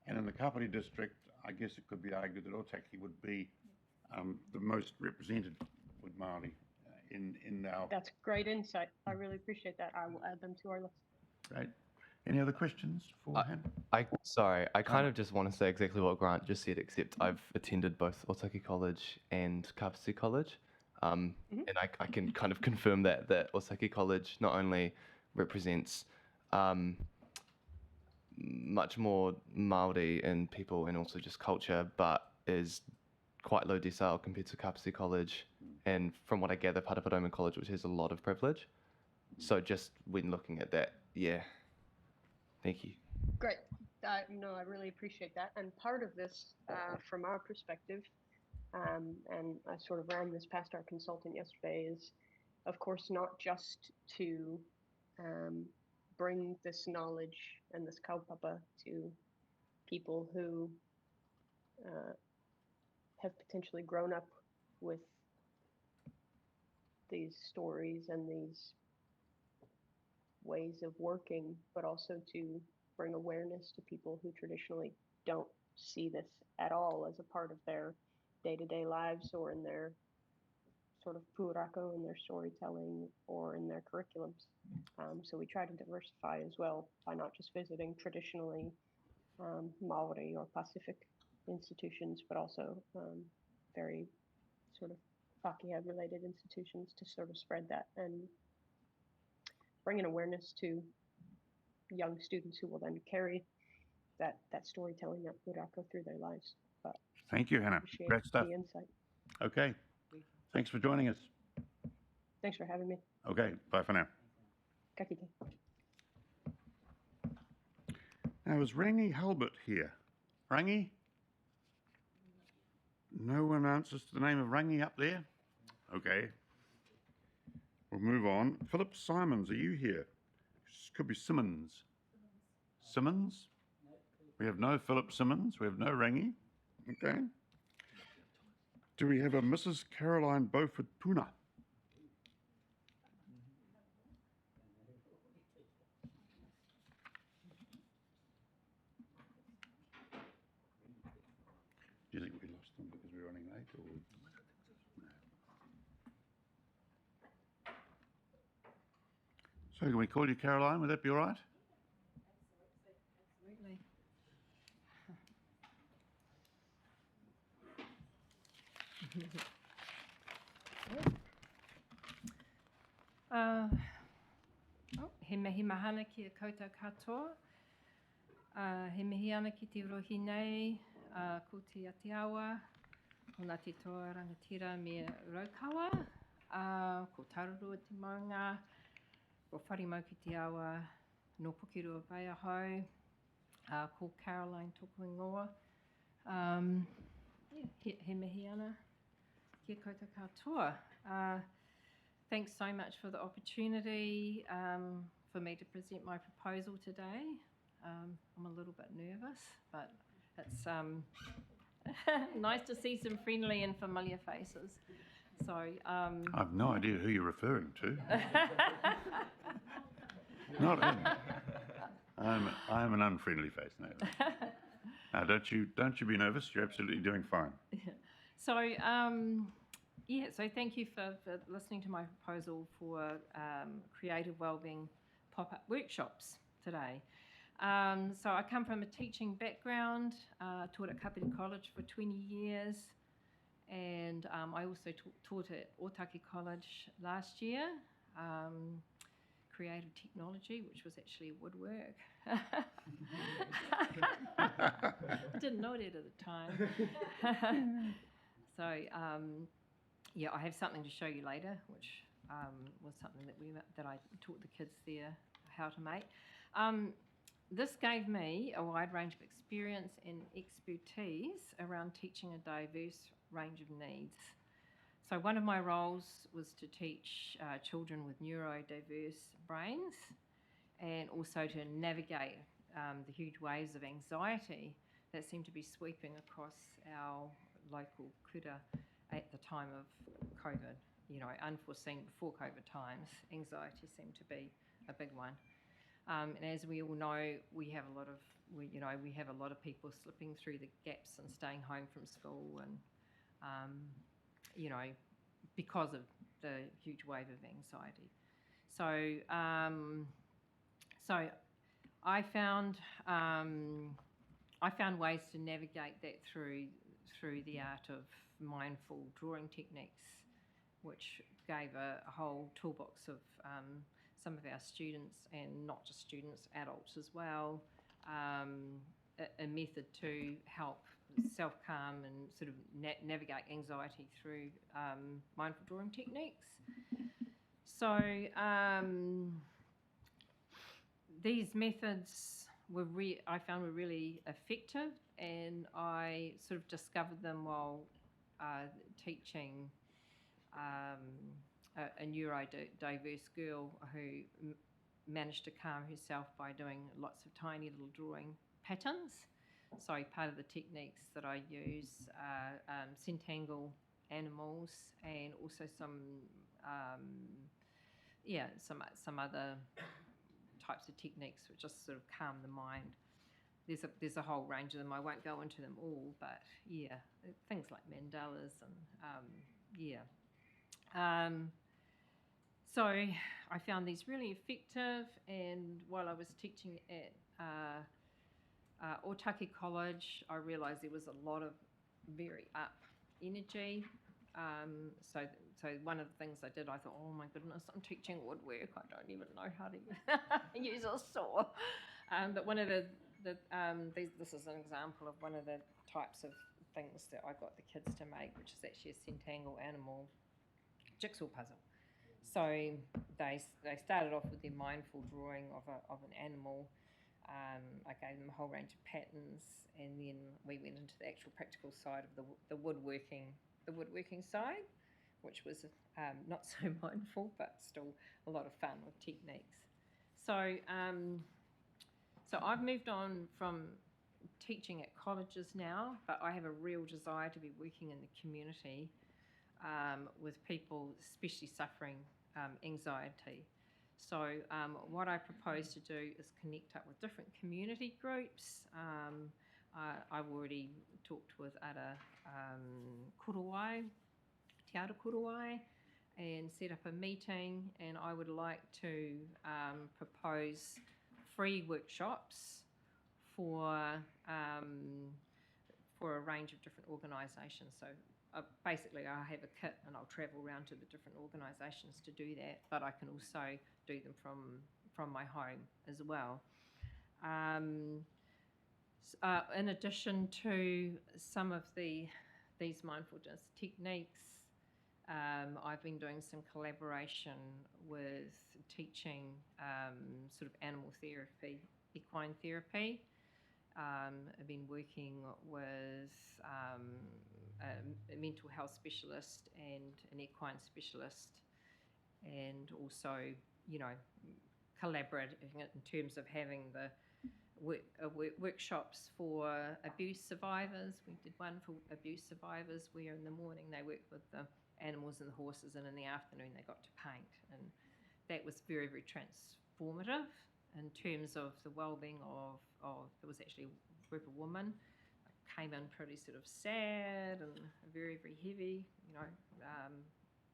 and in the Kapiti district, I guess it could be argued that Otaki would be the most represented with Māori in our... That's great insight. I really appreciate that. I will add them to our list. Great. Any other questions for him? Sorry, I kind of just want to say exactly what Grant just said, except I've attended both Otaki College and Kapiti College. And I can kind of confirm that Otaki College not only represents much more Māori in people and also just culture, but is quite low decile compared to Kapiti College, and from what I gather, Paraparaumu College, which has a lot of privilege. So just when looking at that, yeah. Thank you. Great. No, I really appreciate that. And part of this, from our perspective, and I sort of ran this past our consultant yesterday, is of course not just to bring this knowledge and this kaupapa to people who have potentially grown up with these stories and these ways of working, but also to bring awareness to people who traditionally don't see this at all as a part of their day-to-day lives or in their sort of pūrako, in their storytelling or in their curriculums. So we try to diversify as well by not just visiting traditionally Māori or Pacific institutions, but also very sort of Pākehā-related institutions to sort of spread that and bring an awareness to young students who will then carry that storytelling, that pūrako through their lives. But thank you, Hannah. Great stuff. The insight. Okay. Thanks for joining us. Thanks for having me. Okay. Bye for now. Ka kite. Now, is Rangi Halbert here? Rangi? No one answers to the name of Rangi up there? Okay. We'll move on. Philip Simons, are you here? Could be Simmons. Simmons? We have no Philip Simmons. We have no Rangi. Okay. Do we have a Mrs. Caroline Beaufort Puna? Do you think we lost them because we're running late? Or? No. So can we call you Caroline? Would that be all right? Absolutely. He mihi mahana ki a koutou katoa. He mihi ana ki te rohi nei, ko te ati awa, o ngā te toa rangatira me raukawa, ko tarurua te maunga, ko wharimau ki te awa, no Pukirua Bay ahau, ko Caroline tōku ingoa. He mihi ana ki a koutou katoa. Thanks so much for the opportunity for me to present my proposal today. I'm a little bit nervous, but it's nice to see some friendly and familiar faces. So I've no idea who you're referring to. Not him. I'm an unfriendly face now. Now, don't you be nervous. You're absolutely doing fine. So so thank you for listening to my proposal for creative wellbeing pop-up workshops today. So I come from a teaching background, taught at Kapiti College for 20 years, and I also taught at Otaki College last year, creative technology, which was actually woodwork. I didn't know it at the time. So yeah, I have something to show you later, which was something that I taught the kids there how to make. This gave me a wide range of experience and expertise around teaching a diverse range of needs. So one of my roles was to teach children with neurodiverse brains, and also to navigate the huge waves of anxiety that seem to be sweeping across our local kura at the time of COVID. You know, unforeseen before COVID times, anxiety seemed to be a big one. And as we all know, we have a lot of people slipping through the gaps and staying home from school, and because of the huge wave of anxiety. So I found ways to navigate that through the art of mindful drawing techniques, which gave a whole toolbox of some of our students, and not just students, adults as well, a method to help self-calm and sort of navigate anxiety through mindful drawing techniques. So these methods I found were really effective, and I sort of discovered them while teaching a neurodiverse girl who managed to calm herself by doing lots of tiny little drawing patterns. So part of the techniques that I use are centangle animals, and also some other types of techniques which just sort of calm the mind. There's a whole range of them. I won't go into them all, but yeah, things like mandalas and so I found these really effective, and while I was teaching at Otaki College, I realised there was a lot of very up energy. So one of the things I did, I thought, oh my goodness, I'm teaching woodwork. I don't even know how to use a saw. But one of this is an example of one of the types of things that I got the kids to make, which is actually a centangle animal jigsaw puzzle. So they started off with their mindful drawing of an animal. I gave them a whole range of patterns, and then we went into the actual practical side of the woodworking side, which was not so mindful, but still a lot of fun with techniques. So So I've moved on from teaching at colleges now, but I have a real desire to be working in the community with people, especially suffering anxiety. So what I propose to do is connect up with different community groups. I've already talked with Ara Kuruwai, Te Ara Kuruwai, and set up a meeting, and I would like to propose free workshops for a range of different organisations. So basically I have a kit and I'll travel around to the different organisations to do that, but I can also do them from my home as well. In addition to some of these mindfulness techniques, I've been doing some collaboration with teaching sort of animal therapy, equine therapy. I've been working with a mental health specialist and an equine specialist, and also, you know, collaborating in terms of having the workshops for abuse survivors. We did one for abuse survivors where in the morning they worked with the animals and the horses, and in the afternoon they got to paint, and that was very, very transformative in terms of the well-being of there was actually a group of women came in pretty sort of sad and very, very heavy, you know,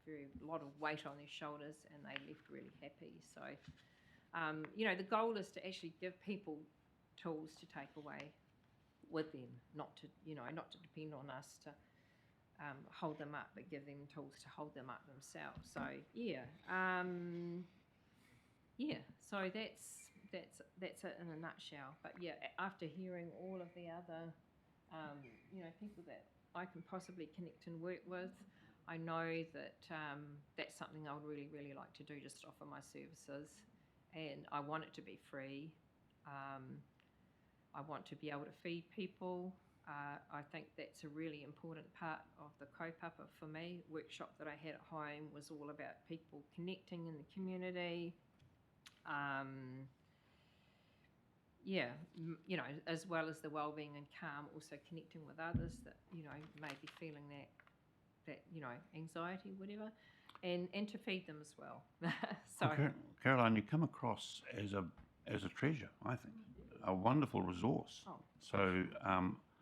a lot of weight on their shoulders, and they left really happy. So you know, the goal is to actually give people tools to take away with them, not to depend on us to hold them up, but give them tools to hold them up themselves. So so that's it in a nutshell. But yeah, after hearing all of the other you know, people that I can possibly connect and work with, I know that that's something I would really, really like to do, just offer my services, and I want it to be free. I want to be able to feed people. I think that's a really important part of the kaupapa for me. Workshop that I had at home was all about people connecting in the community. You know, as well as the well-being and calm, also connecting with others that, you know, may be feeling that you know, anxiety, whatever, and to feed them as well. So, Caroline, you come across as a treasure, I think, a wonderful resource. Oh, so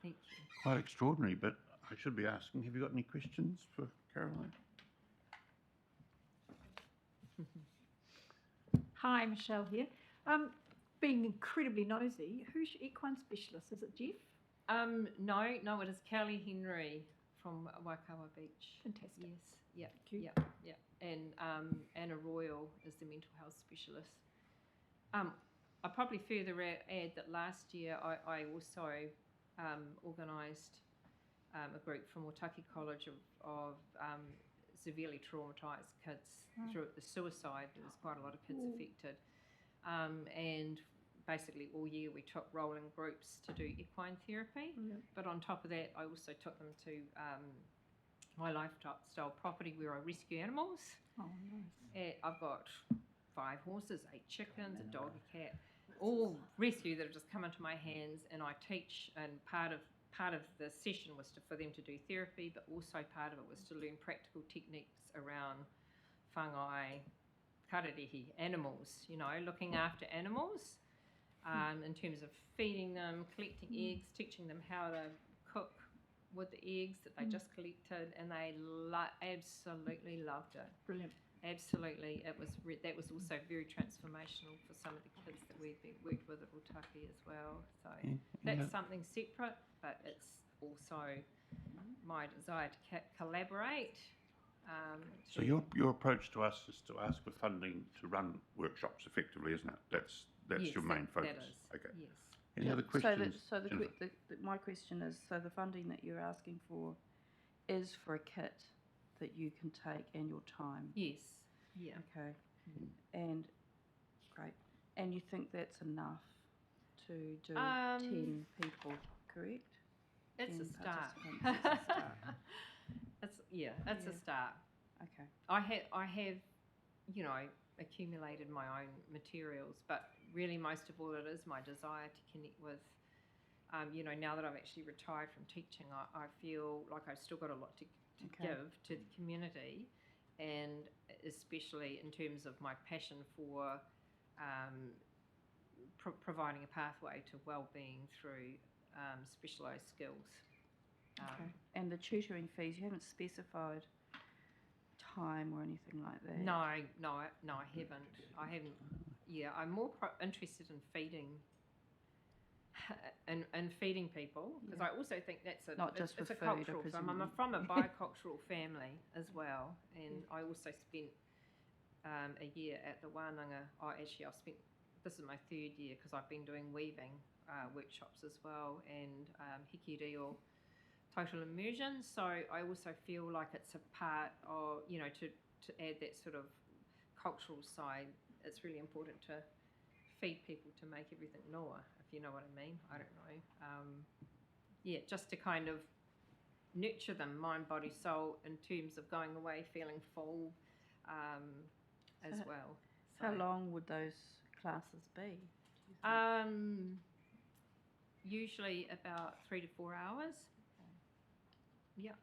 thank you. Quite extraordinary. But I should be asking, have you got any questions for Caroline? Hi, Michelle here. Being incredibly nosy, who's your equine specialist? Is it Jeff? No, it is Kelly Henry from Waikawa Beach. Fantastic. Yes, Cute. yeah. And Anna Royal is the mental health specialist. I'll probably further add that last year I also organised a group from Otaki College of severely traumatised kids through the suicide. There was quite a lot of kids affected. And basically all year we took rolling groups to do equine therapy. But on top of that, I also took them to my lifestyle property where I rescue animals. Oh, nice. I've got 5 horses, 8 chickens, a dog, a cat, all rescue that have just come into my hands, and I teach. And part of the session was for them to do therapy, but also part of it was to learn practical techniques around whangai, kararehi, animals, you know, looking after animals, in terms of feeding them, collecting eggs, teaching them how to cook with the eggs that they just collected, and they absolutely loved it. Brilliant. Absolutely, that was also very transformational for some of the kids that we've worked with at Otaki as well. So that's something separate, but it's also my desire to collaborate. So your approach to us is to ask for funding to run workshops effectively, isn't it? That's yes, your main focus. That is. Okay. Yes. Any other questions? My question is, so the funding that you're asking for is for a kit that you can take and your time? Yes. Yeah. Okay. And great. And you think that's enough to do 10 people, correct? It's a start. It's a start. It's a start. Okay. I have, you know, accumulated my own materials, but really most of all it is my desire to connect with, now that I've actually retired from teaching, I feel like I've still got a lot to give to the community, and especially in terms of my passion for providing a pathway to well-being through specialised skills. And the tutoring fees, you haven't specified time or anything like that? No, I haven't. Yeah, I'm more interested in feeding and feeding people, because I also think that's Not just it's with a food, cultural. I I'm presume. from a bicultural family as well, and I also spent a year at the Wānanga. Actually, this is my 3rd year, because I've been doing weaving workshops as well, and hiki reo, total immersion. So I also feel like it's a part of, to add that sort of cultural side. It's really important to feed people to make everything noa, if you know what I mean. I don't know. Just to kind of nurture them, mind, body, soul, in terms of going away feeling full as well. How long would those classes be? Usually about 3 to 4 hours. Yeah,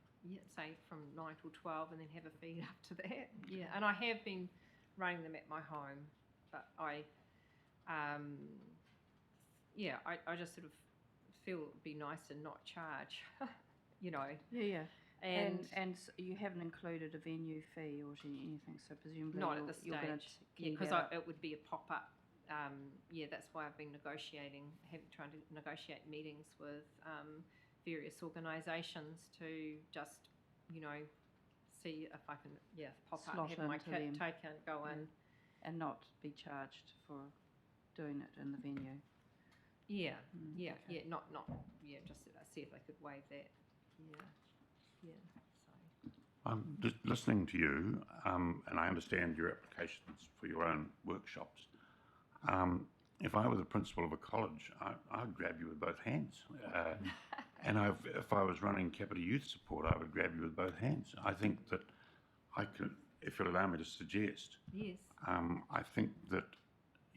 say from 9 till 12, and then have a feed after that. Yeah, and I have been running them at my home, but I just sort of feel it'd be nice to not charge, Yeah. And you haven't included a venue fee or anything, so presumably not at this you're going stage. to Because it would be a pop-up. That's why I've been trying to negotiate meetings with various organisations to just, see if I can, pop up, Slot have my into kit them. taken, go in. And not be charged for doing it in the venue. Just see if they could waive that. So. I'm just listening to you, and I understand your applications for your own workshops. If I were the principal of a college, I'd grab you with both hands. And if I was running Kapiti Youth Support, I would grab you with both hands. I think that I could, if you'll allow me to suggest, yes. I think that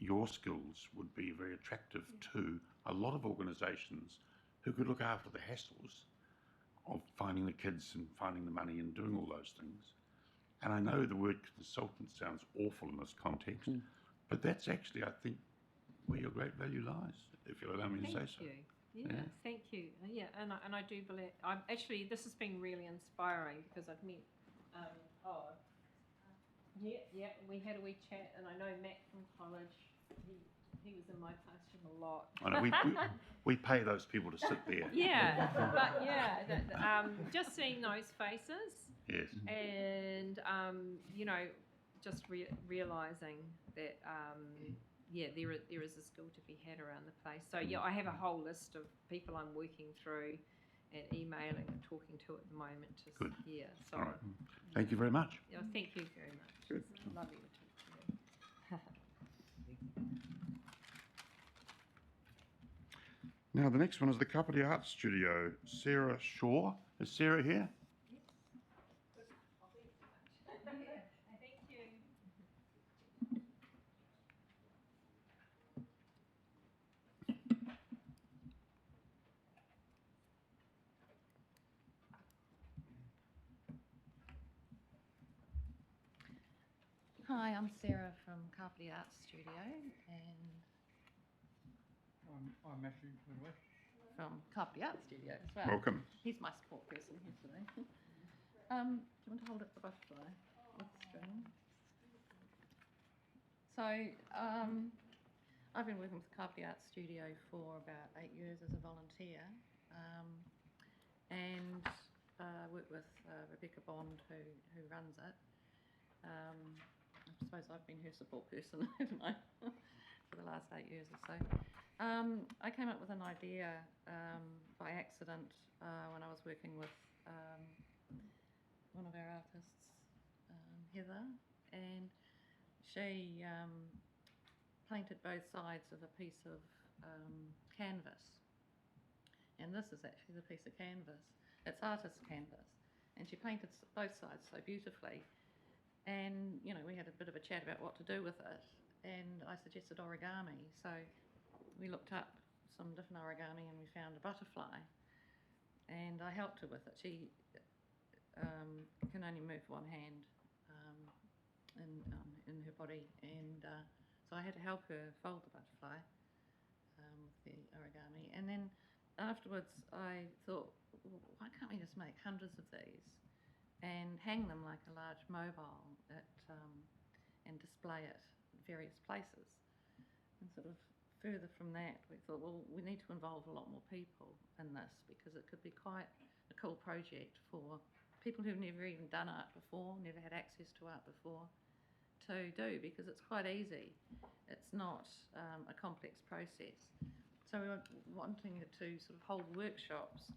your skills would be very attractive to a lot of organisations who could look after the hassles of finding the kids and finding the money and doing all those things. And I know the word consultant sounds awful in this context, but that's actually, I think, where your great value lies, if you'll allow me to say so. Thank you. Thank you. And I do believe, this has been really inspiring, because I've met, we had a wee chat, and I know Matt from college, he was in my classroom a lot. I know, we pay those people to sit there. Just seeing those faces. Yes. And, just realising that, there is a skill to be had around the place. So, I have a whole list of people I'm working through and emailing and talking to at the moment. Good. So, all right. Thank you very much. Thank you very much. Good. It's lovely to talk to you. Now, the next one is the Kapiti Arts Studio. Sarah Shaw. Is Sarah here? Thank you. Hi, I'm Sarah from Kapiti Arts Studio, and I'm Matthew Midway. from Kapiti Arts Studio as well. Welcome. He's my support person here today. Do you want to hold up the butterfly with the string? So, I've been working with the Kapiti Arts Studio for about 8 years as a volunteer, and work with Rebecca Bond, who runs it. I suppose I've been her support person for the last 8 years or so. I came up with an idea by accident when I was working with one of our artists, Heather, and she painted both sides of a piece of canvas. And this is actually the piece of canvas. It's artist canvas. And she painted both sides so beautifully. And, we had a bit of a a chat about what to do with it, and I suggested origami. So we looked up some different origami and we found a butterfly, and I helped her with it. She can only move one hand in her body, and so I had to help her fold the butterfly with the origami. And then afterwards I thought, well, why can't we just make hundreds of these and hang them like a large mobile and display it in various places? And sort of further from that, we thought, well, we need to involve a lot more people in this, because it could be quite a cool project for people who've never even done art before, never had access to art before, to do, because it's quite easy. It's not a complex process. So we were wanting to sort of hold workshops.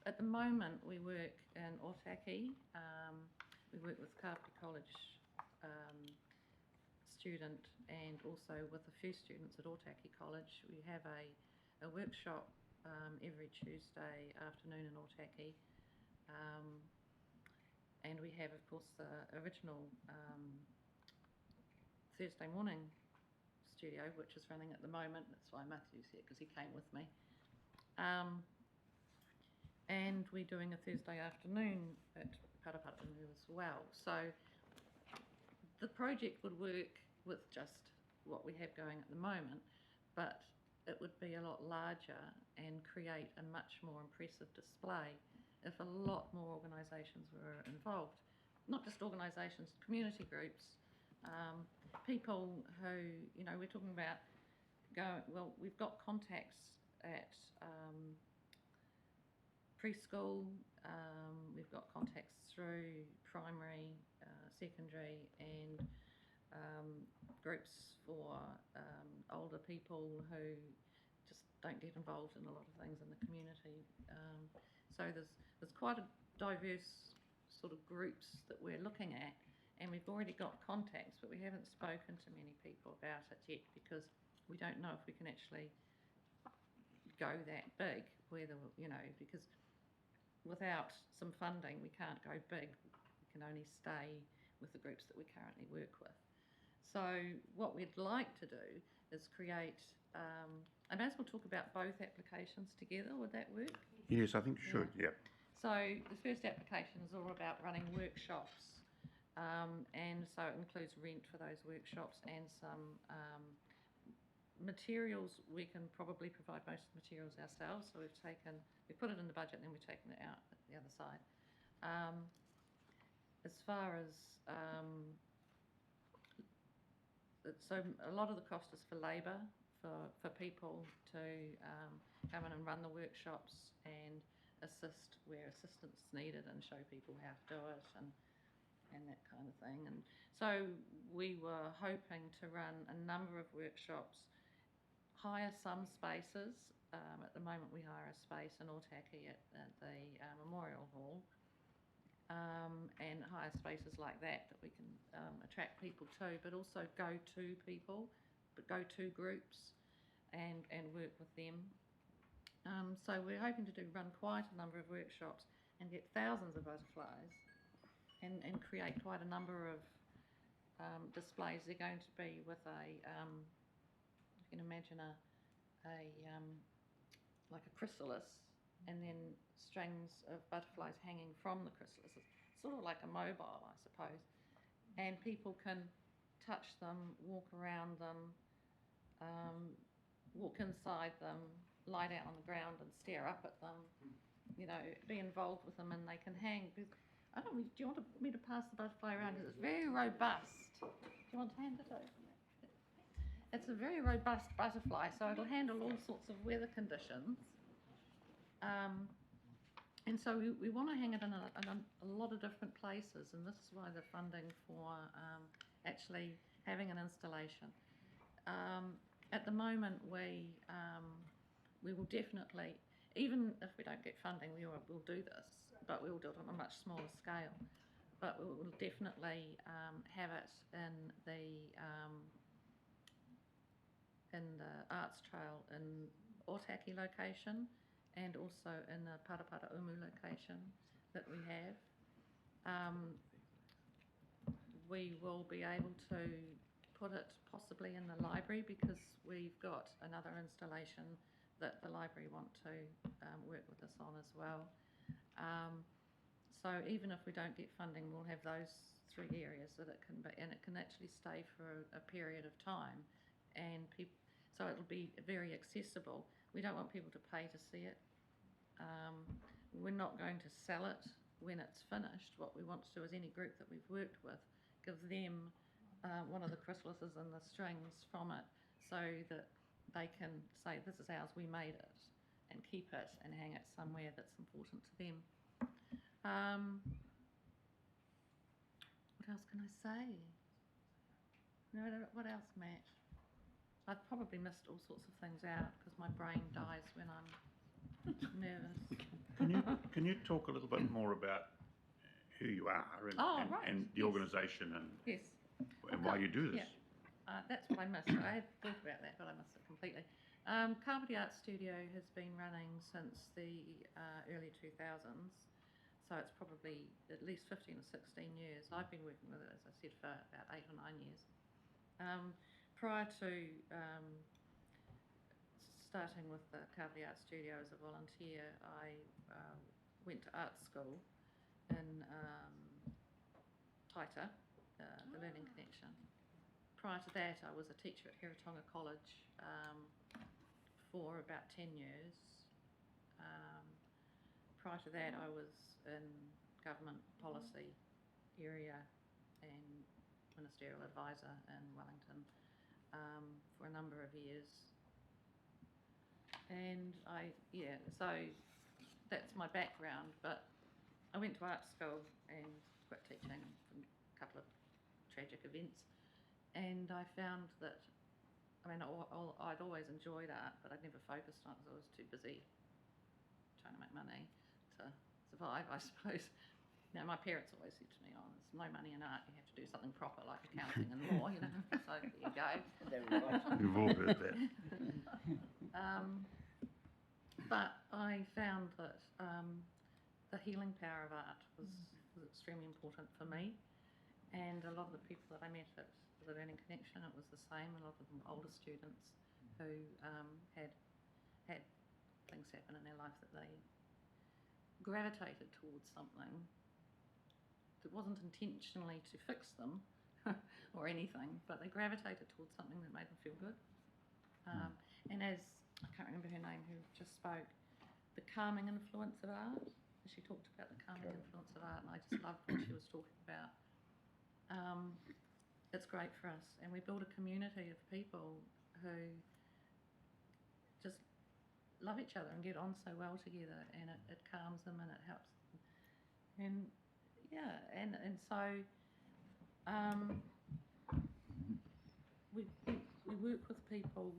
At the moment, we work in Otaki. We work with Kapiti College student and also with a few students at Otaki College. We have a workshop every Tuesday afternoon in Otaki. And we have, of course, the original Thursday morning studio, which is running at the moment. That's why Matthew's here, because he came with me. And we're doing a Thursday afternoon at Paraparamu as well. So the project would work with just what we have going at the moment, but it would be a lot larger and create a much more impressive display if a lot more organisations were involved. Not just organisations, community groups, people who, you know, we're talking about well, we've got contacts at preschool, we've got contacts through primary, secondary, and groups for older people who just don't get involved in a lot of things in the community. So there's quite a diverse sort of groups that we're looking at, and we've already got contacts, but we haven't spoken to many people about it yet, because we don't know if we can actually go that big, whether, you know, because without some funding we can't go big. We can only stay with the groups that we currently work with. So what we'd like to do is create, I may as well talk about both applications together. Would that work? Yes, I think you should, yeah. So the first application is all about running workshops, and so it includes rent for those workshops and some materials. We can probably provide most of the materials ourselves, so we've put it in the budget and then we've taken it out at the other side. As far as so a lot of the cost is for labour, for people to come in and run the workshops and assist where assistance is needed and show people how to do it and that kind of thing. And so we were hoping to run a number of workshops, hire some spaces. At the moment we hire a space in Otaki at the Memorial Hall, and hire spaces like that we can attract people to, but also go to people, but go to groups and work with them. So we're hoping to run quite a number of workshops and get thousands of butterflies and create quite a number of displays. They're going to be with you can imagine like a chrysalis, and then strings of butterflies hanging from the chrysalis. It's sort of like a mobile, I suppose. And people can touch them, walk around them, walk inside them, lie down on the ground and stare up at them, you know, be involved with them, and they can hang. I don't know, do you want me to pass the butterfly around? Because it's very robust. Do you want to hand it over? It's a very robust butterfly, so it'll handle all sorts of weather conditions. And so we want to hang it in a lot of different places, and this is why the funding for actually having an installation. At the moment, we will definitely, even if we don't get funding, we'll do this, but we will do it on a much smaller scale. But we will definitely have it in the Arts Trail in Otaki location, and also in the Parapara Umu location that we have. we will be able to put it possibly in the library, because we've got another installation that the library want to work with us on as well. So even if we don't get funding, we'll have those three areas that it can be, and it can actually stay for a period of time, and so it'll be very accessible. We don't want people to pay to see it. We're not going to sell it when it's finished. What we want to do is any group that we've worked with, give them one of the chrysalises and the strings from it, so that they can say, this is ours, we made it, and keep it and hang it somewhere that's important to them. What else can I say? No, what else, Matt? I've probably missed all sorts of things out because my brain dies when I'm nervous. Can you talk a little bit more about who you are and the organisation and why you do this? Yeah. That's what I missed. I had thought about that, but I missed it completely. Carpety Art Studio has been running since the early 2000s, so it's probably at least 15 or 16 years. I've been working with it, as I said, for about 8 or 9 years. Prior to starting with the Carpety Art Studio as a volunteer, I went to art school in Taita, the Learning Connection. Prior to that, I was a teacher at Hiratonga College for about 10 years. Prior to that, I was in government policy area and ministerial advisor in Wellington for a number of years. And so that's my background, but I went to art school and quit teaching from a couple of tragic events. And I found that, I mean, I'd always enjoyed art, but I'd never focused on it because I was too busy trying to make money to survive, I suppose. You know, my parents always said to me, oh, there's no money in art, you have to do something proper like accounting and law, you know, so there you go. You've all heard that. But I found that the healing power of art was extremely important for me, and a lot of the people that I met at the Learning Connection, it was the same. A lot of them were older students who had things happen in their life that they gravitated towards something that wasn't intentionally to fix them or anything, but they gravitated towards something that made them feel good. And as, I can't remember her name who just spoke, the calming influence of art, she talked about the calming influence of art, and I just loved what she was talking about. It's great for us, and we build a community of people who just love each other and get on so well together, and it calms them and it helps them. And yeah, and so we work with people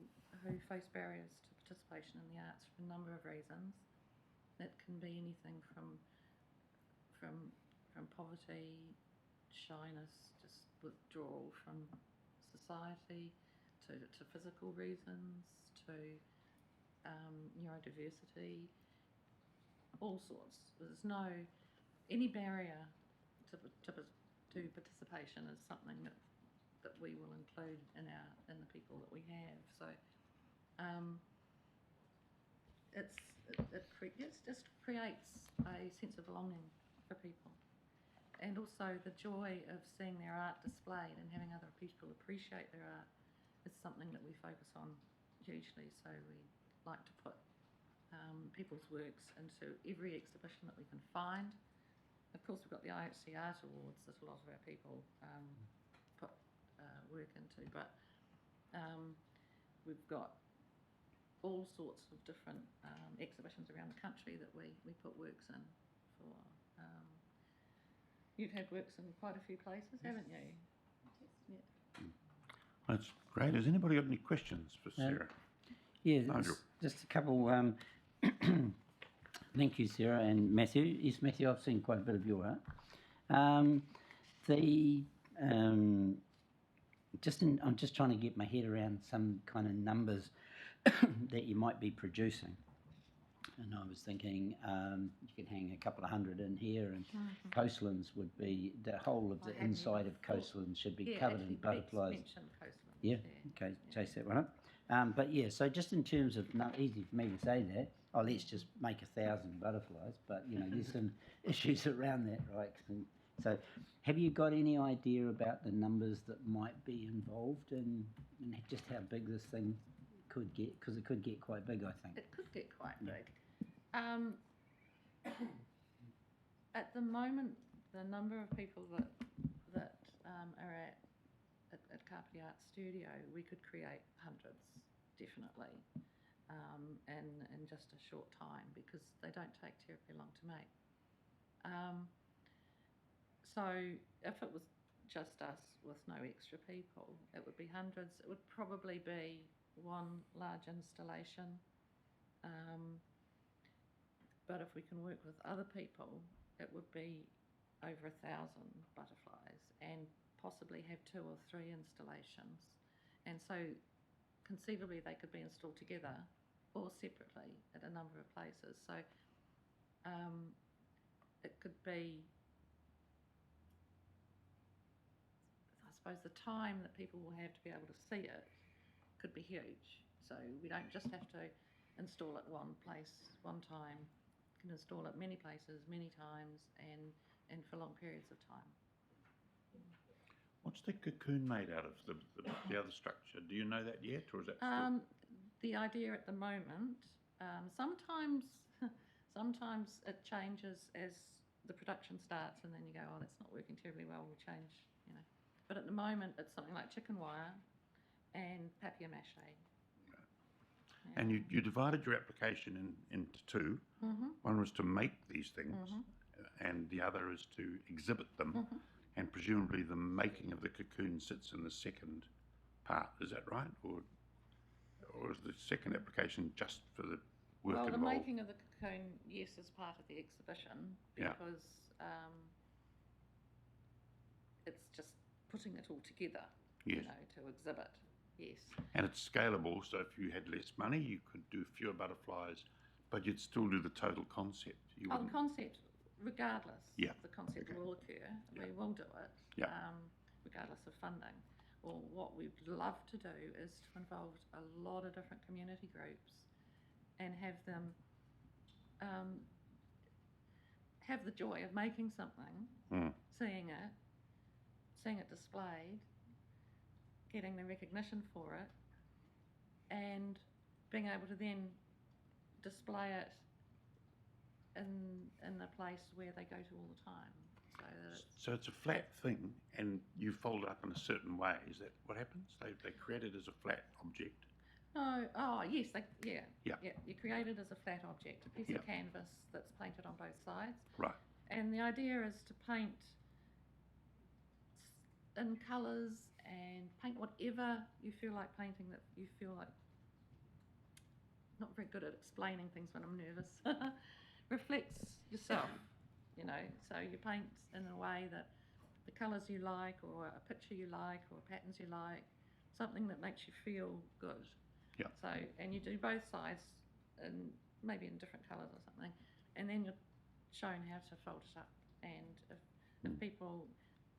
who face barriers to participation in the arts for a number of reasons. That can be anything from poverty, shyness, just withdrawal from society, to physical reasons, to neurodiversity, all sorts. There's any barrier to participation is something that we will include in the people that we have. So it just creates a sense of belonging for people, and also the joy of seeing their art displayed and having other people appreciate their art is something that we focus on hugely. So we like to put people's works into every exhibition that we can find. Of course, we've got the IHC Art Awards that a lot of our people put work into, but we've got all sorts of different exhibitions around the country that we put works in for. You've had works in quite a few places, haven't you? Yeah. That's great. Has anybody got any questions for Sarah? Yeah, just a couple. Thank you, Sarah and Matthew. Yes, Matthew, I've seen quite a bit of your art. I'm just trying to get my head around some kind of numbers that you might be producing. And I was thinking you could hang a couple of hundred in here, and Mhm. coastlands would be, the whole of I the hadn't inside even of thought. coastlands should be Yeah, covered actually, in Bex butterflies. mentioned coastlands, Yeah, yeah. okay, chase that one up. But yeah, so just in terms of, not easy for me to say that, oh, let's just make 1,000 butterflies, but you know, there's some issues around that, right? So have you got any idea about the numbers that might be involved and just how big this thing could get? Because it could get quite big, I think. It could get quite big. At the moment, the number of people that are at Kapiti Art Studio, we could create hundreds, definitely, in just a short time, because they don't take terribly long to make. So if it was just us with no extra people, it would be hundreds. It would probably be one large installation. But if we can work with other people, it would be over 1,000 butterflies and possibly have 2 or 3 installations. And so conceivably they could be installed together or separately at a number of places. So it could be, I suppose, the time that people will have to be able to see it could be huge. So we don't just have to install it one place one time. We can install it many places, many times, and for long periods of time. What's the cocoon made out of, the other structure? Do you know that yet, or is that still? The idea at the moment, sometimes it changes as the production starts, and then you go, oh, that's not working terribly well, we'll change, you know. But at the moment, it's something like chicken wire and papier-mâché. And you divided your application into 2. Mhm. One was to make these things, Mhm. and the other is to exhibit them. Mhm. And presumably the making of the cocoon sits in the second part. Is that right, or is the second application just for the work Well, the involved? making of the cocoon, yes, is part of the exhibition, Yeah. because it's just putting it all together, you Yes. know, to exhibit. Yes. And it's scalable, so if you had less money, you could do fewer butterflies, but you'd still do the total concept. You Oh, the wouldn't. concept, regardless, Yeah. the concept Okay. will occur. Yeah. We will do it, Yeah. regardless of funding. Well, what we'd love to do is to involve a lot of different community groups and have them have the joy of making something, seeing it displayed, getting the recognition for it, and being able to then display it in the place where they go to all the time. So that it's, So it's a flat thing, and you fold it up in a certain way. Is that what happens? They create it as a flat object. no, oh yes, yeah. Yeah. You create it as a flat object, a piece Yeah. of canvas that's painted on both sides. Right. And the idea is to paint in colours and paint whatever you feel like painting, that you feel like, not very good at explaining things when I'm nervous, reflects yourself, you know. So you paint in a way that the colours you like, or a picture you like, or patterns you like, something that makes you feel good. Yeah. So, and you do both sides, and maybe in different colours or something, and then you're shown how to fold it up. And if people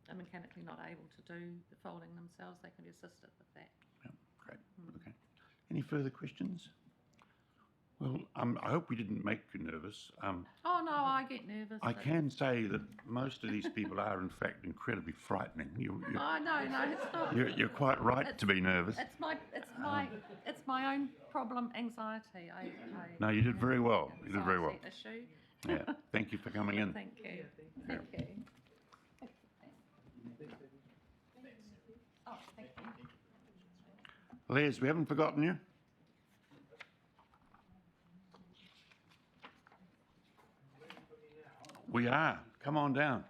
are mechanically not able to do the folding themselves, they can be assisted with that. Yeah. Great. Okay. Any further questions? Well, I hope we didn't make you nervous. Oh no, I get nervous. I but- can say that most of these people are, in fact, incredibly frightening. Oh no, it's not. You're quite right to be nervous. It's my own problem, anxiety. No, you did very well. You did very well. Issue. Yeah. Thank you for coming in. Thank you. Thank you. Oh, thank you. Les, we haven't forgotten you. We are. Come on down.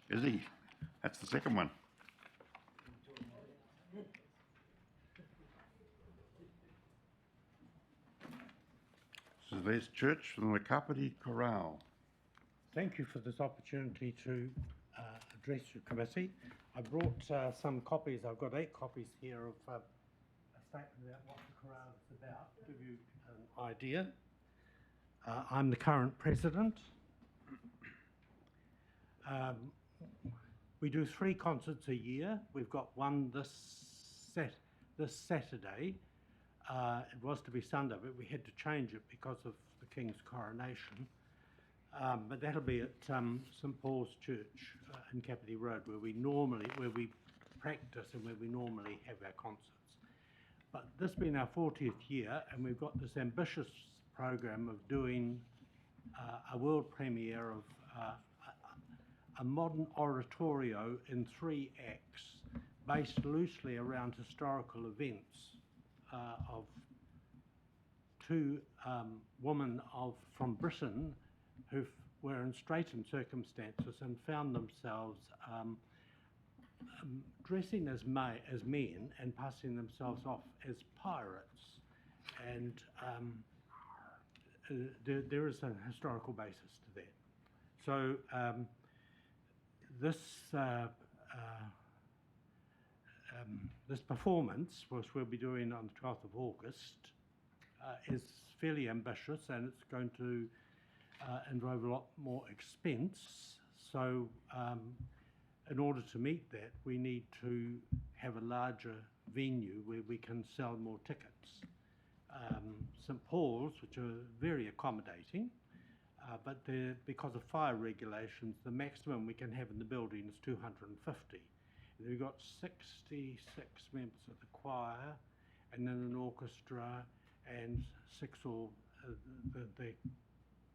Is he? That's the second one. This is Les Church from the Kapiti Chorale. Thank you for this opportunity to address your committee. I brought some copies. I've got 8 copies here of statement about what the chorale is about, to give you an idea. I'm the current president. We do 3 concerts a year. We've got one this Saturday. It was to be Sunday, but we had to change it because of the King's coronation. But that'll be at St Paul's Church in Kapiti Road, where we practice and where we normally have our concerts. But this being our 40th year, and we've got this ambitious program of doing a world premiere of a modern oratorio in 3 acts, based loosely around historical events of 2 women from Britain who were in straitened circumstances and found themselves dressing as men and passing themselves off as pirates. And there is a historical basis to that. So this performance, which we'll be doing on the 12th of August, is fairly ambitious, and it's going to involve a lot more expense. So in order to meet that, we need to have a larger venue where we can sell more tickets. St Paul's, which are very accommodating, but because of fire regulations, the maximum we can have in the building is 250. And we've got 66 members of the choir, and then an orchestra, and 6 or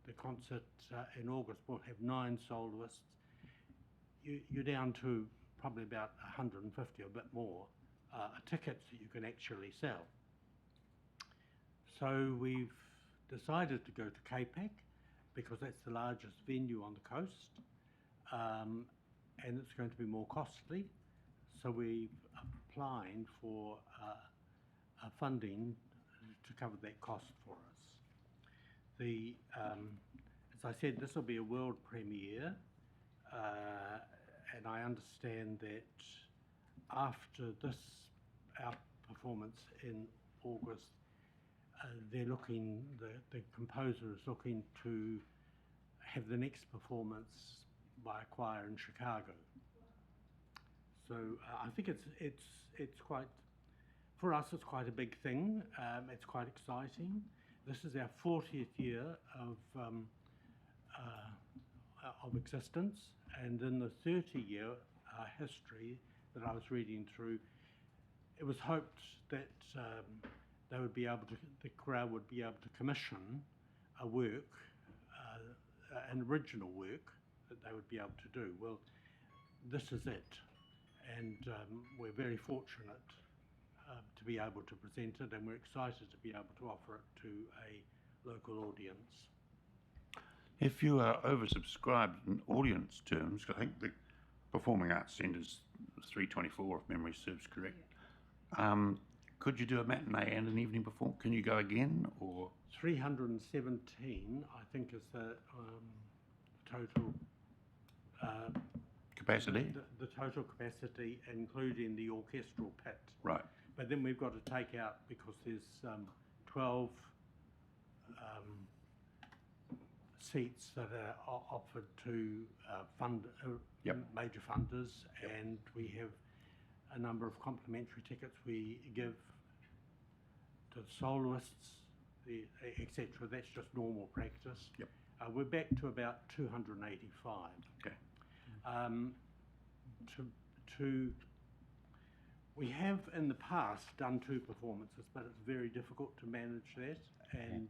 the concert in August will have 9 soloists. You're down to probably about 150 or a bit more tickets that you can actually sell. So we've decided to go to KPAC because that's the largest venue on the coast, and it's going to be more costly. So we're applying for funding to cover that cost for us. As I said, this will be a world premiere, and I understand that after our performance in August, the composer is looking to have the next performance by a choir in Chicago. So I think it's quite, for us, it's quite a big thing. It's quite exciting. This is our 40th year of existence, and in the 30-year history that I was reading through, it was hoped that the crowd would be able to commission a work, an original work that they would be able to do. Well, this is it, and we're very fortunate to be able to present it, and we're excited to be able to offer it to a local audience. If you are oversubscribed in audience terms, I think the Performing Arts Centre's 324, if memory serves correct. Could you do a matinee and an evening before? Can you go again, or 317, I think, is the total capacity? The total capacity, including the orchestral pit. Right. But then we've got to take out, because there's 12 seats that are offered to major funders, and we have a number of complimentary tickets we give to the soloists, etc. That's just normal practice. Yep. We're back to about 285. Okay. We have in the past done 2 performances, but it's very difficult to manage that, and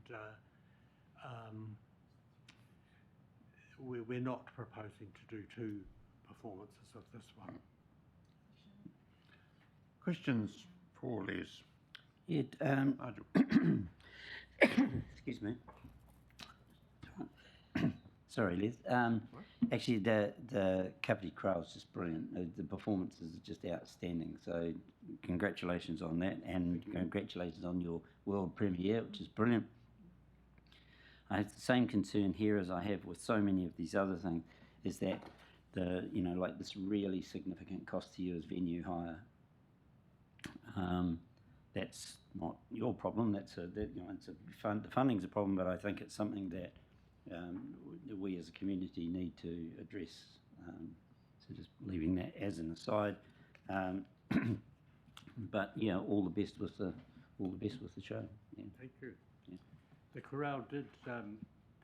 we're not proposing to do 2 performances of this one. Questions for Les? Excuse me. Sorry, Les. Actually, the Kapiti crowd is just brilliant. The performances are just outstanding. So congratulations on that, and congratulations on your world premiere, which is brilliant. I have the same concern here as I have with so many of these other things, is that this really significant cost to you is venue hire. that's not your problem. That's the funding's a problem, but I think it's something that we as a community need to address. So just leaving that as an aside. But yeah, all the best with the show. Yeah. Thank you. Yeah. The chorale did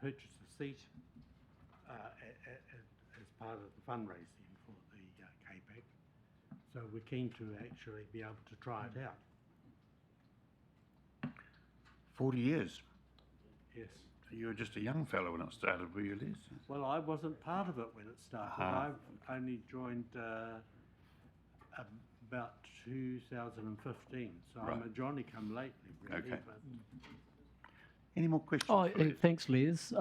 purchase a seat as part of the fundraising for the KPAC, so we're keen to actually be able to try it out. 40 years. Yes. So you were just a young fellow when it started, were you, Les? Well, I wasn't part of it when it started. Ah. I've only joined about 2015, so I'm a Johnny come lately, really. Okay. But Any more questions? Oh, for Les? thanks, Les.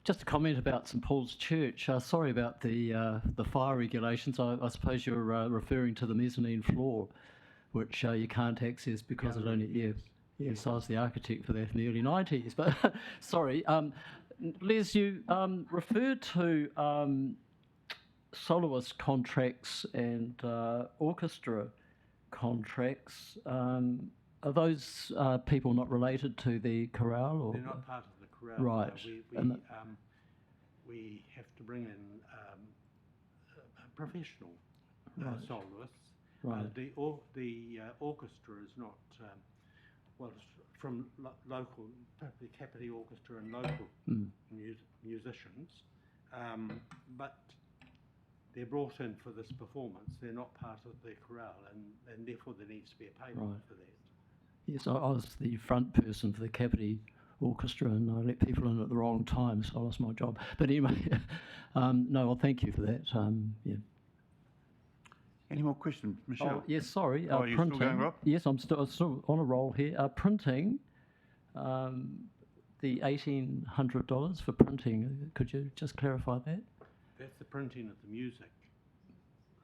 Just a comment about St Paul's Church. Sorry about the fire regulations. I suppose you're referring to the mezzanine floor, which you can't access because it only. Yes, I was the architect for that in the early 90s. But sorry, Les, you referred to soloist contracts and orchestra contracts. Are those people not related to the chorale? Or? they're not part of the chorale. Right. We have to bring in professional soloists. Right. The orchestra is not, well, it's from local, the Kapiti Orchestra and local musicians, but they're brought in for this performance. They're not part of the chorale, and therefore there needs to be a payment for that. Yes, I was the front person for the Kapiti Orchestra, and I let people in at the wrong time, so I lost my job. But anyway, no, well, thank you for that. Yeah. Any more questions, Michelle? Oh, yes, sorry. Are you printing. still going, Rob? Yes, I'm still on a roll here. Printing, the $1,800 for printing, could you just clarify that? That's the printing of the music.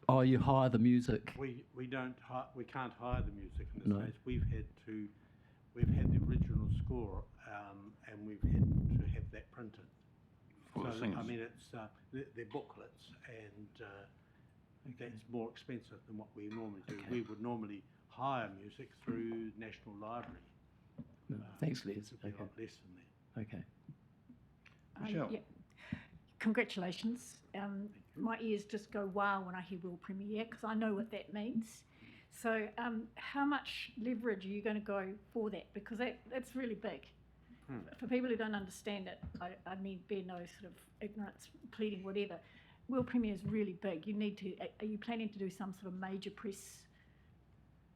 Oh, you hire the music. We can't hire the music in this No. case. We've had the original score, and we've had to have that printed. For the singers. I mean, it's they're booklets, and that's more expensive than what we normally do. Okay. We would normally hire music through National Library. No, thanks, Les. It'd be a lot less than that. Okay. Michelle. Yeah. Congratulations. My ears just go wow when I hear world premiere because I know what that means. So how much leverage are you going to go for that? Because that's really big. For people who don't understand it, I mean, bear no sort of ignorance, pleading, whatever. World premiere is really big. You need to. Are you planning to do some sort of major press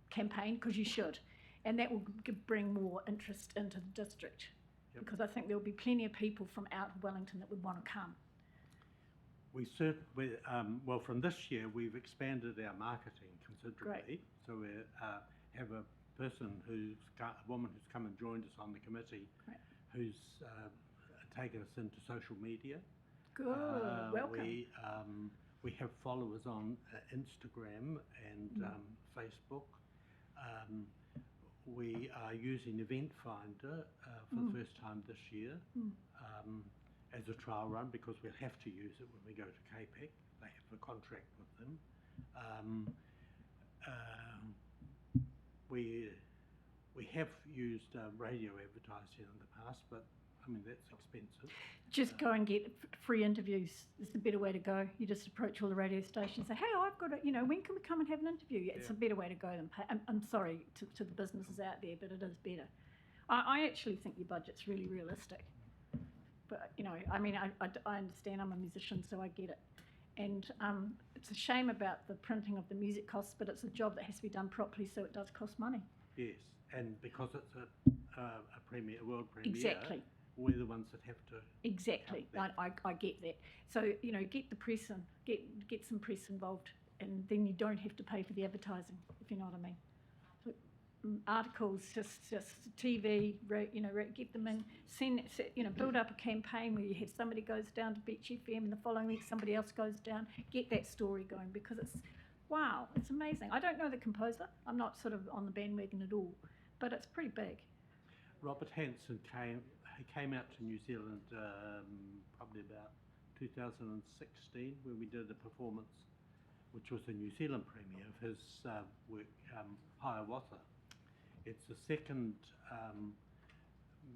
campaign? Because you should, and that will bring more interest into the district. Yep. Because I think there will be plenty of people from out of Wellington that would want to come. Well, from this year, we've expanded our marketing considerably. Great. So we have a woman who's come and joined us on the committee, who's taken us into social media. Good, welcome. We have followers on Instagram and Facebook. We are using Event Finder for the first time this year. As a trial run, because we'll have to use it when we go to KPAC. They have a contract with them. We have used radio advertising in the past, but I mean that's expensive. Just go and get free interviews. It's a better way to go. You just approach all the radio stations and say, hey, I've got when can we come and have an interview? It's a better way to go than pay. I'm sorry to the businesses out there, but it is better. I actually think your budget's really realistic. But, I mean, I understand I'm a musician, so I get it. And it's a shame about the printing of the music costs, but it's a job that has to be done properly, so it does cost money. Yes, and because it's a world premiere, Exactly. we're the ones that have to. Exactly, I get that. So, get the press in, get some press involved, and then you don't have to pay for the advertising, if you know what I mean. So, articles, just TV, get them in, build up a campaign where you have somebody goes down to Beach FM and the following week somebody else goes down, get that story going because it's amazing. I don't know the composer, I'm not sort of on the bandwagon at all, but it's pretty big. Robert Hanson came out to New Zealand probably about 2016 when we did a performance which was the New Zealand premiere of his work, Hiawatha. It's the second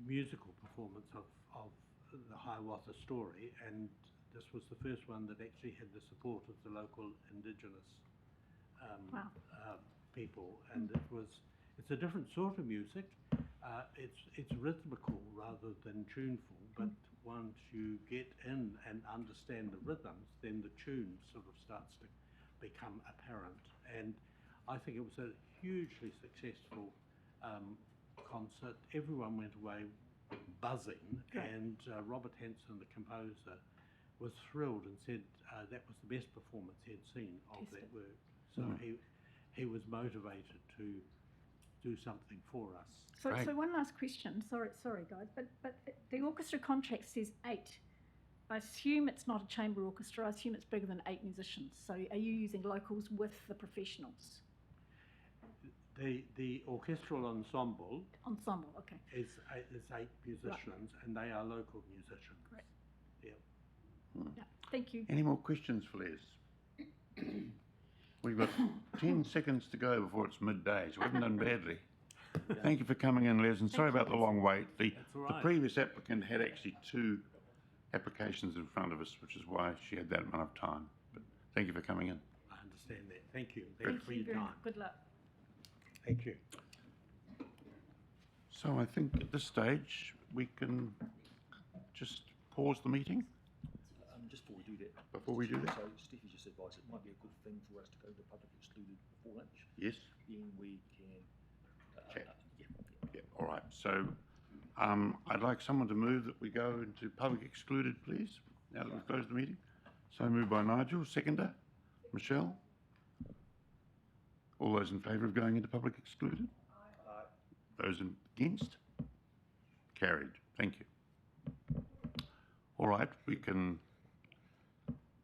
musical performance of the Hiawatha story, and this was the first one that actually had the support of the local Indigenous people, and it's a different sort of music. It's rhythmical rather than tuneful, but once you get in and understand the rhythms, then the tune sort of starts to become apparent. And I think it was a hugely successful concert. Everyone went away buzzing, and Robert Hanson, the composer, was thrilled and said that was the best performance he had seen of that work. So he was motivated to do something for us. So one last question. Sorry, guys, but the orchestra contract says 8. I assume it's not a chamber orchestra. I assume it's bigger than 8 musicians. So are you using locals with the professionals? The orchestral ensemble. Okay. Is 8 musicians, and they are local musicians. Great. Yeah. Yeah. Thank you. Any more questions for Les? We've got 10 seconds to go before it's midday, so we haven't done badly. Thank you for coming in, Les, and sorry about the long wait. The previous applicant had actually 2 applications in front of us, which is why she had that amount of time. But thank you for coming in. I understand that. Thank you. Thank you for your time. Good luck. Thank you. So I think at this stage we can just pause the meeting. Just before we do that. Before we do that? So Steffi just advised it might be a good thing for us to go to public excluded before lunch. Yes. Then we can chat. Yeah. All right. So I'd like someone to move that we go into public excluded, please, now that we've closed the meeting. So moved by Nigel, seconder, Michelle. All those in favour of going into public excluded? Aye. Those against? Carried. Thank you. All right, we can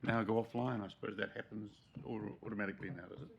now go offline. I suppose that happens automatically now, does it?